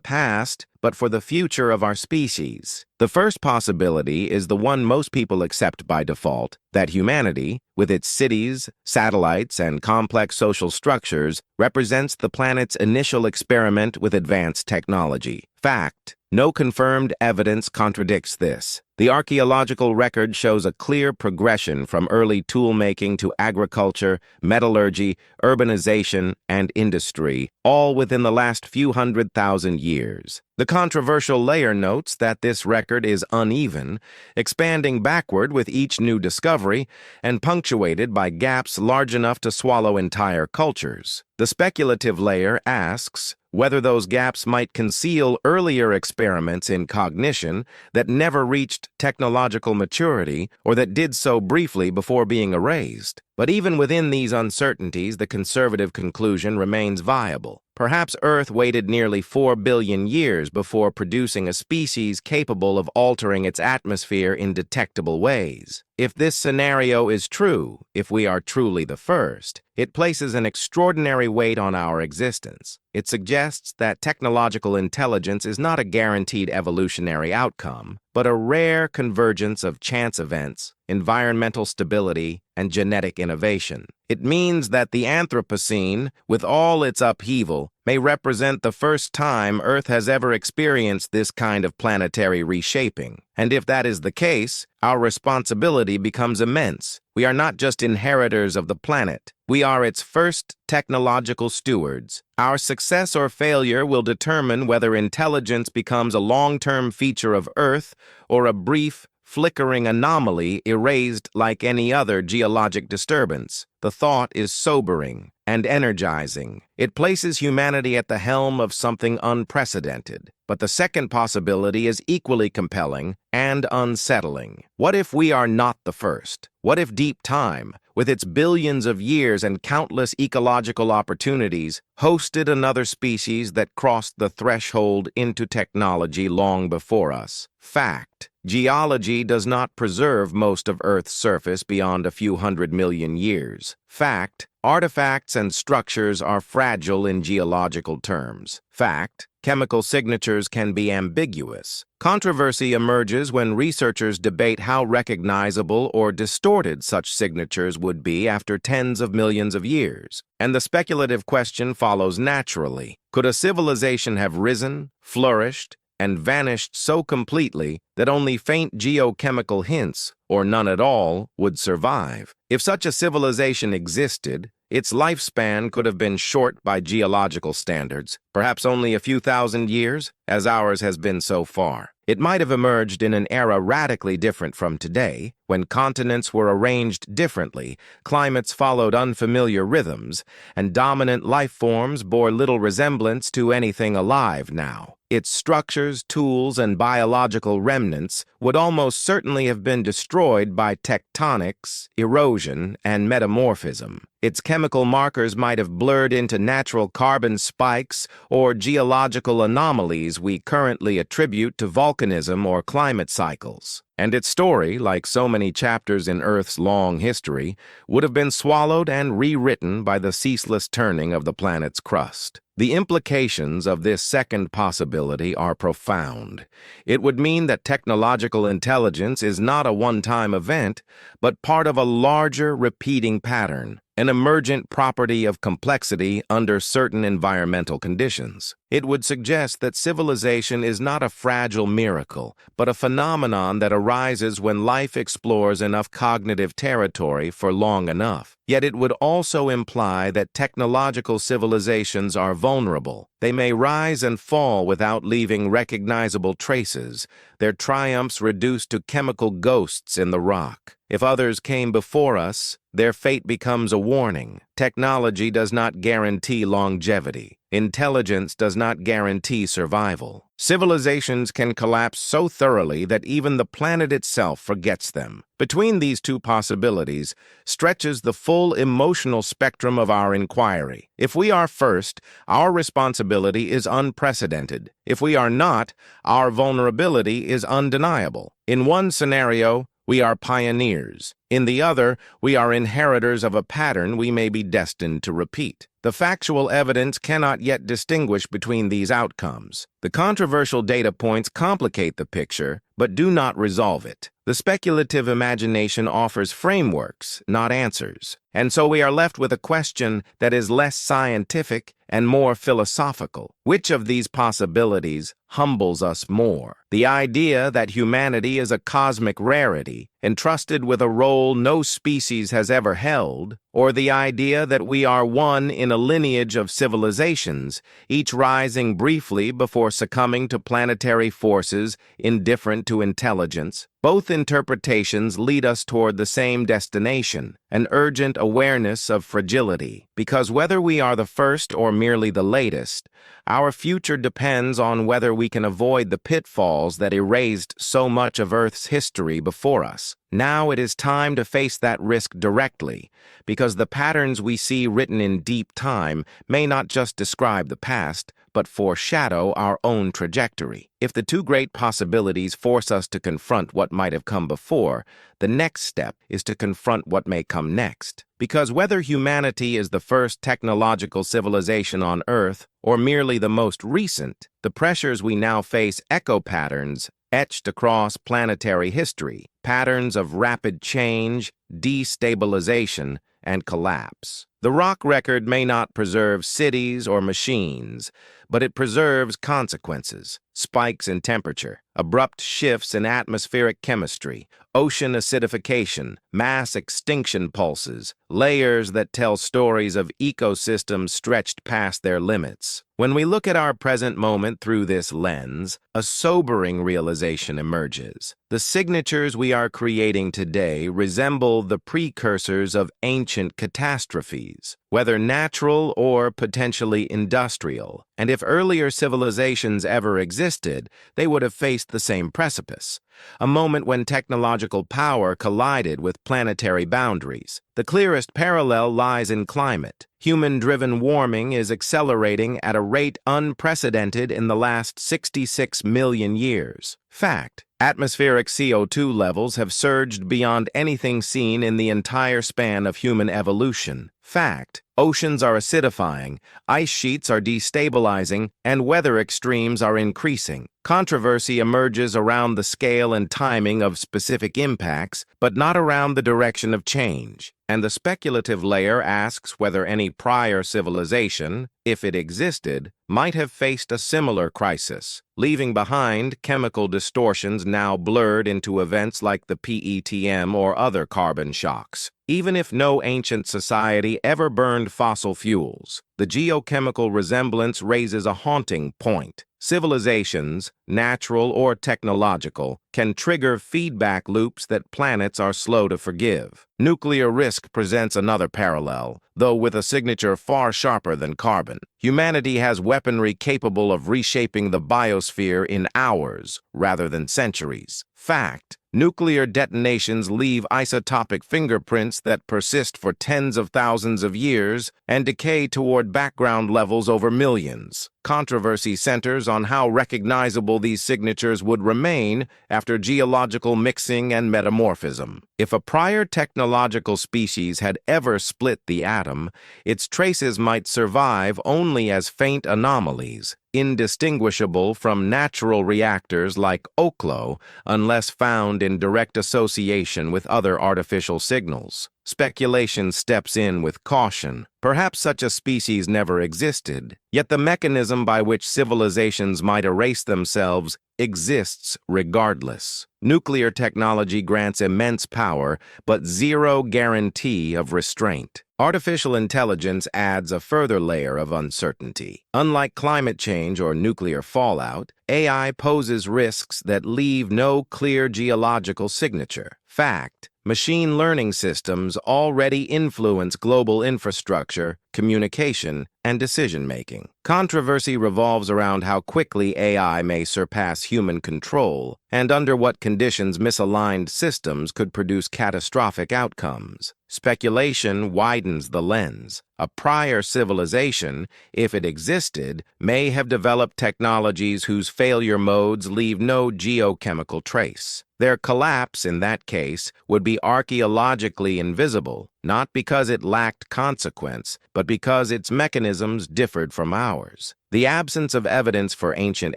past, but for the future of our species. The first possibility is the one most people accept by default, that humanity, with its cities, satellites, and complex social structures, represents the planet's initial experiment with advanced technology. Fact: no confirmed evidence contradicts this. The archaeological record shows a clear progression from early tool-making to agriculture, metallurgy, urbanization, and industry, all within the last few 100,000 years. The controversial layer notes that this record is uneven, expanding backward with each new discovery, and punctuated by gaps large enough to swallow entire cultures. The speculative layer asks whether those gaps might conceal earlier experiments in cognition that never reached technological maturity or that did so briefly before being erased. But even within these uncertainties, the conservative conclusion remains viable. Perhaps Earth waited nearly 4 billion years before producing a species capable of altering its atmosphere in detectable ways. If this scenario is true, if we are truly the first, it places an extraordinary weight on our existence. It suggests that technological intelligence is not a guaranteed evolutionary outcome, but a rare convergence of chance events, environmental stability, and genetic innovation. It means that the Anthropocene, with all its upheaval, may represent the first time Earth has ever experienced this kind of planetary reshaping. And if that is the case, our responsibility becomes immense. We are not just inheritors of the planet. We are its first technological stewards. Our success or failure will determine whether intelligence becomes a long-term feature of Earth or a brief, flickering anomaly erased like any other geologic disturbance. The thought is sobering and energizing. It places humanity at the helm of something unprecedented. But the second possibility is equally compelling and unsettling. What if we are not the first? What if deep time, with its billions of years and countless ecological opportunities, hosted another species that crossed the threshold into technology long before us? Fact: geology does not preserve most of Earth's surface beyond a few 100 million years. Fact: artifacts and structures are fragile in geological terms. Fact: chemical signatures can be ambiguous. Controversy emerges when researchers debate how recognizable or distorted such signatures would be after tens of millions of years. And the speculative question follows naturally. Could a civilization have risen, flourished, and vanished so completely that only faint geochemical hints, or none at all, would survive? If such a civilization existed, its lifespan could have been short by geological standards, perhaps only a few thousand years, as ours has been so far. It might have emerged in an era radically different from today, when continents were arranged differently, climates followed unfamiliar rhythms, and dominant life forms bore little resemblance to anything alive now. Its structures, tools, and biological remnants would almost certainly have been destroyed by tectonics, erosion, and metamorphism. Its chemical markers might have blurred into natural carbon spikes or geological anomalies we currently attribute to volcanism or climate cycles. And its story, like so many chapters in Earth's long history, would have been swallowed and rewritten by the ceaseless turning of the planet's crust. The implications of this second possibility are profound. It would mean that technological intelligence is not a one-time event, but part of a larger repeating pattern, an emergent property of complexity under certain environmental conditions. It would suggest that civilization is not a fragile miracle, but a phenomenon that arises when life explores enough cognitive territory for long enough. Yet it would also imply that technological civilizations are vulnerable. They may rise and fall without leaving recognizable traces, their triumphs reduced to chemical ghosts in the rock. If others came before us, their fate becomes a warning. Technology does not guarantee longevity. Intelligence does not guarantee survival. Civilizations can collapse so thoroughly that even the planet itself forgets them. Between these two possibilities stretches the full emotional spectrum of our inquiry. If we are first, our responsibility is unprecedented. If we are not, our vulnerability is undeniable. In one scenario, we are pioneers. In the other, we are inheritors of a pattern we may be destined to repeat. The factual evidence cannot yet distinguish between these outcomes. The controversial data points complicate the picture, but do not resolve it. The speculative imagination offers frameworks, not answers. And so we are left with a question that is less scientific and more philosophical. Which of these possibilities humbles us more? The idea that humanity is a cosmic rarity, entrusted with a role no species has ever held, or the idea that we are one in a lineage of civilizations, each rising briefly before succumbing to planetary forces indifferent to intelligence? Both interpretations lead us toward the same destination, an urgent awareness of fragility. Because whether we are the first or merely the latest, our future depends on whether we can avoid the pitfalls that erased so much of Earth's history before us. Now it is time to face that risk directly, because the patterns we see written in deep time may not just describe the past, but foreshadow our own trajectory. If the two great possibilities force us to confront what might have come before, the next step is to confront what may come next. Because whether humanity is the first technological civilization on Earth or merely the most recent, the pressures we now face echo patterns etched across planetary history, patterns of rapid change, destabilization, and collapse. The rock record may not preserve cities or machines, but it preserves consequences: spikes in temperature, abrupt shifts in atmospheric chemistry, ocean acidification, mass extinction pulses, layers that tell stories of ecosystems stretched past their limits. When we look at our present moment through this lens, a sobering realization emerges. The signatures we are creating today resemble the precursors of ancient catastrophes, whether natural or potentially industrial. And if earlier civilizations ever existed, they would have faced the same precipice, a moment when technological power collided with planetary boundaries. The clearest parallel lies in climate. Human-driven warming is accelerating at a rate unprecedented in the last 66 million years. Fact: atmospheric CO2 levels have surged beyond anything seen in the entire span of human evolution. Fact: oceans are acidifying, ice sheets are destabilizing, and weather extremes are increasing. Controversy emerges around the scale and timing of specific impacts, but not around the direction of change. And the speculative layer asks whether any prior civilization, if it existed, might have faced a similar crisis, leaving behind chemical distortions now blurred into events like the PETM or other carbon shocks. Even if no ancient society ever burned fossil fuels, the geochemical resemblance raises a haunting point. Civilizations, natural or technological, can trigger feedback loops that planets are slow to forgive. Nuclear risk presents another parallel, though with a signature far sharper than carbon. Humanity has weaponry capable of reshaping the biosphere in hours rather than centuries. Fact: nuclear detonations leave isotopic fingerprints that persist for tens of thousands of years and decay toward background levels over millions. Controversy centers on how recognizable these signatures would remain after geological mixing and metamorphism. If a prior technological species had ever split the atom, its traces might survive only as faint anomalies, indistinguishable from natural reactors like Oklo unless found in direct association with other artificial signals. speculation steps in with caution. Perhaps such a species never existed, yet the mechanism by which civilizations might erase themselves exists regardless. Nuclear technology grants immense power, but zero guarantee of restraint. Artificial intelligence adds a further layer of uncertainty. Unlike climate change or nuclear fallout, AI poses risks that leave no clear geological signature. Fact: machine learning systems already influence global infrastructure, communication, and decision-making. Controversy revolves around how quickly AI may surpass human control and under what conditions misaligned systems could produce catastrophic outcomes. Speculation widens the lens. A prior civilization, if it existed, may have developed technologies whose failure modes leave no geochemical trace. Their collapse, in that case, would be archaeologically invisible, not because it lacked consequence, but because its mechanisms differed from ours. The absence of evidence for ancient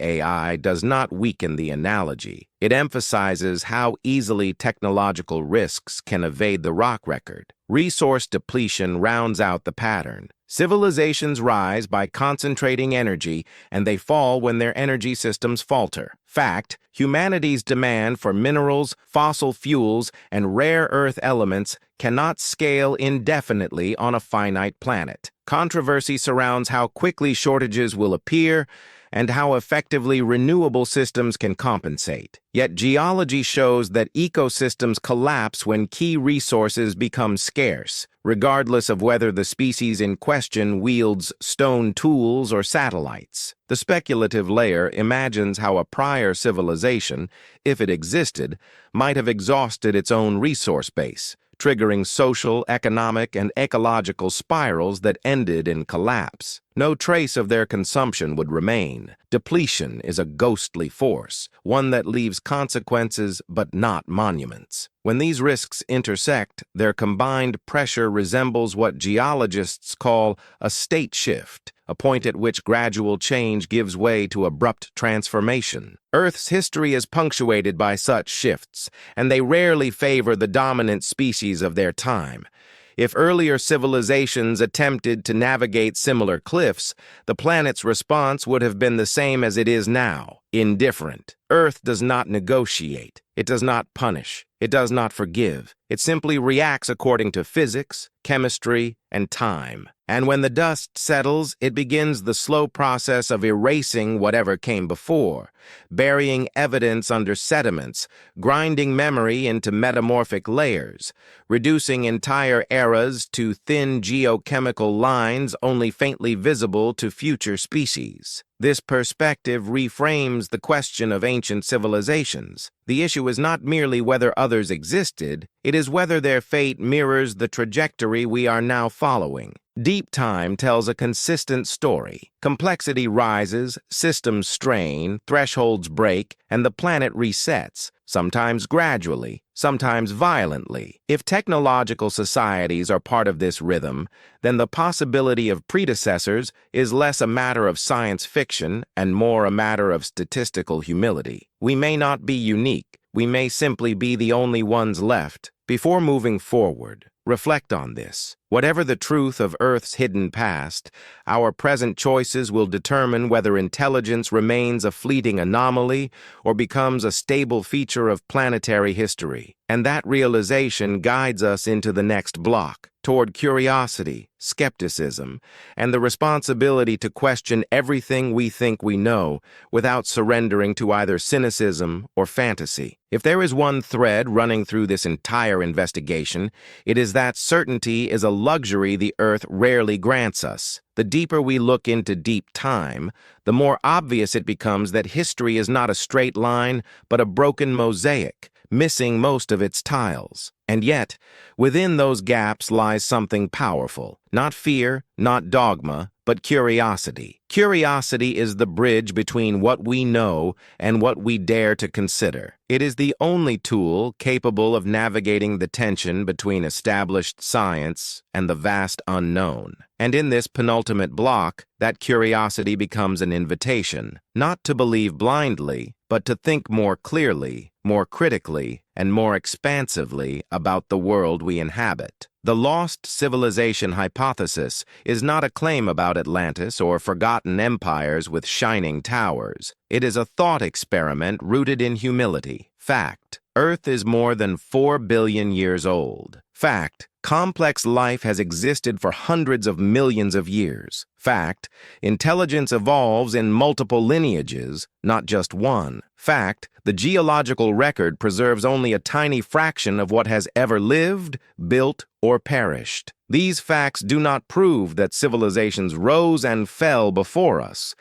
AI does not weaken the analogy. It emphasizes how easily technological risks can evade the rock record. Resource depletion rounds out the pattern. Civilizations rise by concentrating energy, and they fall when their energy systems falter. Fact: humanity's demand for minerals, fossil fuels, and rare earth elements cannot scale indefinitely on a finite planet. Controversy surrounds how quickly shortages will appear and how effectively renewable systems can compensate. Yet geology shows that ecosystems collapse when key resources become scarce, regardless of whether the species in question wields stone tools or satellites. The speculative layer imagines how a prior civilization, if it existed, might have exhausted its own resource base, triggering social, economic, and ecological spirals that ended in collapse. No trace of their consumption would remain. Depletion is a ghostly force, one that leaves consequences but not monuments. When these risks intersect, their combined pressure resembles what geologists call a state shift, a point at which gradual change gives way to abrupt transformation. Earth's history is punctuated by such shifts, and they rarely favor the dominant species of their time. If earlier civilizations attempted to navigate similar cliffs, the planet's response would have been the same as it is now: indifferent. Earth does not negotiate. It does not punish. It does not forgive. It simply reacts according to physics, chemistry, and time. And when the dust settles, it begins the slow process of erasing whatever came before, burying evidence under sediments, grinding memory into metamorphic layers, reducing entire eras to thin geochemical lines only faintly visible to future species. This perspective reframes the question of ancient civilizations. The issue is not merely whether others existed, it is whether their fate mirrors the trajectory we are now following. Deep time tells a consistent story. Complexity rises, systems strain, thresholds break, and the planet resets, sometimes gradually, sometimes violently. If technological societies are part of this rhythm, then the possibility of predecessors is less a matter of science fiction and more a matter of statistical humility. We may not be unique. We may simply be the only ones left. Before moving forward, reflect on this. Whatever the truth of Earth's hidden past, our present choices will determine whether intelligence remains a fleeting anomaly or becomes a stable feature of planetary history. And that realization guides us into the next block, toward curiosity, skepticism, and the responsibility to question everything we think we know without surrendering to either cynicism or fantasy. If there is one thread running through this entire investigation, it is that certainty is a luxury the Earth rarely grants us. The deeper we look into deep time, the more obvious it becomes that history is not a straight line, but a broken mosaic, missing most of its tiles. And yet, within those gaps lies something powerful. Not fear, not dogma, but curiosity. Curiosity is the bridge between what we know and what we dare to consider. It is the only tool capable of navigating the tension between established science and the vast unknown. And in this penultimate block, that curiosity becomes an invitation, not to believe blindly, but to think more clearly, more critically, and more expansively about the world we inhabit. The lost civilization hypothesis is not a claim about Atlantis or forgotten empires with shining towers. It is a thought experiment rooted in humility. Fact: Earth is more than 4 billion years old. Fact: complex life has existed for hundreds of millions of years. Fact: intelligence evolves in multiple lineages, not just one. Fact: the geological record preserves only a tiny fraction of what has ever lived, built, or perished. These facts do not prove that civilizations rose and fell before us,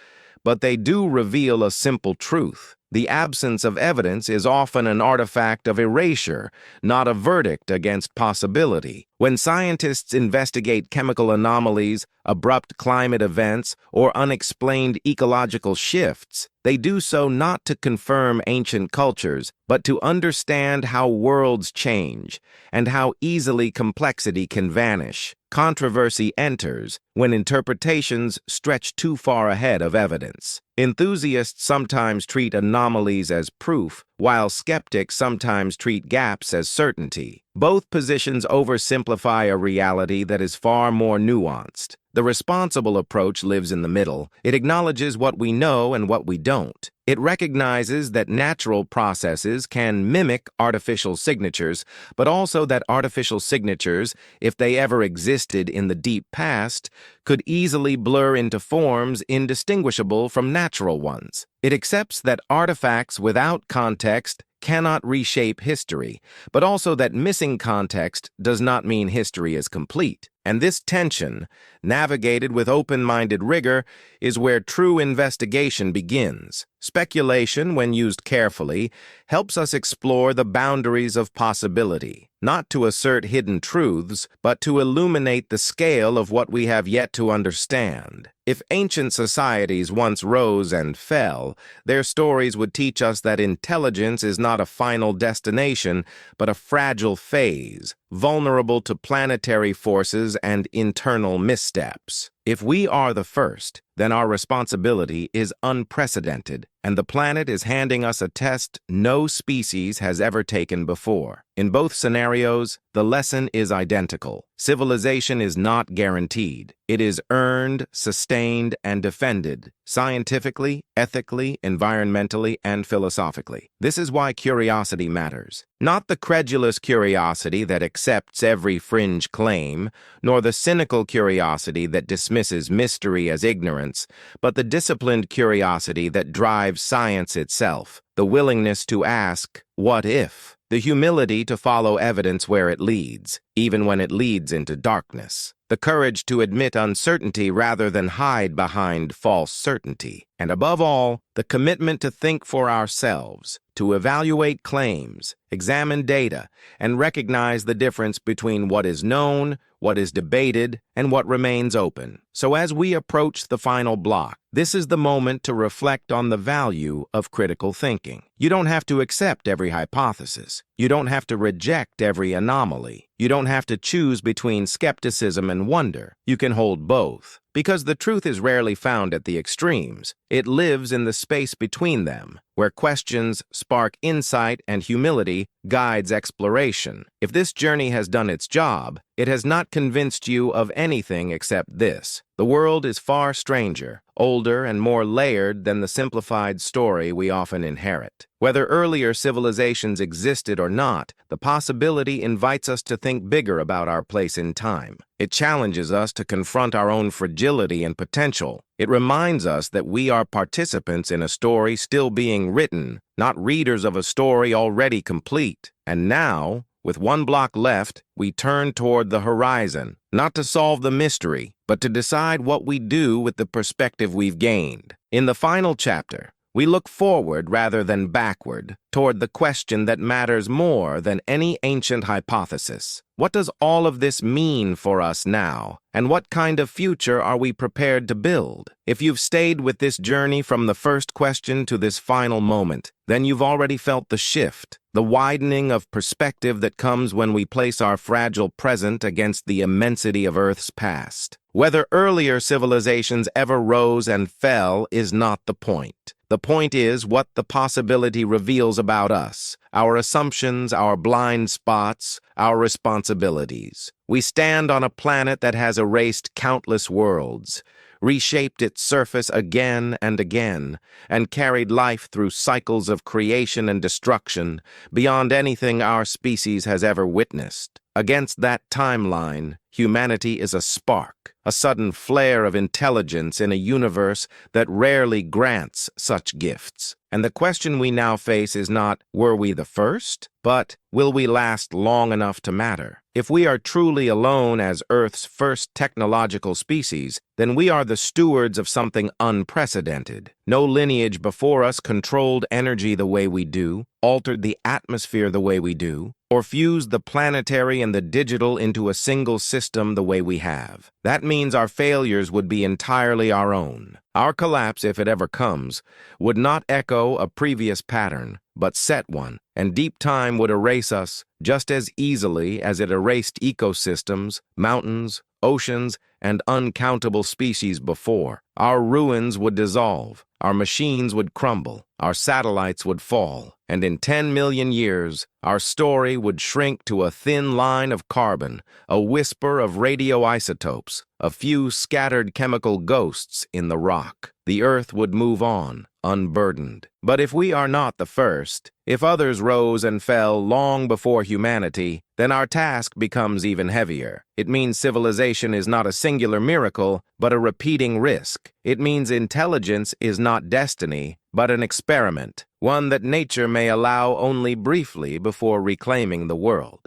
but they do reveal a simple truth. The absence of evidence is often an artifact of erasure, not a verdict against possibility. When scientists investigate chemical anomalies, abrupt climate events, or unexplained ecological shifts, they do so not to confirm ancient cultures, but to understand how worlds change and how easily complexity can vanish. Controversy enters when interpretations stretch too far ahead of evidence. Enthusiasts sometimes treat anomalies as proof, while skeptics sometimes treat gaps as certainty. Both positions oversimplify a reality that is far more nuanced. The responsible approach lives in the middle. It acknowledges what we know and what we don't. It recognizes that natural processes can mimic artificial signatures, but also that artificial signatures, if they ever existed in the deep past, could easily blur into forms indistinguishable from natural ones. It accepts that artifacts without context cannot reshape history, but also that missing context does not mean history is complete. And this tension, navigated with open-minded rigor, is where true investigation begins. Speculation, when used carefully, helps us explore the boundaries of possibility, not to assert hidden truths, but to illuminate the scale of what we have yet to understand. If ancient societies once rose and fell, their stories would teach us that intelligence is not a final destination, but a fragile phase, vulnerable to planetary forces and internal missteps. If we are the first, then our responsibility is unprecedented, and the planet is handing us a test no species has ever taken before. In both scenarios, the lesson is identical. Civilization is not guaranteed. It is earned, sustained, and defended, scientifically, ethically, environmentally, and philosophically. This is why curiosity matters. Not the credulous curiosity that accepts every fringe claim, nor the cynical curiosity that dismisses mystery as ignorance, but the disciplined curiosity that drives science itself, the willingness to ask, "What if?" The humility to follow evidence where it leads, even when it leads into darkness. The courage to admit uncertainty rather than hide behind false certainty. And above all, the commitment to think for ourselves, to evaluate claims, examine data, and recognize the difference between what is known, what is debated, and what remains open. So as we approach the final block, this is the moment to reflect on the value of critical thinking. You don't have to accept every hypothesis. You don't have to reject every anomaly. You don't have to choose between skepticism and wonder. You can hold both. Because the truth is rarely found at the extremes. It lives in the space between them, where questions spark insight and humility guides exploration. If this journey has done its job, it has not convinced you of anything except this: the world is far stranger, older, and more layered than the simplified story we often inherit. Whether earlier civilizations existed or not, the possibility invites us to think bigger about our place in time. It challenges us to confront our own fragility and potential. It reminds us that we are participants in a story still being written, not readers of a story already complete. And now, with one block left, we turn toward the horizon, not to solve the mystery, but to decide what we do with the perspective we've gained. In the final chapter, we look forward rather than backward, toward the question that matters more than any ancient hypothesis. What does all of this mean for us now? And what kind of future are we prepared to build? If you've stayed with this journey from the first question to this final moment, then you've already felt the shift, the widening of perspective that comes when we place our fragile present against the immensity of Earth's past. Whether earlier civilizations ever rose and fell is not the point. The point is what the possibility reveals about us, our assumptions, our blind spots, our responsibilities. We stand on a planet that has erased countless worlds, reshaped its surface again and again, and carried life through cycles of creation and destruction beyond anything our species has ever witnessed. Against that timeline, humanity is a spark, a sudden flare of intelligence in a universe that rarely grants such gifts. And the question we now face is not, were we the first? But, will we last long enough to matter? If we are truly alone as Earth's first technological species, then we are the stewards of something unprecedented. No lineage before us controlled energy the way we do, altered the atmosphere the way we do, or fused the planetary and the digital into a single system the way we have. That means our failures would be entirely our own. Our collapse, if it ever comes, would not echo a previous pattern, but set one, and deep time would erase us just as easily as it erased ecosystems, mountains, oceans, and uncountable species before. Our ruins would dissolve, our machines would crumble, our satellites would fall, and in 10 million years, our story would shrink to a thin line of carbon, a whisper of radioisotopes, a few scattered chemical ghosts in the rock. The Earth would move on, unburdened. But if we are not the first, if others rose and fell long before humanity, then our task becomes even heavier. It means civilization is not a singular miracle, but a repeating risk. It means intelligence is not destiny, but an experiment, one that nature may allow only briefly before reclaiming the world.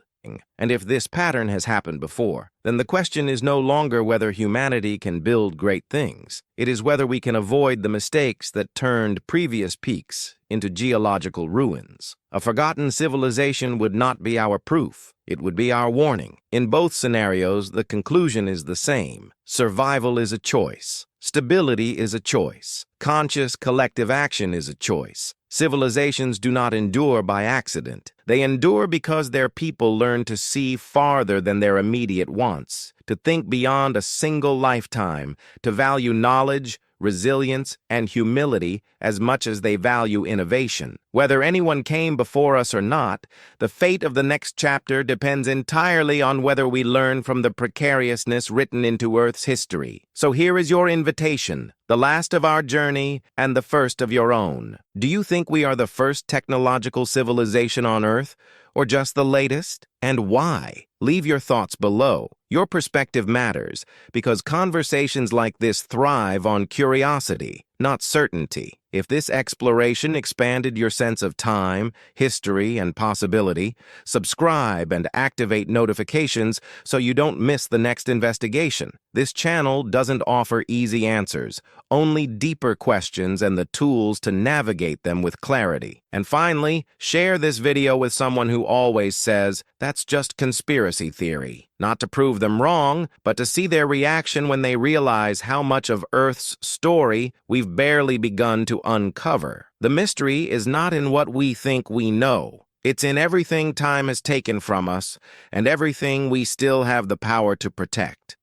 And if this pattern has happened before, then the question is no longer whether humanity can build great things. It is whether we can avoid the mistakes that turned previous peaks into geological ruins. A forgotten civilization would not be our proof. It would be our warning. In both scenarios, the conclusion is the same. Survival is a choice. Stability is a choice. Conscious collective action is a choice. Civilizations do not endure by accident. They endure because their people learn to see farther than their immediate wants, to think beyond a single lifetime, to value knowledge, resilience, and humility as much as they value innovation. Whether anyone came before us or not, the fate of the next chapter depends entirely on whether we learn from the precariousness written into Earth's history. So here is your invitation, the last of our journey and the first of your own. Do you think we are the first technological civilization on Earth, or just the latest? And why? Leave your thoughts below. Your perspective matters, because conversations like this thrive on curiosity, not certainty. If this exploration expanded your sense of time, history, and possibility, subscribe and activate notifications so you don't miss the next investigation. This channel doesn't offer easy answers, only deeper questions and the tools to navigate them with clarity. And finally, share this video with someone who always says, "That's just conspiracy theory." Not to prove them wrong, but to see their reaction when they realize how much of Earth's story we've barely begun to uncover. The mystery is not in what we think we know. It's in everything time has taken from us and everything we still have the power to protect.